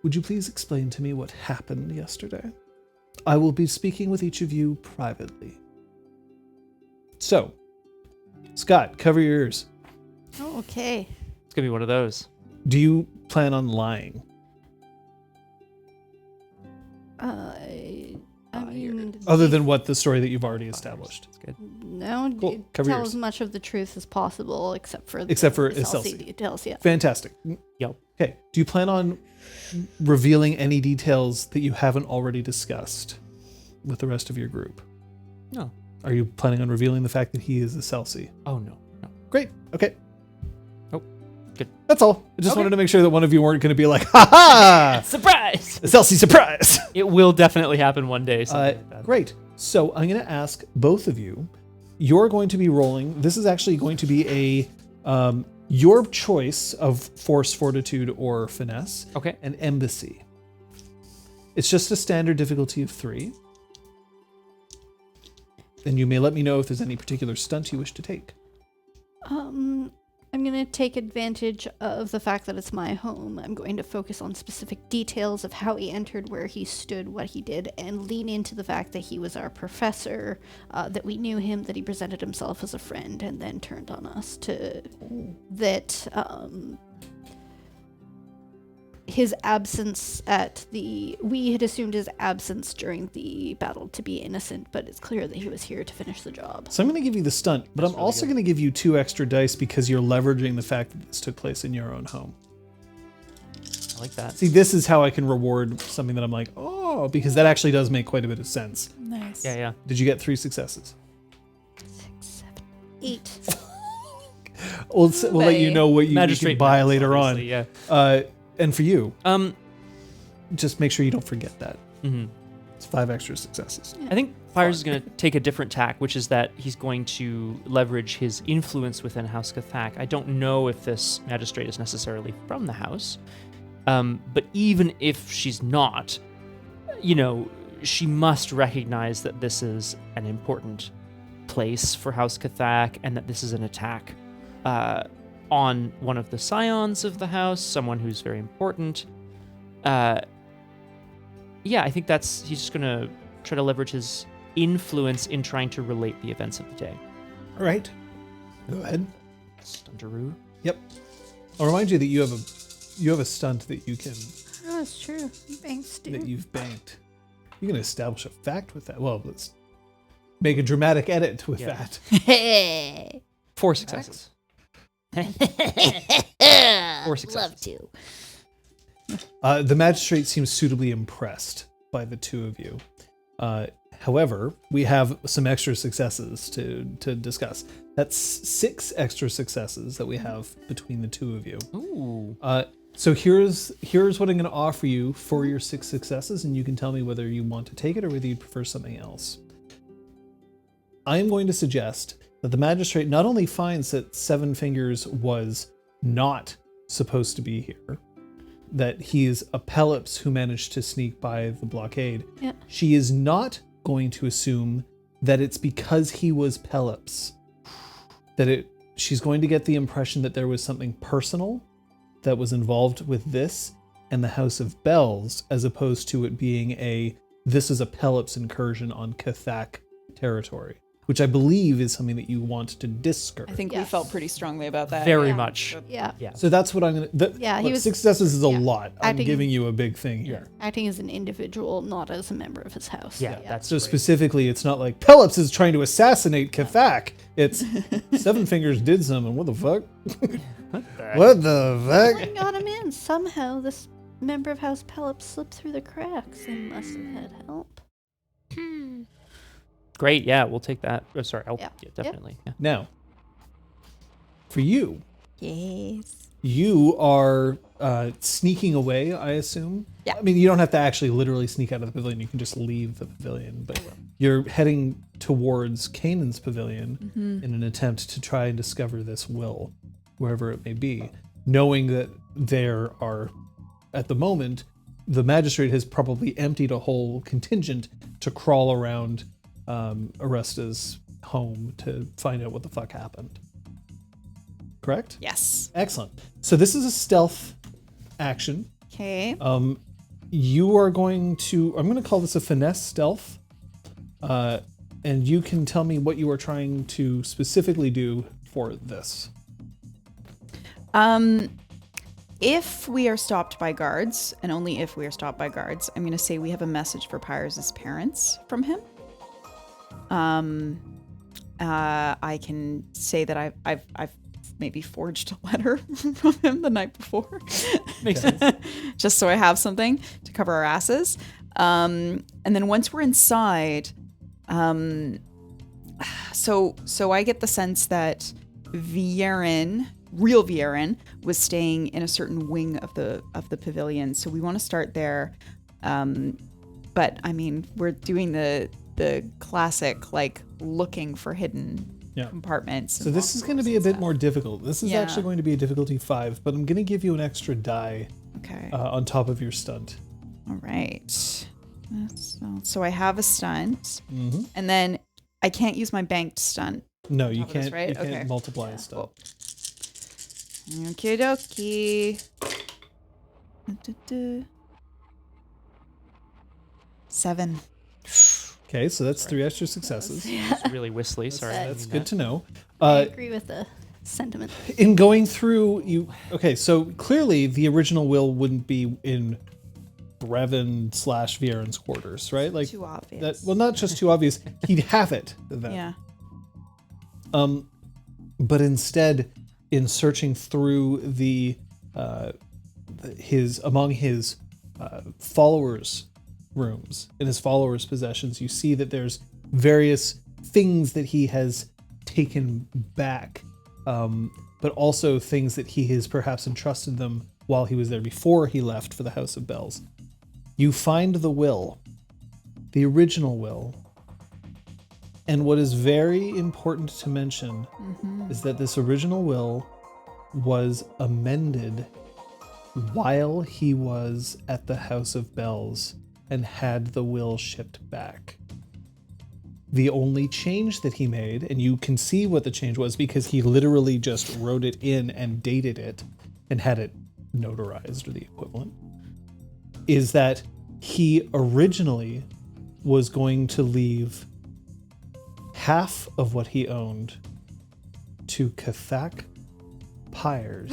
Would you please explain to me what happened yesterday? I will be speaking with each of you privately. So, Scott, cover your ears. Oh, okay. It's gonna be one of those. Do you plan on lying? I mean, Other than what the story that you've already established. That's good. no, Cool. Cover tell yours. as much of the truth as possible, except for Excelsi. details. Yeah. Fantastic. Yep. Okay. Do you plan on revealing any details that you haven't already discussed with the rest of your group? No. Are you planning on revealing the fact that he is a Celsi? Oh no. Great. Okay. Oh, good. That's all. I just Okay. wanted to make sure that one of you weren't going to be like, ha ha! Surprise! A Celsi surprise! It will definitely happen one day. Something like that. Great. So I'm going to ask both of you. You're going to be rolling. This is actually going to be a your choice of force, fortitude, or finesse. Okay. An embassy. It's just a standard difficulty of 3. And you may let me know if there's any particular stunt you wish to take. I'm going to take advantage of the fact that it's my home. I'm going to focus on specific details of how he entered, where he stood, what he did, and lean into the fact that he was our professor, that we knew him, that he presented himself as a friend, and then turned on us to that his absence we had assumed his absence during the battle to be innocent, but it's clear that he was here to finish the job. So I'm going to give you the stunt, but I'm really also good. going to give you 2 extra dice because you're leveraging the fact that this took place in your own home. I like that. See, this is how I can reward something that I'm like, oh, because that actually does make quite a bit of sense. Nice. Yeah. Did you get 3 successes? 6, 7, 8. We'll let you know what you can buy matters, later on. obviously, Yeah. And for you, just make sure you don't forget that. Mhm. It's 5 extra successes. I think Pyres is going to take a different tack, which is that he's going to leverage his influence within House Cathak. I don't know if this magistrate is necessarily from the house, but even if she's not, she must recognize that this is an important place for House Cathak and that this is an attack on one of the scions of the house, someone who's very important. I think he's just going to try to leverage his influence in trying to relate the events of the day. All right. Go ahead. Stuntaroo. Yep. I'll remind you that you have a stunt that you can Oh, that's true. Thanks, that dude. you've banked. You can establish a fact with that. Well, let's make a dramatic edit with Yeah. that. Hey. 4 successes. 4 successes. Love to. The magistrate seems suitably impressed by the 2 of you. However, we have some extra successes to discuss. That's 6 extra successes that we have between the 2 of you. Ooh. So here's what I'm going to offer you for your 6 successes, and you can tell me whether you want to take it or whether you prefer something else. I am going to suggest that the magistrate not only finds that Seven Fingers was not supposed to be here, that he is a Pelops who managed to sneak by the blockade. Yeah. She is not going to assume that it's because he was Pelops. She's going to get the impression that there was something personal that was involved with this and the House of Bells, as opposed to it being this is a Pelops incursion on Cathak territory. which I believe is something that you want to discourage. I think we Yes. felt pretty strongly about that. Very Yeah. much. Yeah. Yeah. So that's what I'm gonna. Yeah, he was- successes is a yeah. lot. I'm Acting- giving you a big thing here. Acting as an individual, not as a member of his house. Yeah, that's So great. specifically, it's not like Pelops is trying to assassinate Kathak. It's Seven Fingers did something. What the fuck? What the fuck? Someone got him in. Somehow this member of House Pelops slipped through the cracks. They must have had help. Great. Yeah, we'll take that. Oh, sorry. Yeah. Definitely. Yeah. Now, for you, Yes. you are sneaking away, I assume. Yeah. I mean, you don't have to actually literally sneak out of the pavilion. You can just leave the pavilion. But you're heading towards Canaan's pavilion in an attempt to try and discover this will, wherever it may be, knowing that there are, at the moment, the magistrate has probably emptied a whole contingent to crawl around Oresta's home to find out what the fuck happened. Correct? Yes. Excellent. So this is a stealth action. Okay. You are going to, I'm going to call this a finesse stealth. And you can tell me what you are trying to specifically do for this. If we are stopped by guards, and only if we are stopped by guards, I'm going to say we have a message for Pyres' parents from him. I can say that I've maybe forged a letter from him the night before. Makes sense. Just so I have something to cover our asses. And then once we're inside, so I get the sense that real Viren, was staying in a certain wing of the pavilion. So we want to start there. But I mean, we're doing the classic, like, looking for hidden compartments. So this is going to be a bit more difficult. This is Yeah. actually going to be a difficulty 5, but I'm going to give you an extra die Okay. on top of your stunt. All right. So I have a stunt, Mm-hmm. and then I can't use my banked stunt. No, you Top of this, can't. right? You can't Okay. multiply a stunt. Cool. Okie dokie. 7. Okay, so that's 3 extra successes. It's really whistly. Sorry. I That's didn't good mean to know. I agree with the sentiment. In going through, so clearly the original will wouldn't be in Brevin / Vieren's quarters, right? Like Too obvious. that. Well, not just too obvious. He'd have it then. Yeah. But instead, in searching through among his followers' rooms, in his followers' possessions, you see that there's various things that he has taken back, but also things that he has perhaps entrusted them while he was there before he left for the House of Bells. You find the will, the original will, and what is very important to mention is that this original will was amended while he was at the House of Bells and had the will shipped back. The only change that he made, and you can see what the change was because he literally just wrote it in and dated it and had it notarized or the equivalent, is that he originally was going to leave half of what he owned to Kathak Pyres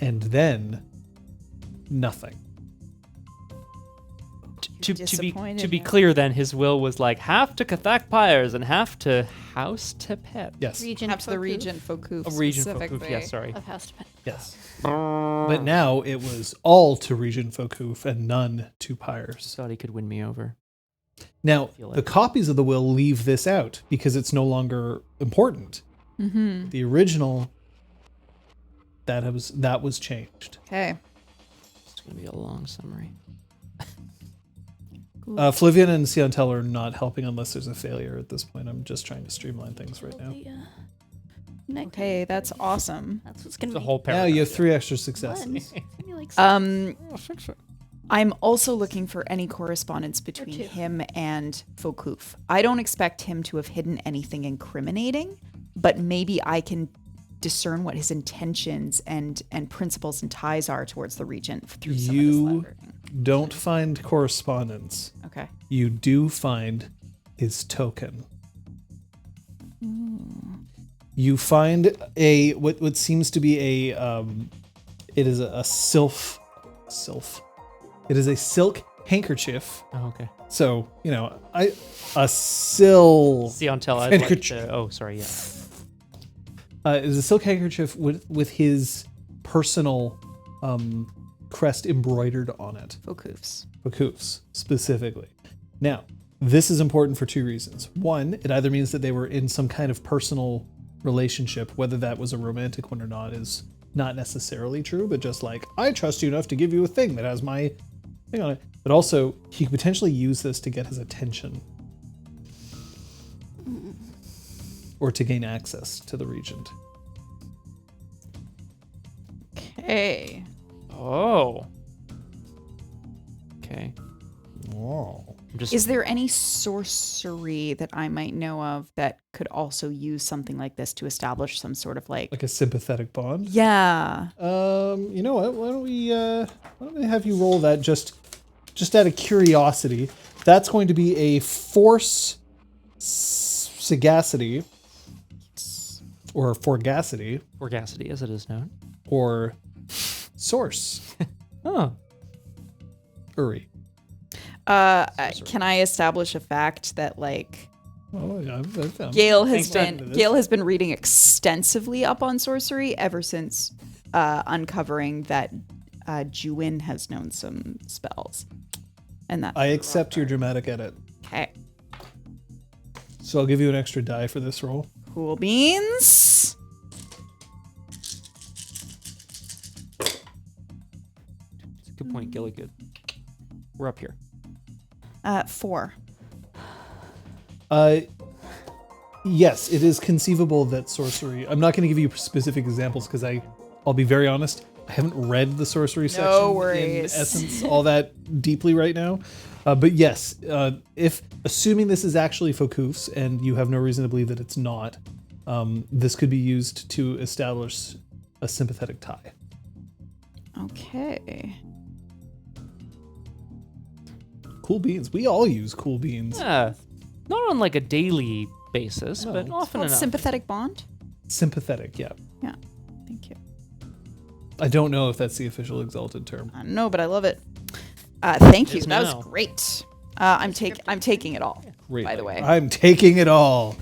and then nothing. To Disappointed be now. clear, then his will was like half to Kathak Pyres and half to House Tepet. Yes. Regent Perhaps the Fokuf Regent Fokuf A region for specifically. yeah, sorry. of House Tepet. Yes. But now it was all to Regent Fokuf and none to Pyres. Thought he could win me over. Now, feel the like- copies of the will leave this out because it's no longer important. Mm-hmm. The original, that was changed. Okay. It's gonna be a long summary. Flavian and Siantel are not helping unless there's a failure at this point. I'm just trying to streamline things right now. Okay, that's awesome. That's what's gonna The be whole Now paragraph. you have 3 extra fun. successes. It's gonna be like I'm also looking for any correspondence between two. him and Fokuf. I don't expect him to have hidden anything incriminating, but maybe I can discern what his intentions and principles and ties are towards the Regent through some of this You lettering. don't find correspondence. Okay. You do find his token. You find a what seems to be a it is a sylph. It is a silk handkerchief. Oh, okay. So, a silk. See on tell. Handkerchief. Oh, sorry. Yeah. It is a silk handkerchief with his personal crest embroidered on it. Focoufs, specifically. Now, this is important for two reasons. One, it either means that they were in some kind of personal relationship, whether that was a romantic one or not is not necessarily true, but just like, I trust you enough to give you a thing that has my thing on it. But also, he could potentially use this to get his attention. Or to gain access to the regent. Okay. Oh. Okay. Oh. Is there any sorcery that I might know of that could also use something like this to establish some sort of like a sympathetic bond? Yeah. You know what? Why don't we have you roll that just out of curiosity? That's going to be a force sagacity or forgacity. Forgacity, as it is known. Or source. Oh. Uri. Can I establish a fact that like I'm Gale has been reading extensively up on sorcery ever since uncovering that Juin has known some spells, and that I accept your dramatic edit. Okay. So I'll give you an extra die for this roll. Cool beans. It's a good point, Gilligood. We're up here. 4. Yes, it is conceivable that sorcery. I'm not going to give you specific examples because I'll be very honest. I haven't read the sorcery section in Essence all that deeply right now. But yes, if assuming this is actually Focoufs and you have no reason to believe that it's not, this could be used to establish a sympathetic tie. Okay. Cool beans. We all use cool beans. Yeah. Not on like a daily basis, but often enough. Sympathetic bond? Sympathetic, yeah. Yeah. Thank you. I don't know if that's the official exalted term. I don't know, but I love it. Thank you. Yes, That now. was great. I'm taking it all. Great. By the way. I'm taking it all.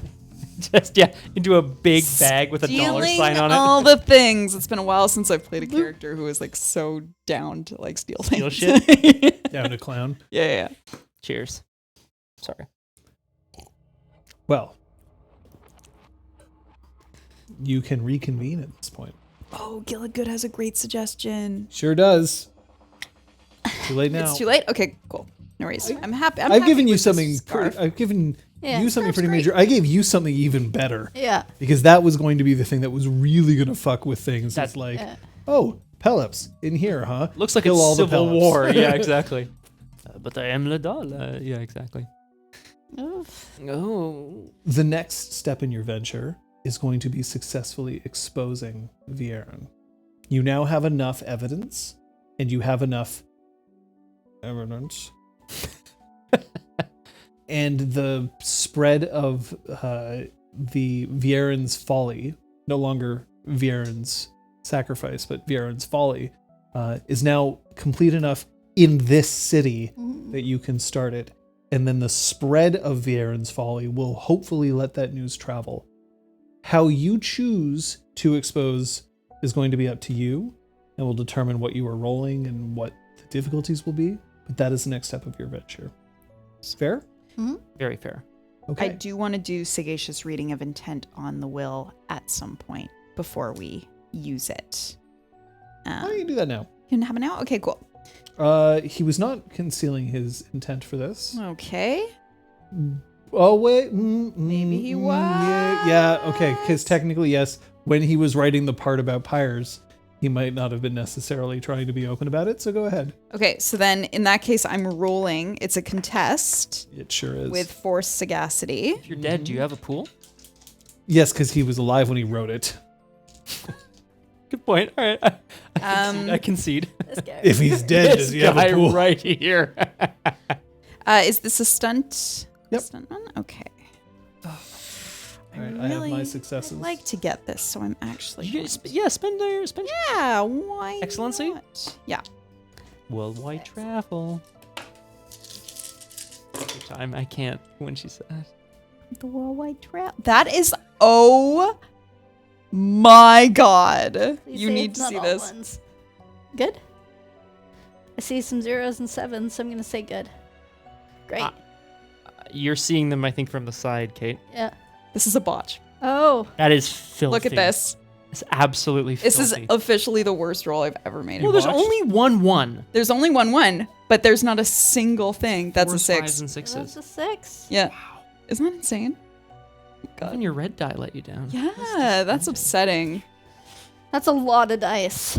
Just into a big bag with a dollar sign on it. all the things. It's been a while since I've played a character who was like so down to like steal things. shit? Down to clown. Yeah. Cheers. Sorry. Well, you can reconvene at this point. Oh, Gilligood has a great suggestion. Sure does. Too late now. It's too late? Okay, cool. No worries. I'm happy. I've given you with this something. scarf. I've given Yeah, you something that's pretty great. major. I gave you something even better. Yeah. Because that was going to be the thing that was really going to fuck with things. That- It's like, Yeah. oh, Pelops in here, huh? Looks like Kill it's all the Civil Pelops. War. Yeah, exactly. But I am Ladal. Yeah, exactly. Oof. Oh. The next step in your venture is going to be successfully exposing Viren. You now have enough evidence, and you have enough evidence. And the spread of the Vieren's folly, no longer Vieren's sacrifice, but Vieren's folly, is now complete enough in this city that you can start it. And then the spread of Vieren's folly will hopefully let that news travel. How you choose to expose is going to be up to you, and will determine what you are rolling and what the difficulties will be. But that is the next step of your venture. Fair? Very fair. Okay. I do want to do sagacious reading of intent on the will at some point before we use it. Oh, you can do that now. You can have it now? Okay, cool. He was not concealing his intent for this. Okay. Oh, wait. Maybe he was. Yeah, okay. Because technically, yes, when he was writing the part about Pyres, he might not have been necessarily trying to be open about it. So go ahead. Okay, so then in that case, I'm rolling. It's a contest It sure is. with force sagacity. If you're dead, do you have a pool? Yes, because he was alive when he wrote it. Good point. All right. I concede. This guy. If he's dead, This does he have guy a pool? right here. Is this a stunt? Yep. Instant one? Okay. All right, I have my successes. I'd like to get this, so I'm actually. You going guys- to- yeah, spend. Yeah, why? Excellency? not? Yeah. Worldwide travel. Every time I can't when she said. The worldwide trap. That is. Oh my god. Please You say need it's to not see all this. ones. Good. I see some 0s and 7s, so I'm gonna say good. Great. You're seeing them, I think, from the side, Kate. Yeah. This is a botch. Oh. That is filthy. Look at this. It's absolutely This filthy. is officially the worst roll I've ever made. well, there's watched? only 1-1. There's only 1-1, but there's not a single thing that's a Fours, 6. fives, and That's sixes. a 6. Yeah. Isn't that insane? Even your red die let you down. Yeah, that's upsetting. That's a lot of dice.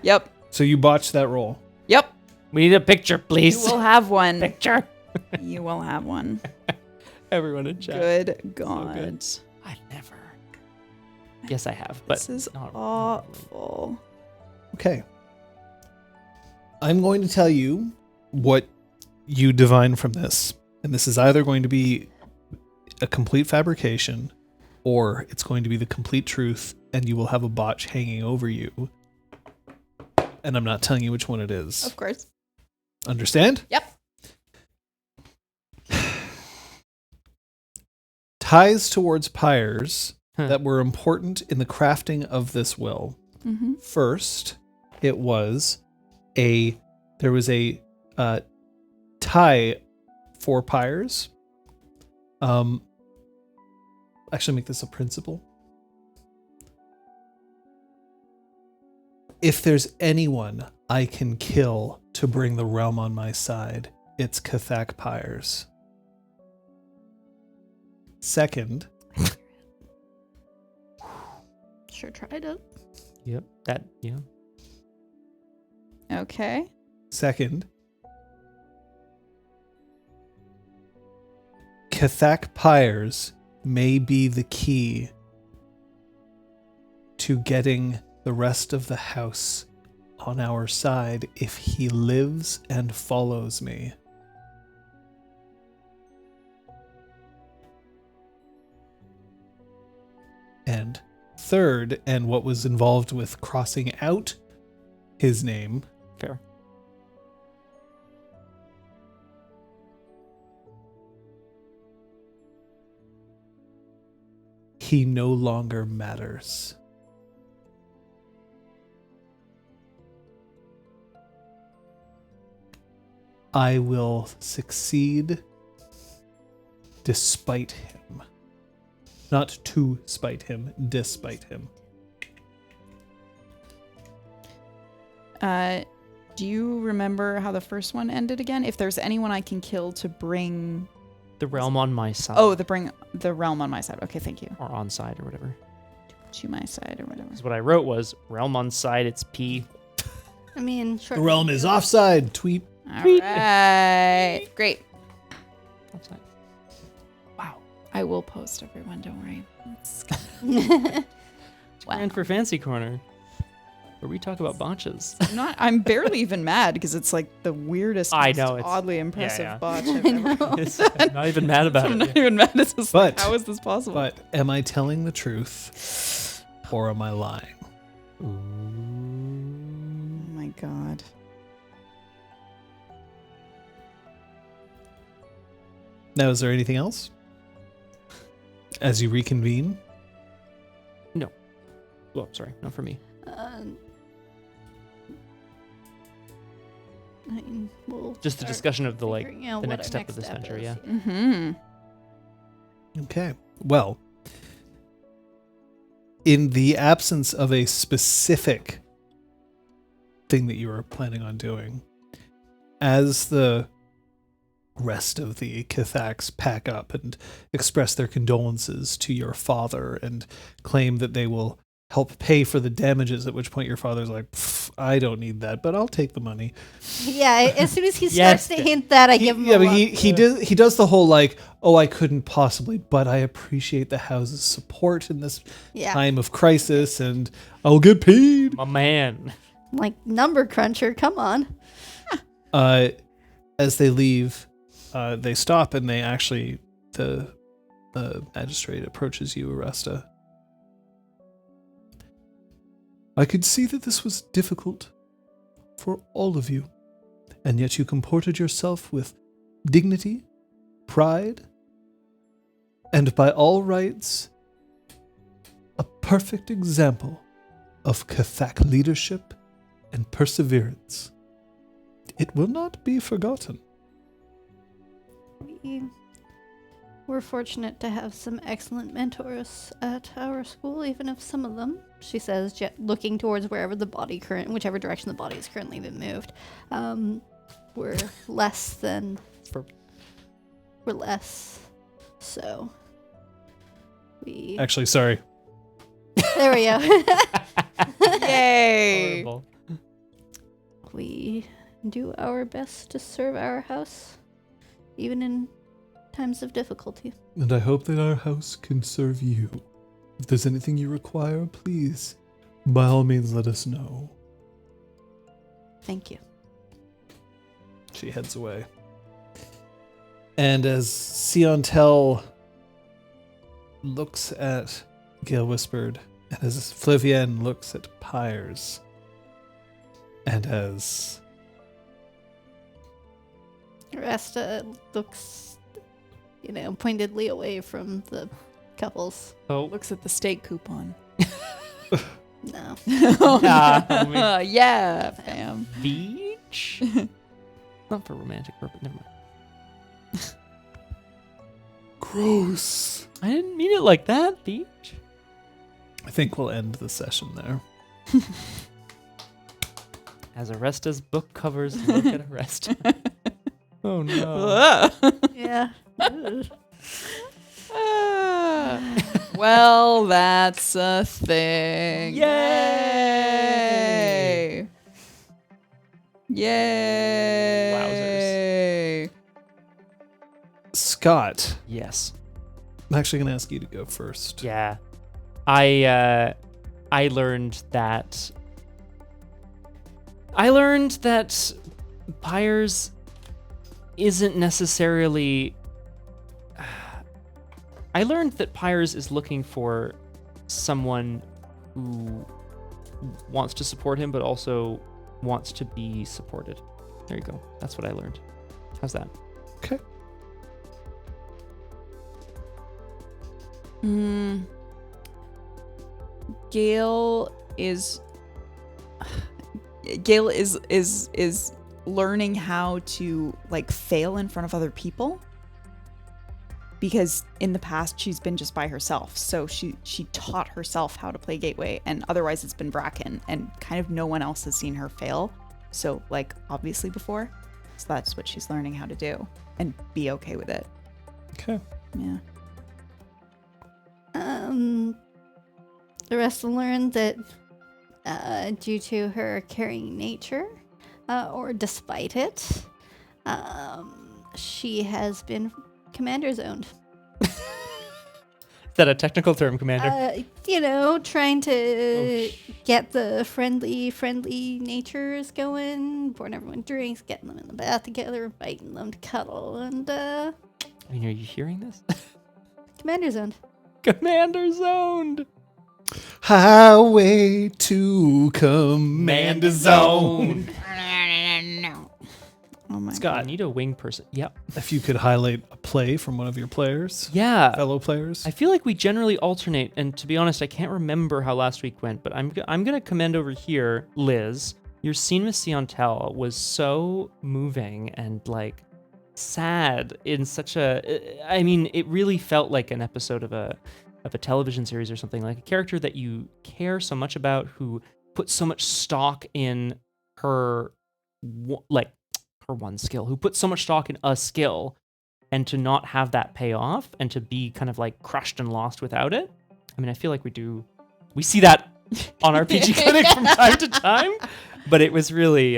Yep. So you botched that roll. Yep. We need a picture, You please. will have one. Picture. You will have one. Everyone in chat. Good God. good. I never. Yes, I have, but This is not awful. Okay. I'm going to tell you what you divine from this. And this is either going to be a complete fabrication or it's going to be the complete truth and you will have a botch hanging over you. And I'm not telling you which one it is. Of course. Understand? Yep. Ties towards Pyres Huh. that were important in the crafting of this will. Mm-hmm. First, there was a tie for Pyres. Actually make this a principle. If there's anyone I can kill to bring the realm on my side, it's Cathak Pyres. Second, Sure tried it. Yep. That, yeah. Okay. Second, Cathak Pyres may be the key to getting the rest of the house on our side if he lives and follows me. And third, and what was involved with crossing out his name, Fair. he no longer matters. I will succeed despite him. Not to spite him, despite him. Do you remember how the first one ended again? If there's anyone I can kill to bring... The realm on my side. Oh, bring the realm on my side. Okay, thank you. Or on side or whatever. To my side or whatever. Because what I wrote was realm on side, it's P. I mean, sure. The realm is offside, tweet. All right. Great. Outside. Wow. I will post, everyone. Don't worry. Wow. And for Fancy Corner, where we talk about botches. I'm barely even mad because it's like the weirdest, I most know, it's- oddly impressive yeah. botch I've ever. It's, I'm not even mad about I'm it. not even mad. It's just like, But- how is this possible? But am I telling the truth or am I lying? Oh my god. Now, is there anything else? As you reconvene? Well, sorry, not for me. I mean, we'll Just the start discussion of the figuring out the what next our step of this venture, is. yeah. Mm-hmm. Okay. Well, in the absence of a specific thing that you were planning on doing, as the rest of the Cathaks pack up and express their condolences to your father and claim that they will help pay for the damages, at which point your father's like, I don't need that, but I'll take the money. Yeah, as soon as he Yes. starts to hint that, I give him Yeah, a but look. he does the whole like, oh, I couldn't possibly, but I appreciate the house's support in this Yeah, time of crisis, and I'll get paid. My man. like number cruncher. Come on. As they leave, they stop and they actually, the magistrate approaches you, Oresta. I could see that this was difficult for all of you, and yet you comported yourself with dignity, pride, and by all rights, a perfect example of Cathak leadership and perseverance. It will not be forgotten. We were fortunate to have some excellent mentors at our school, even if some of them, she says, looking towards whichever direction the body has currently been moved, were less than... We're less. So... we... Actually, sorry. There we go. Yay! Horrible. We do our best to serve our house, even in times of difficulty. And I hope that our house can serve you. If there's anything you require, please, by all means, let us know. Thank you. She heads away. And as Siontel looks at Gale Whispered, and as Flavienne looks at Pyres, and as Oresta looks, pointedly away from the couples. Oh, Looks at the steak coupon. No. Yeah, fam. beach? Not for romantic purpose. Never mind. gross. I didn't mean it like that, beach. I think we'll end the session there. As Oresta's book covers look at Oresta. Oh no. Yeah. Well, that's a thing. Yay! Yay! Scott, Yes. I'm actually going to ask you to go first. Yeah. I learned that Pyres isn't necessarily I learned that Pyres is looking for someone who wants to support him but also wants to be supported. There you go. That's what I learned. How's that? Okay. Gale is learning how to fail in front of other people, because in the past she's been just by herself, so she taught herself how to play Gateway, and otherwise it's been Bracken, and kind of no one else has seen her fail, so obviously before, so that's what she's learning how to do and be okay with it. Okay. Yeah. The rest learned that due to her caring nature, or despite it, she has been commander zoned. Is that a technical term, Commander? Trying to get the friendly natures going, pouring everyone drinks, getting them in the bath together, inviting them to cuddle, and I mean, are you hearing this? commander zoned. Commander zoned. Highway to Commander Zone. Oh my Scott, I need a wing person. Yep. If you could highlight a play from one of your players, Yeah. fellow players. I feel like we generally alternate, and to be honest, I can't remember how last week went, but I'm gonna commend over here, Liz. Your scene with Siontel was so moving and sad in such a. I mean, it really felt like an episode of a television series or something, like a character that you care so much about, who puts so much stock in her one skill, who puts so much stock in a skill, and to not have that pay off and to be kind of crushed and lost without it. I mean, I feel like we see that on RPG Clinic from time to time, but it was really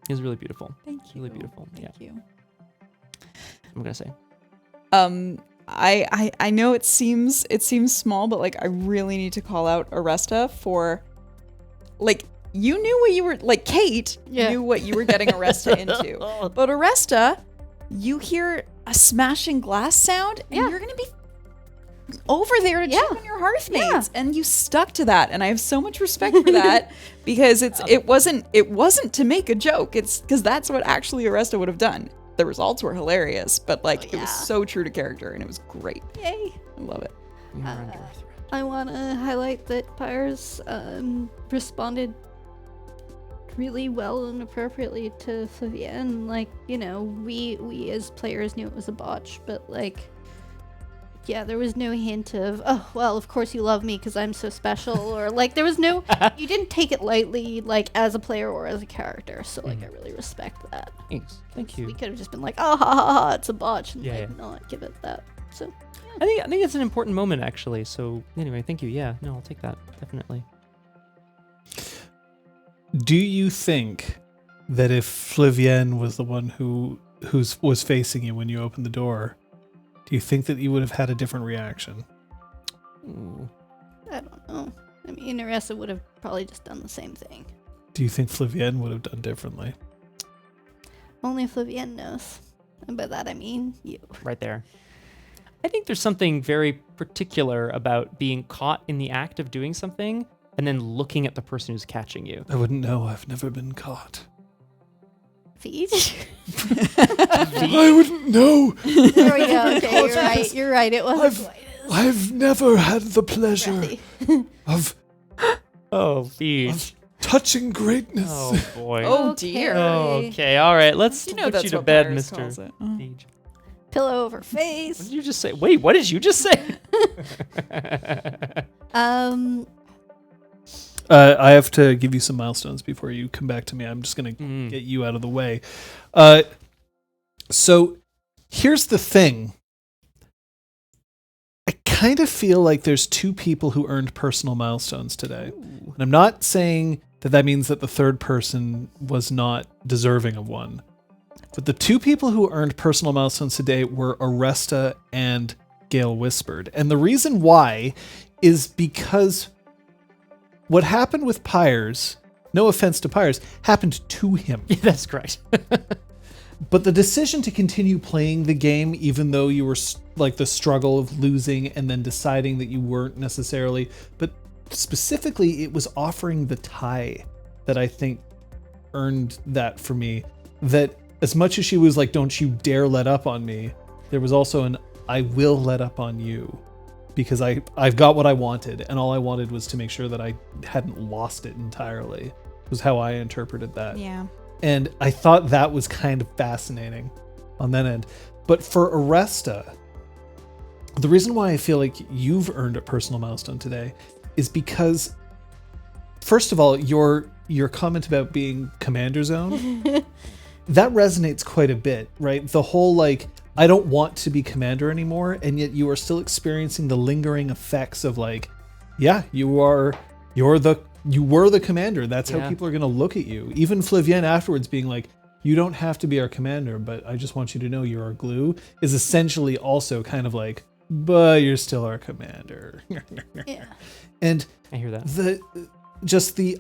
beautiful. Thank you. Really beautiful. Yeah. Thank you. I'm gonna say. I know it seems small, but I really need to call out Oresta for you knew what you were Kate Yeah. knew what you were getting Oresta into. But Oresta you hear a smashing glass sound, and Yeah. you're gonna be over there to check on your Hearth mates, and you stuck to that, and I have so much respect for that because it wasn't to make a joke. It's because that's what actually Oresta would have done. The results were hilarious, but like it was so true to character, and it was great. Yay. I love it. I want to highlight that Pyres responded really well and appropriately to Flavienne. Like, you know, we as players knew it was a botch, but like, yeah, there was no hint of, oh, well, of course you love me because I'm so special, or like there was no, you didn't take it lightly, like as a player or as a character. So like, I really respect that. Thanks. Thank you. We could have just been like, oh, ha ha ha, it's a botch, and Yeah, like yeah. not give it that. So I think it's an important moment actually. So anyway, thank you. Yeah, no, I'll take that definitely. Do you think that if Flavienne was the one who was facing you when you opened the door, do you think that you would have had a different reaction? Ooh. I don't know. I mean, Oresta would have probably just done the same thing. Do you think Flavienne would have done differently? Only Flavienne knows. And by that I mean you. Right there. I think there's something very particular about being caught in the act of doing something and then looking at the person who's catching you. I wouldn't know. I've never been caught. Feed? I wouldn't know. There we go. Okay, you're right. It wasn't quite as I've never had the pleasure breathy. of Oh, Beach. touching greatness. Oh, boy. Oh Okay. dear. Okay, all right. Let's You know put that's you to what bed, Pyres Mr. calls it. Beach. Pillow over What face. did you just say? Wait, what did you just say? I have to give you some milestones before you come back to me. I'm just going to get you out of the way. So here's the thing. I kind of feel like there's two people who earned personal milestones today. And I'm not saying that means that the third person was not deserving of one. But the two people who earned personal milestones today were Oresta and Gale Whispered. And the reason why is because what happened with Pyres, no offense to Pyres, happened to him. Yeah, that's correct. But the decision to continue playing the game, even though you were like the struggle of losing and then deciding that you weren't necessarily, but specifically it was offering the tie that I think earned that for me. That as much as she was like, don't you dare let up on me, there was also an I will let up on you. Because I've got what I wanted, and all I wanted was to make sure that I hadn't lost it entirely, was how I interpreted that. Yeah. And I thought that was kind of fascinating on that end. But for Oresta, the reason why I feel like you've earned a personal milestone today is because, first of all, your comment about being Commander Zone, that resonates quite a bit, right? The whole like, I don't want to be commander anymore, and yet you are still experiencing the lingering effects of like, yeah, you were the commander. That's how Yeah. people are going to look at you. Even Flavienne afterwards being like, you don't have to be our commander, but I just want you to know you're our glue, is essentially also kind of like, but you're still our commander. Yeah. And I hear that.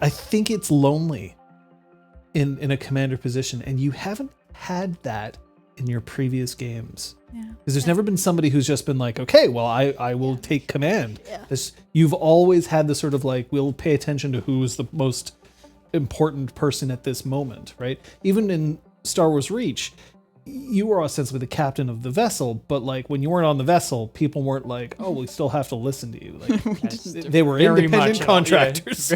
I think it's lonely in a commander position, and you haven't had that in your previous games. Yeah. Because there's never been somebody who's just been like, okay, well, I will take command. Yeah. You've always had the sort of like, we'll pay attention to who is the most important person at this moment, right? Even in Star Wars Reach, you were ostensibly the captain of the vessel, but like when you weren't on the vessel, people weren't like, oh, we still have to listen to you. Like, they were Very independent much, contractors.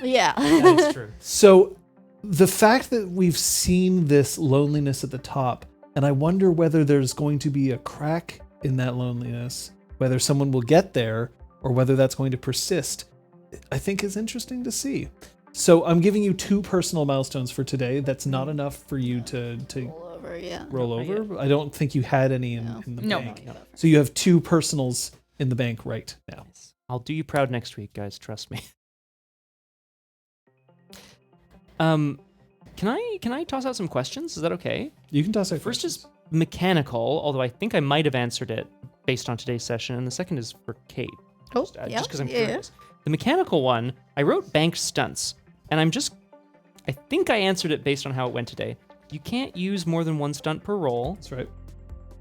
Yeah. That's true. So the fact that we've seen this loneliness at the top, and I wonder whether there's going to be a crack in that loneliness, whether someone will get there or whether that's going to persist, I think is interesting to see. So I'm giving you 2 personal milestones for today. That's not enough for you to Roll over, yeah. roll Not over. I don't think you had any in the No. bank. So you have 2 personals in the bank right now. I'll do you proud next week, guys. Trust me. Can I toss out some questions? Is that okay? You can toss out First questions. is mechanical, although I think I might have answered it based on today's session, and the second is for Kate. Oh, Just yeah. because I'm yeah. curious. The mechanical one, I wrote banked stunts, and I think I answered it based on how it went today. you can't use more than one stunt per roll. That's right.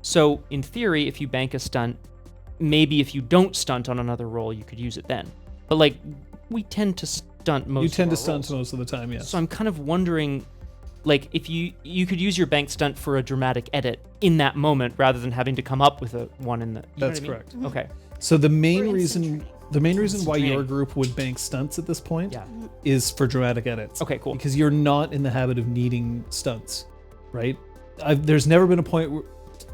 So in theory, if you bank a stunt, maybe if you don't stunt on another roll, you could use it then. But like, we tend to stunt most. You tend to of our stunt rolls. most of the time, yes. So I'm kind of wondering, like, if you could use your bank stunt for a dramatic edit in that moment rather than having to come up with a one in the. You know That's what I mean? correct. Okay. So the main Or instant reason, training. the main reason why Instant your training. group would bank stunts at this point Yeah. is for dramatic edits. Okay. Cool. Because you're not in the habit of needing stunts, right? There's never been a point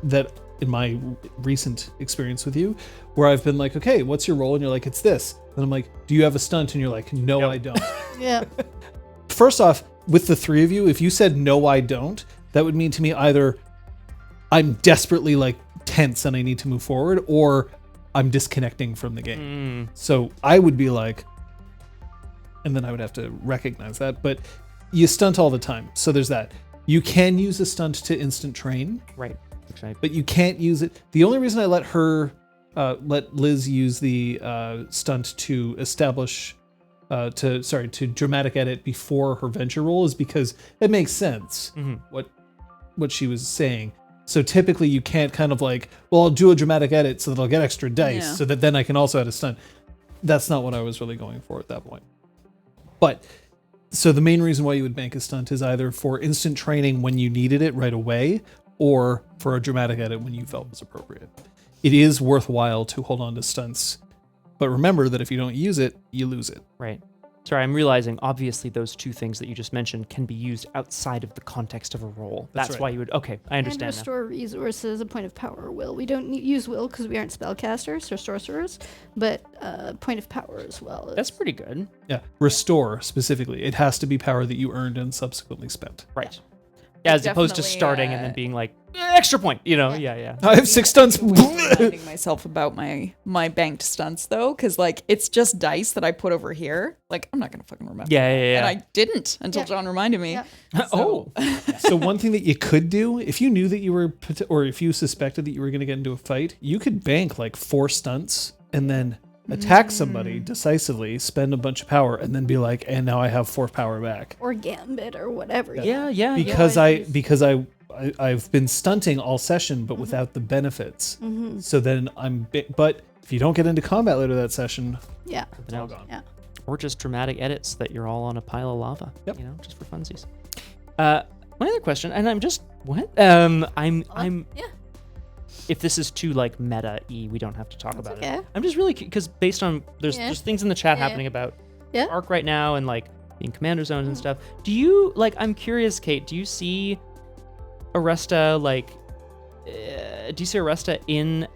that in my recent experience with you where I've been like, okay, what's your role? And you're like, it's this. And I'm like, do you have a stunt? And you're like, no, Nope. I don't. Yeah. First off, with the three of you, if you said no, I don't, that would mean to me either I'm desperately like tense and I need to move forward, or I'm disconnecting from the game. So I would be like, and then I would have to recognize that, but you stunt all the time. So there's that. You can use a stunt to instant train, Right. Which I but you can't use it. The only reason I let Liz use the stunt to establish, to dramatic edit before her venture roll is because it makes sense what she was saying. So typically you can't kind of like, well, I'll do a dramatic edit so that I'll get extra dice Yeah. so that then I can also add a stunt. That's not what I was really going for at that point. But so the main reason why you would bank a stunt is either for instant training when you needed it right away, or for a dramatic edit when you felt was appropriate. It is worthwhile to hold on to stunts, but remember that if you don't use it, you lose it. Right. Sorry, I'm realizing obviously those two things that you just mentioned can be used outside of the context of a roll. That's That's right. why you would. Okay, I And understand now. restore resources, a point of power or will. We don't use will because we aren't spellcasters or sorcerers, but point of power as well. That's pretty good. Yeah, restore specifically. It has to be power that you earned and subsequently spent. Right. Yeah, as opposed to definitely, starting and then being like extra point. You know? Yeah. I have 6 stunts. Reminding myself about my banked stunts though, because like it's just dice that I put over here. Like I'm not gonna fucking remember. Yeah. And I didn't until Yeah. John reminded me. Yeah. Oh. So one thing that you could do, if you knew that you were, or if you suspected that you were going to get into a fight, you could bank like 4 stunts and then attack somebody decisively, spend a bunch of power, and then be like, and now I have 4 power back. or gambit or whatever. Yeah. Because I've been stunting all session, but without the benefits. So then but if you don't get into combat later that session, Yeah. it's all gone. Yeah. Or just dramatic edits that you're all on a pile of lava. Yep. You know, just for funsies. One other question, and I'm just what? I'm Yeah. if this is too like meta-y, we don't have to talk about okay. it. I'm just really because based on there's things in the chat Yeah. happening about Yeah. Arc right now and like being commander zones and stuff. Do you like? I'm curious, Kate. Do you see Oresta like? Do you see Oresta in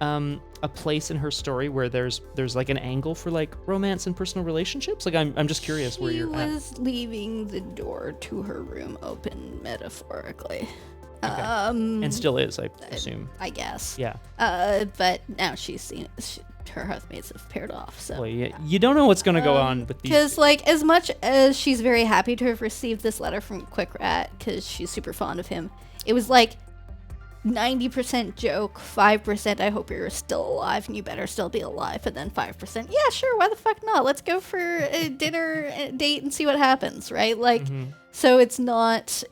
a place in her story where there's like an angle for like romance and personal relationships? Like I'm just curious where She you're at. was leaving the door to her room open metaphorically. And still is, I assume. I guess. Yeah. But now she's seen her Hearthmates have paired off. So. Well, you don't know what's going to go on with these. Because, like, as much as she's very happy to have received this letter from Quick Rat, because she's super fond of him, it was like 90% joke, 5% I hope you're still alive and you better still be alive, and then 5% yeah, sure, why the fuck not? Let's go for a dinner date and see what happens, right? Like, so it's not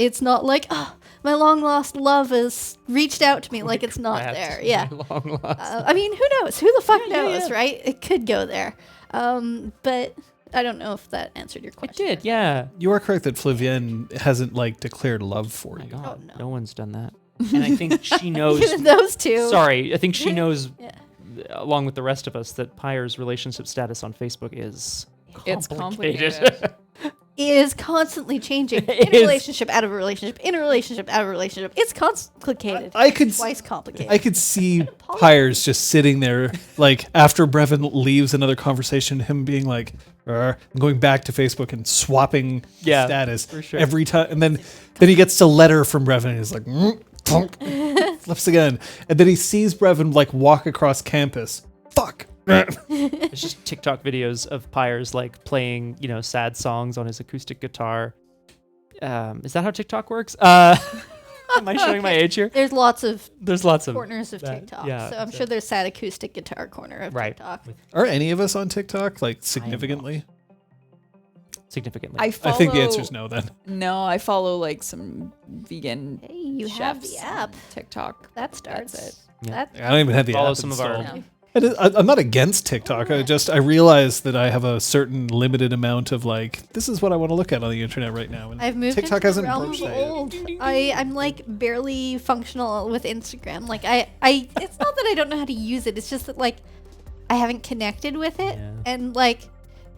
like, oh, my long lost love has reached out to me, like it's not Crap. there. Yeah. Long lost. I mean, who knows? Who the fuck Yeah, knows, yeah. right? It could go there. But I don't know if that answered your It question. did, yeah. You are correct that Flavienne hasn't like declared love for Oh my you. God, no. no one's done that. And I think she knows. Even those two. Sorry, I think she knows, Yeah. along with the rest of us, that Pyres' relationship status on Facebook is It's complicated. complicated. It is constantly changing. It In a is. relationship, out of a relationship, in a relationship, out of a relationship. It's complicated. I could Twice complicated. I could see Pyres just sitting there, like after Brevin leaves another conversation, him being like, I'm going back to Facebook and swapping Yeah, status for sure. every time, and then he gets a letter from Brevin, and he's like, plunk, flips again, and then he sees Brevin like walk across campus. Fuck. It's just TikTok videos of Pyres like playing, sad songs on his acoustic guitar. Is that how TikTok works? Am I showing my age here? There's lots of There's lots of corners of that, TikTok. yeah, so I'm sure there's sad acoustic guitar corner of Right. TikTok. Are any of us on TikTok like significantly? significantly. I I think the answer is no then. No, I follow like some vegan Hey, you have chefs the app. on TikTok. That starts. That's it. Yeah. That, I don't even have the Follow app some of our- installed. I'm not against TikTok. I realize that I have a certain limited amount of like, this is what I want to look at on the internet right now. And I've moved TikTok into the hasn't realm broached of that yet. old. I'm like barely functional with Instagram. Like it's not that I don't know how to use it. It's just that like I haven't connected with it. Yeah. And like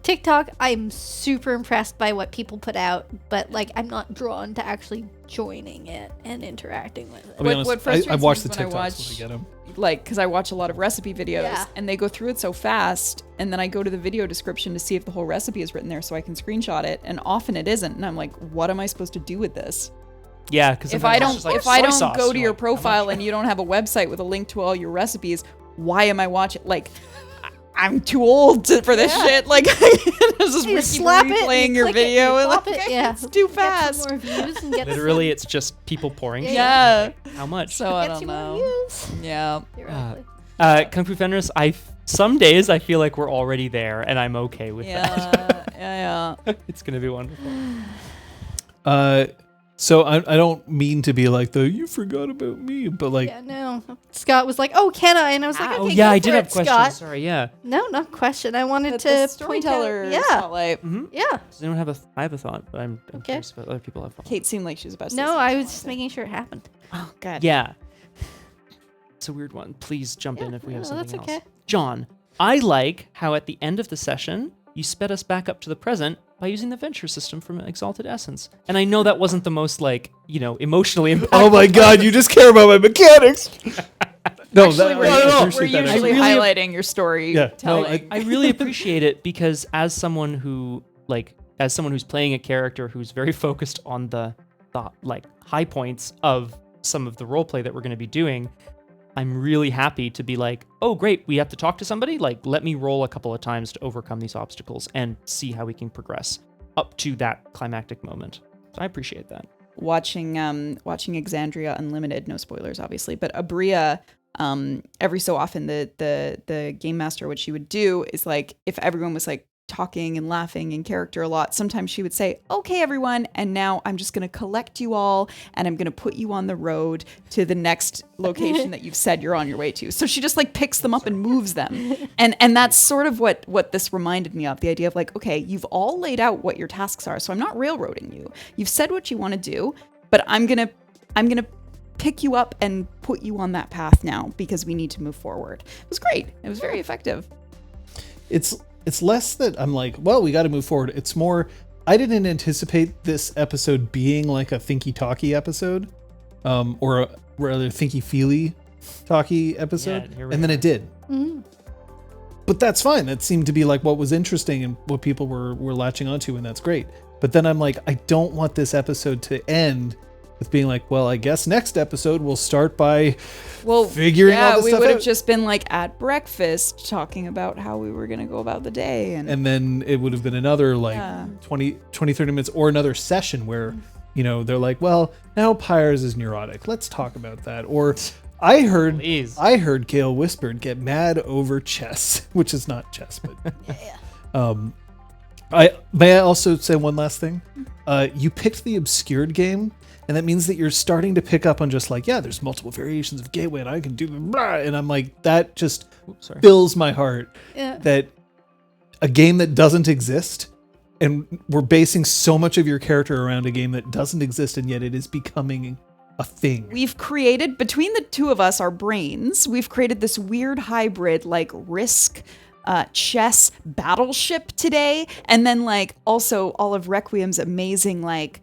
TikTok, I'm super impressed by what people put out, but like I'm not drawn to actually joining it and interacting with it. I'll be honest, What frustrates I watch the me is when I TikToks watch- when I get them. Like, because I watch a lot of recipe videos Yeah. and they go through it so fast, and then I go to the video description to see if the whole recipe is written there so I can screenshot it, and often it isn't, and I'm like, what am I supposed to do with this? Yeah, because If I don't go to your profile and you don't have a website with a link to all your recipes, why am I watching? Like, I'm too old for this shit. Like, this is You Ricky slap it, replaying you your click it, video, you and pop like, it, yeah. it's too Get fast. some more views and get literally, it's just people pouring. shit. Yeah. How much? So I gets don't you more know. views. Yeah. Theoretically. Kung Fu Fenris, some days I feel like we're already there, and I'm okay with that. Yeah. It's gonna be wonderful. So I don't mean to be like you forgot about me, but like Yeah, no. Scott was like, "Oh, can I?" And I was like, Oh "Okay, yeah, go I for did it, have questions. Scott." Sorry, yeah. No, not question. I wanted It's to the point storyteller out. Yeah, spotlight. Mm-hmm. yeah. Does anyone have I have a thought, but I'm Okay. curious about other people have thoughts. Kate seemed like she was about to say No, something. I was just making sure it happened. Oh, God. Yeah. It's a weird one. Please jump in Yeah, if we have no, something that's else. okay. John, I like how at the end of the session, you sped us back up to the present by using the venture system from Exalted Essence. And I know that wasn't the most, emotionally impactful. oh my god, you just care about my mechanics. No, Actually, we're, I we're appreciate that. usually I really- highlighting your story. Yeah, no, telling. I really appreciate it because as someone who's playing a character who's very focused on the high points of some of the role play that we're going to be doing, I'm really happy to be like, oh great, we have to talk to somebody. Like, let me roll a couple of times to overcome these obstacles and see how we can progress up to that climactic moment. So I appreciate that. watching Exandria Unlimited, no spoilers obviously, but Abria, every so often the game master, what she would do is like, if everyone was like talking and laughing in character a lot, sometimes she would say, okay everyone, and now I'm just going to collect you all and I'm going to put you on the road to the next location that you've said you're on your way to. So she just like picks them up and moves them. And that's sort of what this reminded me of, the idea of like, okay, you've all laid out what your tasks are, so I'm not railroading you. You've said what you want to do, but I'm going to pick you up and put you on that path now because we need to move forward. It was great. It was very effective. It's less that I'm like, well, we got to move forward. It's more, I didn't anticipate this episode being like a thinky talky episode, or a rather thinky feely talky episode, Yeah, here we and then are. it did. Mm-hmm. But that's fine. That seemed to be like what was interesting and what people were latching onto, and that's great. But then I'm like, I don't want this episode to end with being like, well, I guess next episode we'll start by figuring all this we stuff would have out. just been like at breakfast talking about how we were going to go about the day. And then it would have been another like Yeah. 20, 30 minutes or another session where, they're like, well, now Pyres is neurotic. Let's talk about that. Or I heard Gale Whispered get mad over chess, which is not chess, but may I also say one last thing? You picked the obscured game, and that means that you're starting to pick up on just like, yeah, there's multiple variations of Gateway, and I can do blah, and I'm like, that just fills my heart Yeah. that a game that doesn't exist, and we're basing so much of your character around a game that doesn't exist, and yet it is becoming a thing. we've created, between the two of us, our brains, we've created this weird hybrid like Risk, chess battleship today, and then like also all of Requiem's amazing like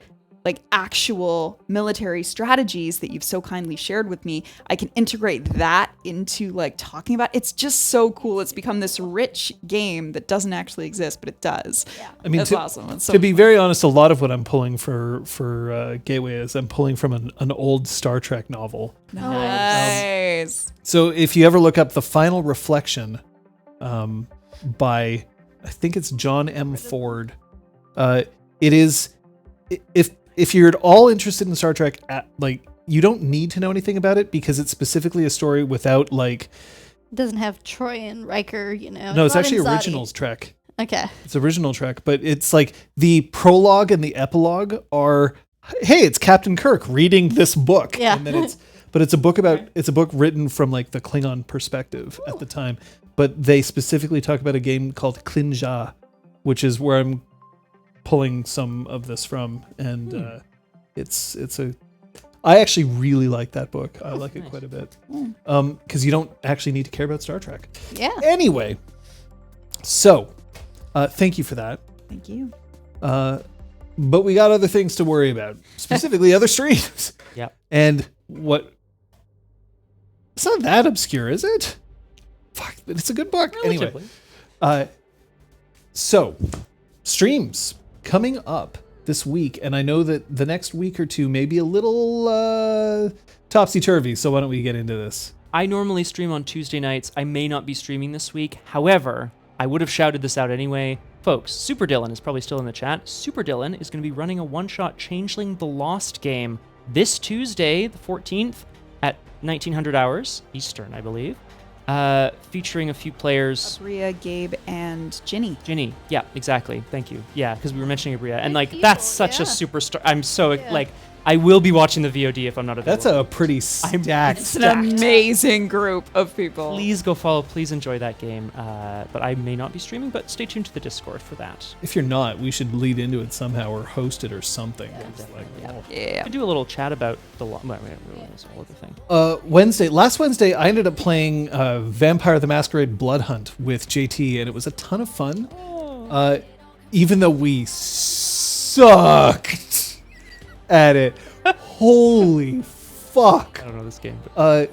actual military strategies that you've so kindly shared with me. I can integrate that into like talking about. It's just so cool. It's become this rich game that doesn't actually exist, but it does. Yeah, I mean, it's awesome. It's so to be very honest, a lot of what I'm pulling for Gateway is I'm pulling from an old Star Trek novel. nice. So if you ever look up The Final Reflection, by I think it's John M. Ford, it is if you're at all interested in Star Trek, you don't need to know anything about it because it's specifically a story without like. It doesn't have Troy and Riker, No, it's not actually in Zadi. originals Trek. Okay. It's original Trek, but it's like the prologue and the epilogue are, hey, it's Captain Kirk reading this book. Yeah. And then it's a book written from like the Klingon perspective at the time. But they specifically talk about a game called Klinja, which is where I'm pulling some of this from. And I actually really like that book. I like it quite a bit. Because you don't actually need to care about Star Trek. Yeah. Anyway, so thank you for that. Thank you. But we got other things to worry about, specifically other streams. Yep. And what? It's not that obscure, is it? Fuck, but it's a good book. Relatively. Anyway, so streams coming up this week, and I know that the next week or two may be a little topsy-turvy, so why don't we get into this? I normally stream on Tuesday nights. I may not be streaming this week. However, I would have shouted this out anyway. Folks, Super Dylan is probably still in the chat. Super Dylan is going to be running a one-shot Changeling the Lost game this Tuesday, the 14th, at 1900 hours Eastern, I believe, featuring a few players. Abria, Gabe, and Ginny. Ginny, yeah, exactly. Thank you. Yeah, because we were mentioning Abria, and like people, that's such a yeah. superstar. I'm so Yeah. like, I will be watching the VOD if I'm not available. That's a pretty stacked. It's an amazing group of people. Please go follow. Please enjoy that game. But I may not be streaming, but stay tuned to the Discord for that. If you're not, we should lead into it somehow or host it or something. It's like, Yeah. I do a little chat about the that's a whole other thing. Last Wednesday, I ended up playing Vampire the Masquerade Blood Hunt with JT, and it was a ton of fun. Even though we sucked at it. Holy fuck. I don't know this game. But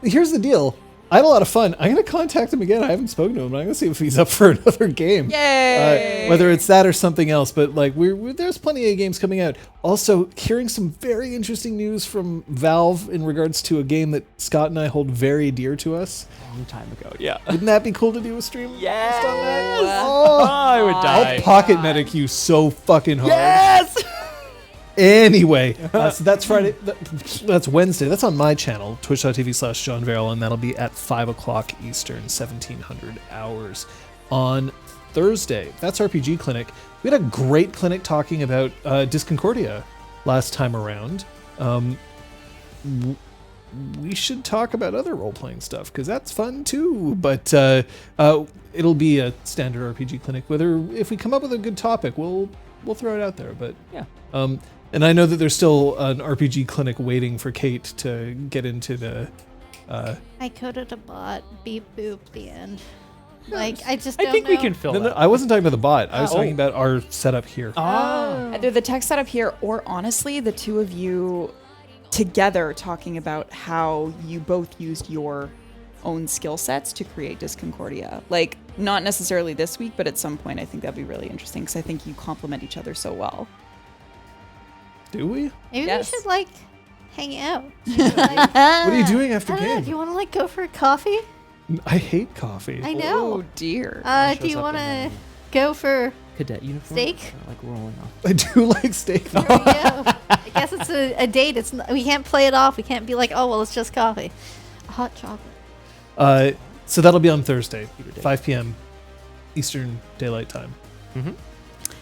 Here's the deal. I had a lot of fun. I'm going to contact him again. I haven't spoken to him, but I'm going to see if he's up for another game. Yay! Whether it's that or something else, but like there's plenty of games coming out. Also, hearing some very interesting news from Valve in regards to a game that Scott and I hold very dear to us. a long time ago. Yeah. Wouldn't that be cool to do a stream? Yes! based on that? Oh, I would die. I'll pocket medic you so fucking hard. Yes! Anyway, so that's Friday. That's Wednesday. That's on my channel, twitch.tv/John Verrill, and that'll be at 5 o'clock Eastern, 1700 hours. On Thursday, that's RPG Clinic. We had a great clinic talking about Disconcordia last time around. We should talk about other role-playing stuff, because that's fun too. But it'll be a standard RPG Clinic. Whether if we come up with a good topic, we'll throw it out there. But yeah. And I know that there's still an RPG Clinic waiting for Kate to get into the... I coded a bot, beep boop, the end. Like, I just I don't think know. we can fill No, that. I wasn't talking about the bot. I was Oh. talking about our setup here. Either the tech setup here, or honestly, the two of you together talking about how you both used your own skill sets to create Disconcordia. Like, not necessarily this week, but at some point, I think that'd be really interesting, because I think you complement each other so well. Do we? Maybe Yes. we should, like, hang out. Maybe, like, What are you doing after I don't know, do game? you want to, like, go for a coffee? I hate coffee. I know. Oh, dear. Shows Do you up want in to go for... cadet uniform? Steak? Like rolling off. I do like steak. Here we go. I guess it's a date. We can't play it off. We can't be like, oh, well, it's just coffee. A hot chocolate. So that'll be on Thursday, Peter Day. 5 p.m. Eastern Daylight Time. Mm-hmm.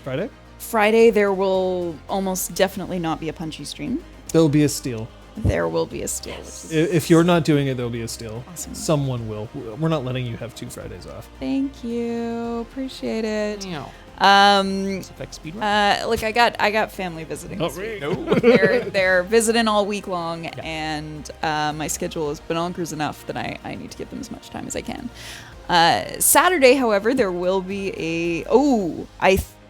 Friday? Friday, there will almost definitely not be a punchy stream. There'll be a steal. There will be a steal. Which is If you're not doing it, there'll be a steal. awesome. Someone will. We're not letting you have 2 Fridays off. Thank you. Appreciate it. Meow. Um, Effect speed run. look, I got family visiting Oh, this week. No. They're visiting all week long, and my schedule is bonkers enough that I need to give them as much time as I can. Saturday, however, there will be a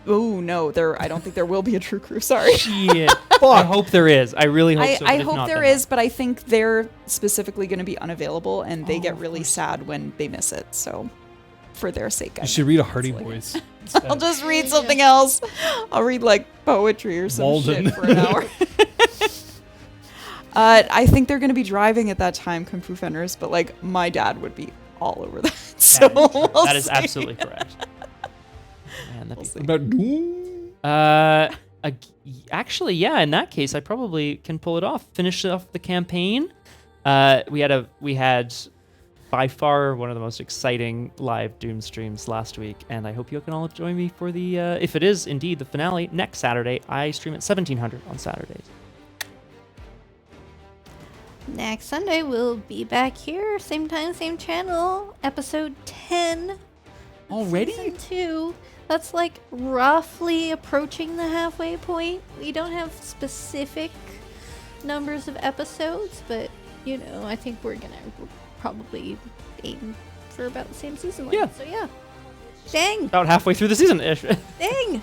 I don't think there will be a True Crew. Sorry. Shit. I hope there is. I really hope so. I but if hope not, there then is, but I think they're specifically going to be unavailable, and they get of really course. sad when they miss it. So, for their sake, You should read a Hardy like- Boys. I'll just read something else. I'll read like poetry or some Walden. shit for an hour. I think they're going to be driving at that time, Kung Fu Fenris, but like my dad would be all over that. So That is true. we'll That is see. absolutely correct. Man, that'd be see. About Doom. Actually, yeah. In that case, I probably can pull it off. Finish off the campaign. We had by far one of the most exciting live Doom streams last week, and I hope you can all join me for the, if it is indeed the finale, next Saturday. I stream at 1700 on Saturdays. Next Sunday, we'll be back here, same time, same channel, episode 10. Already? Season 2. That's like roughly approaching the halfway point. We don't have specific numbers of episodes, but you know, I think we're probably aim for about the same season length. Yeah. So yeah. Dang. About halfway through the season-ish. Dang.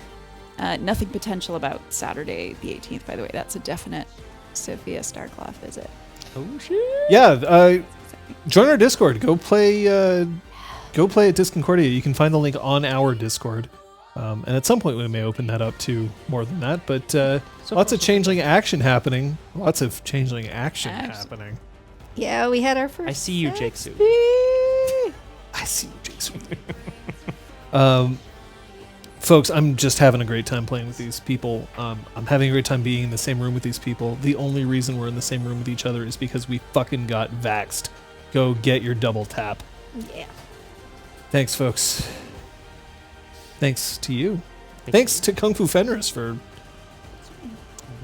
Nothing potential about Saturday the 18th, by the way. That's a definite Sophia Starcloth visit. Oh, shit. Yeah, join our Discord. Go play at Disconcordia. You can find the link on our Discord. And at some point we may open that up to more than that, but lots of changeling action happening. Lots of changeling action happening. Yeah, we had our first. I see you, Jake Sue. I see you, Jake Sweet. Folks, I'm just having a great time playing with these people. I'm having a great time being in the same room with these people. The only reason we're in the same room with each other is because we fucking got vaxxed. Go get your double tap. Yeah. Thanks, folks. Thanks to you. Thanks to Kung Fu Fenris for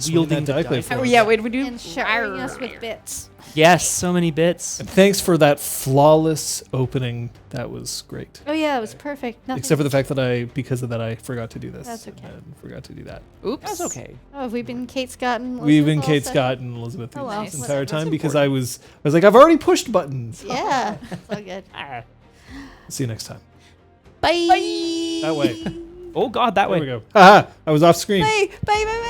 Wielding wielding the that die dice. for Oh, us. yeah, wait, we do. And showering us with bits. Yes, so many bits. And thanks for that flawless opening. That was great. Oh yeah, it was perfect. Nothing. Except for the fact that because of that, I forgot to do this. That's okay. And forgot to do that. Oops. That's okay. Oh, have we been Kate Scott and We've been Elizabeth all Kate session? Scott and Elizabeth Oh, well, this that's entire time because important. I was like, I've already pushed buttons. Yeah, it's all good. See you next time. Bye. That way. Oh, God, that There way. we go. Haha, I was off screen. Bye. Bye. Bye. Bye.